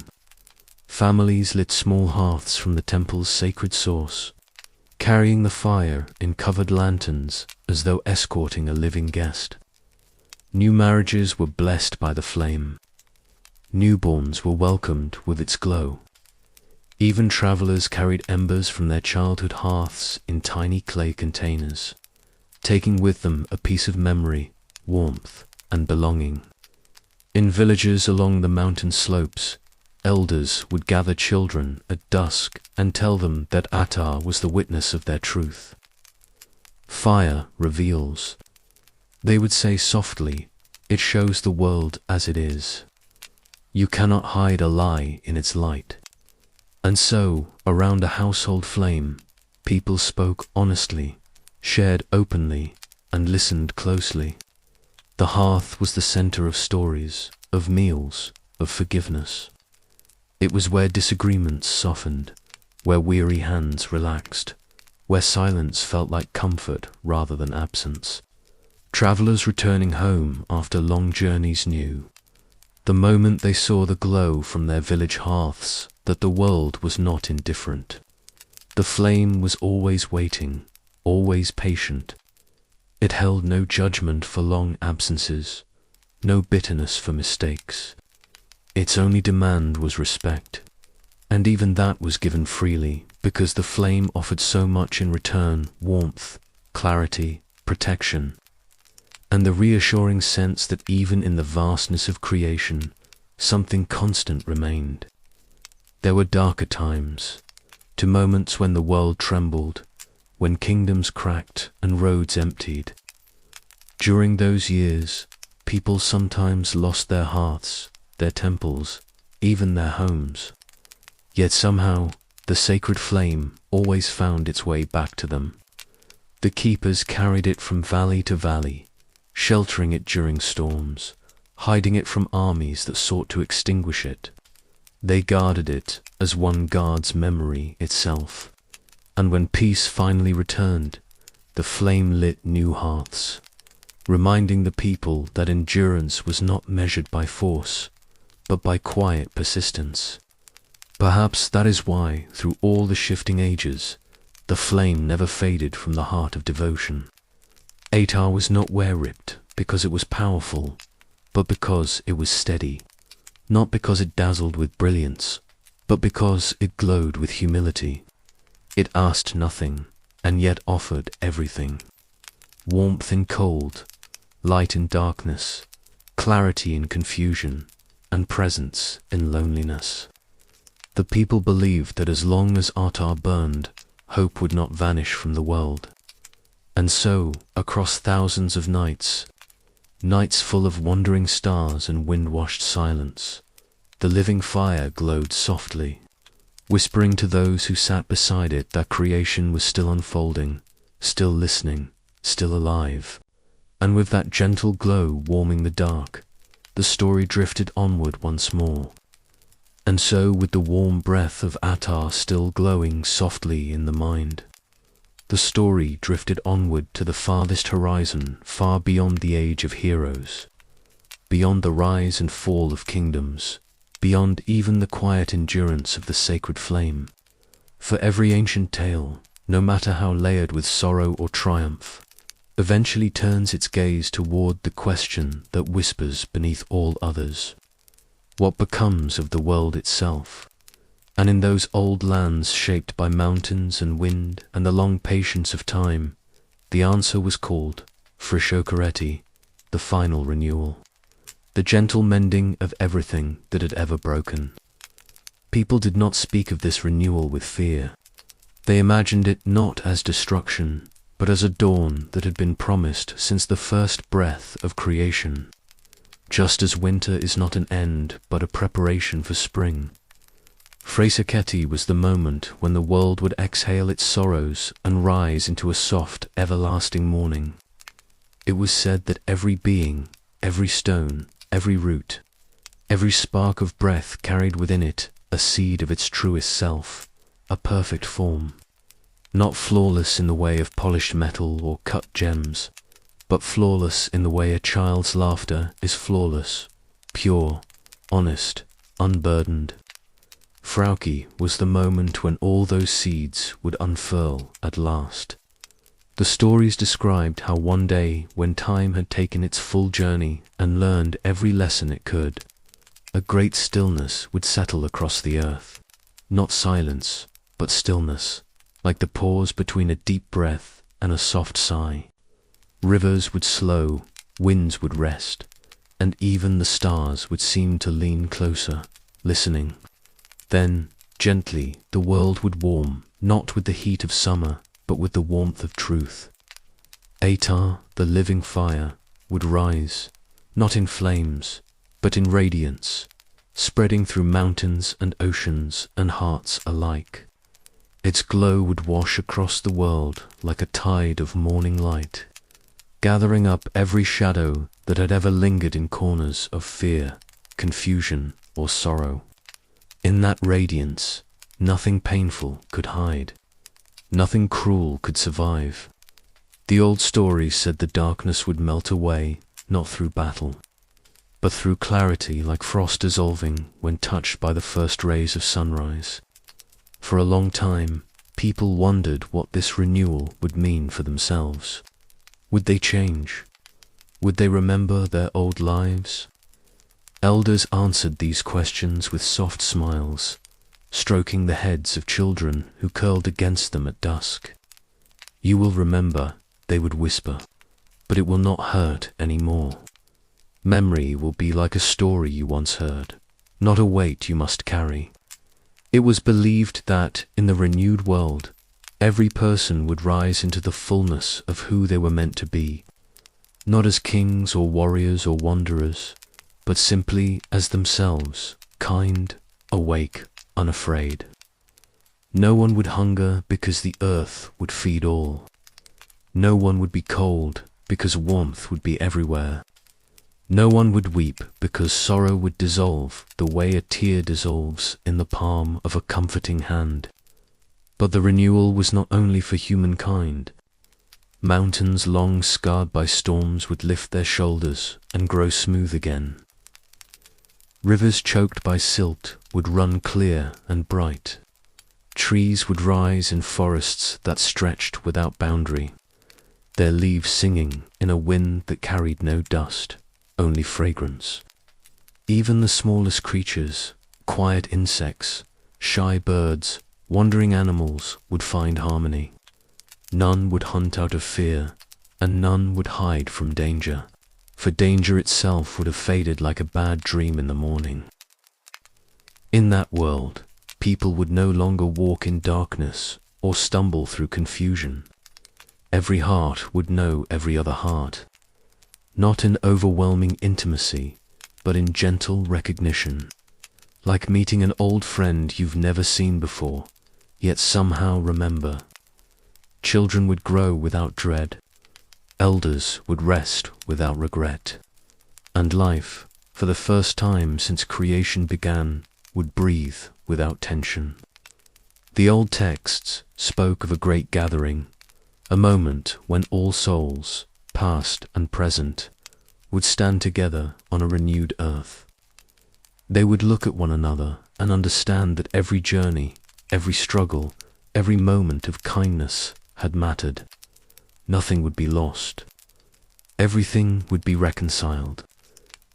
Families lit small hearths from the temple's sacred source, carrying the fire in covered lanterns as though escorting a living guest. New marriages were blessed by the flame. Newborns were welcomed with its glow. Even travelers carried embers from their childhood hearths in tiny clay containers, taking with them a piece of memory, warmth, and belonging. In villages along the mountain slopes, elders would gather children at dusk and tell them that Atar was the witness of their truth. Fire reveals. They would say softly, it shows the world as it is. You cannot hide a lie in its light. And so, around a household flame, people spoke honestly, shared openly, and listened closely. The hearth was the center of stories, of meals, of forgiveness. It was where disagreements softened, where weary hands relaxed, where silence felt like comfort rather than absence. Travelers returning home after long journeys knew, the moment they saw the glow from their village hearths, that the world was not indifferent. The flame was always waiting, always patient. It held no judgment for long absences, no bitterness for mistakes. Its only demand was respect, and even that was given freely because the flame offered so much in return: warmth, clarity, protection, and the reassuring sense that even in the vastness of creation, something constant remained. There were darker times, to moments when the world trembled, when kingdoms cracked and roads emptied. During those years, people sometimes lost their hearths, their temples, even their homes. Yet somehow, the sacred flame always found its way back to them. The keepers carried it from valley to valley, sheltering it during storms, hiding it from armies that sought to extinguish it. They guarded it as one guards memory itself. And when peace finally returned, the flame lit new hearths, reminding the people that endurance was not measured by force, but by quiet persistence. Perhaps that is why, through all the shifting ages, the flame never faded from the heart of devotion. Atar was not wear-ripped because it was powerful, but because it was steady. Not because it dazzled with brilliance, but because it glowed with humility. It asked nothing, and yet offered everything. Warmth in cold, light in darkness, clarity in confusion, and presence in loneliness. The people believed that as long as Atar burned, hope would not vanish from the world. And so, across thousands of nights full of wandering stars and wind-washed silence, the living fire glowed softly, whispering to those who sat beside it that creation was still unfolding, still listening, still alive. And with that gentle glow warming the dark, the story drifted onward once more. And so, with the warm breath of Atar still glowing softly in the mind, the story drifted onward to the farthest horizon, far beyond the age of heroes, beyond the rise and fall of kingdoms, beyond even the quiet endurance of the sacred flame. For every ancient tale, no matter how layered with sorrow or triumph, eventually turns its gaze toward the question that whispers beneath all others. What becomes of the world itself? And in those old lands shaped by mountains and wind and the long patience of time, the answer was called Frishokareti, the final renewal, the gentle mending of everything that had ever broken. People did not speak of this renewal with fear. They imagined it not as destruction, but as a dawn that had been promised since the first breath of creation. Just as winter is not an end, but a preparation for spring. Frishokareti was the moment when the world would exhale its sorrows and rise into a soft, everlasting morning. It was said that every being, every stone, every root, every spark of breath carried within it a seed of its truest self, a perfect form, not flawless in the way of polished metal or cut gems, but flawless in the way a child's laughter is flawless, pure, honest, unburdened. Frauki was the moment when all those seeds would unfurl at last. The stories described how one day, when time had taken its full journey and learned every lesson it could, a great stillness would settle across the earth. Not silence, but stillness, like the pause between a deep breath and a soft sigh. Rivers would slow, winds would rest, and even the stars would seem to lean closer, listening. Then, gently, the world would warm, not with the heat of summer, but with the warmth of truth. Atar, the living fire, would rise, not in flames, but in radiance, spreading through mountains and oceans and hearts alike. Its glow would wash across the world like a tide of morning light, gathering up every shadow that had ever lingered in corners of fear, confusion, or sorrow. In that radiance, nothing painful could hide, nothing cruel could survive. The old stories said the darkness would melt away, not through battle, but through clarity like frost dissolving when touched by the first rays of sunrise. For a long time, people wondered what this renewal would mean for themselves. Would they change? Would they remember their old lives? Elders answered these questions with soft smiles, stroking the heads of children who curled against them at dusk. "You will remember," they would whisper, "but it will not hurt any more. Memory will be like a story you once heard, not a weight you must carry." It was believed that, in the renewed world, every person would rise into the fullness of who they were meant to be, not as kings or warriors or wanderers, but simply as themselves, kind, awake, unafraid. No one would hunger because the earth would feed all. No one would be cold because warmth would be everywhere. No one would weep because sorrow would dissolve the way a tear dissolves in the palm of a comforting hand. But the renewal was not only for humankind. Mountains long scarred by storms would lift their shoulders and grow smooth again. Rivers choked by silt would run clear and bright. Trees would rise in forests that stretched without boundary, their leaves singing in a wind that carried no dust, only fragrance. Even the smallest creatures, quiet insects, shy birds, wandering animals would find harmony. None would hunt out of fear, and none would hide from danger, for danger itself would have faded like a bad dream in the morning. In that world, people would no longer walk in darkness or stumble through confusion. Every heart would know every other heart, not in overwhelming intimacy, but in gentle recognition, like meeting an old friend you've never seen before, yet somehow remember. Children would grow without dread, elders would rest without regret, and life, for the first time since creation began, would breathe without tension. The old texts spoke of a great gathering, a moment when all souls, past and present, would stand together on a renewed earth. They would look at one another and understand that every journey, every struggle, every moment of kindness had mattered. Nothing would be lost, Everything would be reconciled.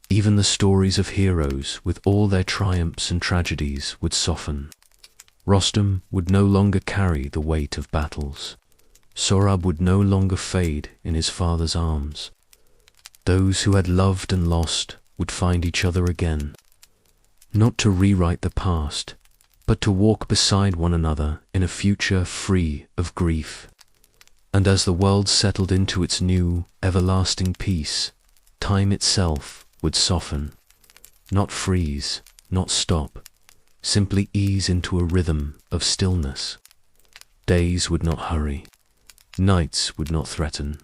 Even the stories of heroes, with all their triumphs and tragedies, would soften. Rostam would no longer carry the weight of battles. Sohrab would no longer fade in his father's arms. Those who had loved and lost would find each other again, not to rewrite the past, but to walk beside one another in a future free of grief. And as the world settled into its new, everlasting peace, time itself would soften, not freeze, not stop, simply ease into a rhythm of stillness. Days would not hurry, nights would not threaten.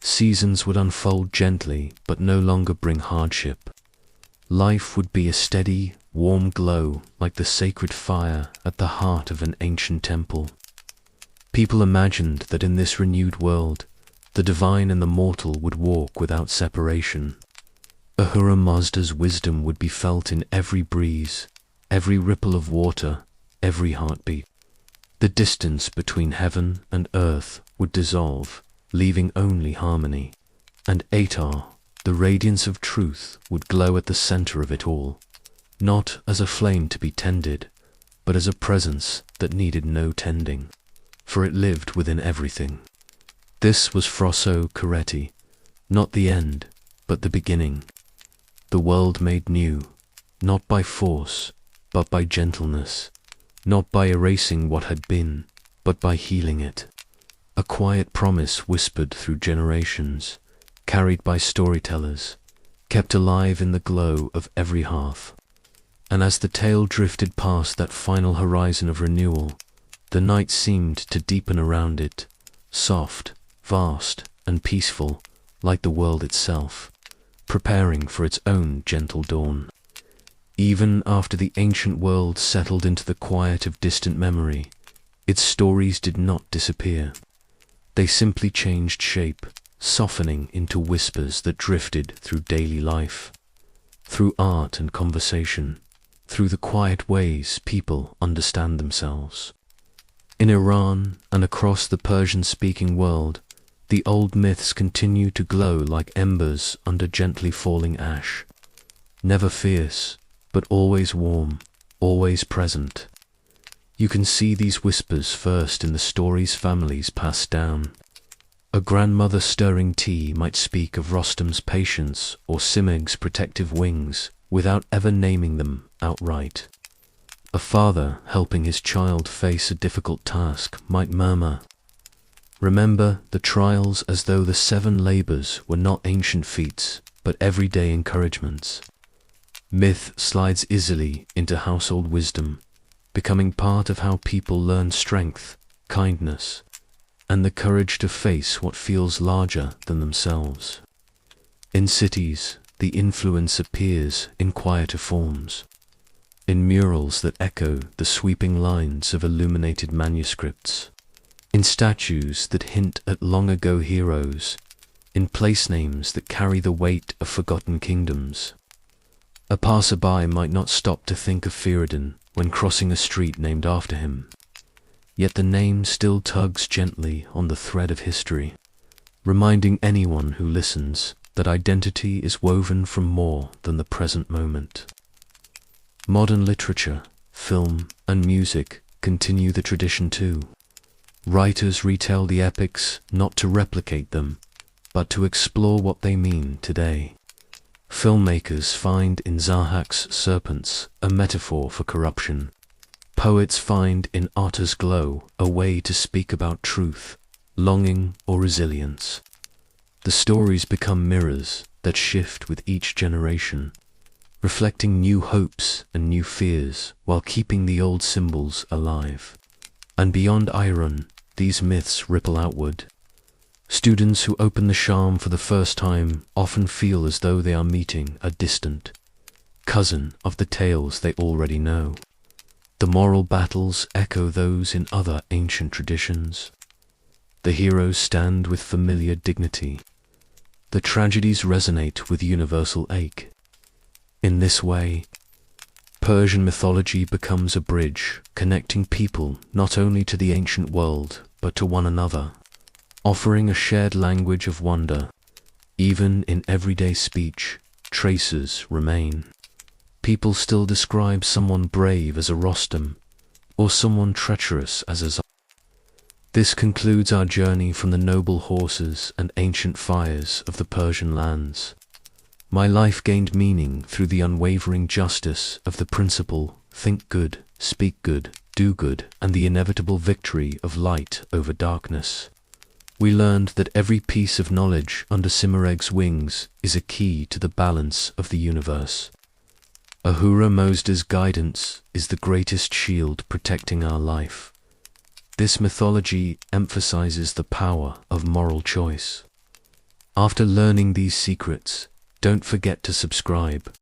Seasons would unfold gently, but no longer bring hardship. Life would be a steady, warm glow like the sacred fire at the heart of an ancient temple. People imagined that in this renewed world, the divine and the mortal would walk without separation. Ahura Mazda's wisdom would be felt in every breeze, every ripple of water, every heartbeat. The distance between heaven and earth would dissolve, leaving only harmony. And Atar, the radiance of truth, would glow at the center of it all, not as a flame to be tended, but as a presence that needed no tending, for it lived within everything. This was Frosso Coretti, not the end, but the beginning. The world made new, not by force, but by gentleness, not by erasing what had been, but by healing it. A quiet promise whispered through generations, carried by storytellers, kept alive in the glow of every hearth. And as the tale drifted past that final horizon of renewal, the night seemed to deepen around it, soft, vast, and peaceful, like the world itself, preparing for its own gentle dawn. Even after the ancient world settled into the quiet of distant memory, its stories did not disappear. They simply changed shape, softening into whispers that drifted through daily life, through art and conversation, through the quiet ways people understand themselves. In Iran and across the Persian-speaking world, the old myths continue to glow like embers under gently falling ash, never fierce, but always warm, always present. You can see these whispers first in the stories families pass down. A grandmother stirring tea might speak of Rostam's patience or Simeg's protective wings without ever naming them outright. A father helping his child face a difficult task might murmur, "Remember the trials," as though the 7 labors were not ancient feats, but everyday encouragements. Myth slides easily into household wisdom, becoming part of how people learn strength, kindness, and the courage to face what feels larger than themselves. In cities, the influence appears in quieter forms, in murals that echo the sweeping lines of illuminated manuscripts, in statues that hint at long-ago heroes, in place names that carry the weight of forgotten kingdoms. A passerby might not stop to think of Feridun when crossing a street named after him, yet the name still tugs gently on the thread of history, reminding anyone who listens that identity is woven from more than the present moment. Modern literature, film, and music continue the tradition too. Writers retell the epics not to replicate them, but to explore what they mean today. Filmmakers find in Zahak's serpents a metaphor for corruption. Poets find in Otter's glow a way to speak about truth, longing, or resilience. The stories become mirrors that shift with each generation, reflecting new hopes and new fears while keeping the old symbols alive. And beyond Iran, these myths ripple outward. Students who open the charm for the first time often feel as though they are meeting a distant cousin of the tales they already know. The moral battles echo those in other ancient traditions. The heroes stand with familiar dignity. The tragedies resonate with universal ache. In this way, Persian mythology becomes a bridge connecting people not only to the ancient world but to one another, offering a shared language of wonder, Even in everyday speech, traces remain. People still describe someone brave as a Rostam, or someone treacherous as a Zoroastrian. This concludes our journey from the noble horses and ancient fires of the Persian lands. My life gained meaning through the unwavering justice of the principle, think good, speak good, do good, and the inevitable victory of light over darkness. We learned that every piece of knowledge under Simareg's wings is a key to the balance of the universe. Ahura Mazda's guidance is the greatest shield protecting our life. This mythology emphasizes the power of moral choice. After learning these secrets, don't forget to subscribe,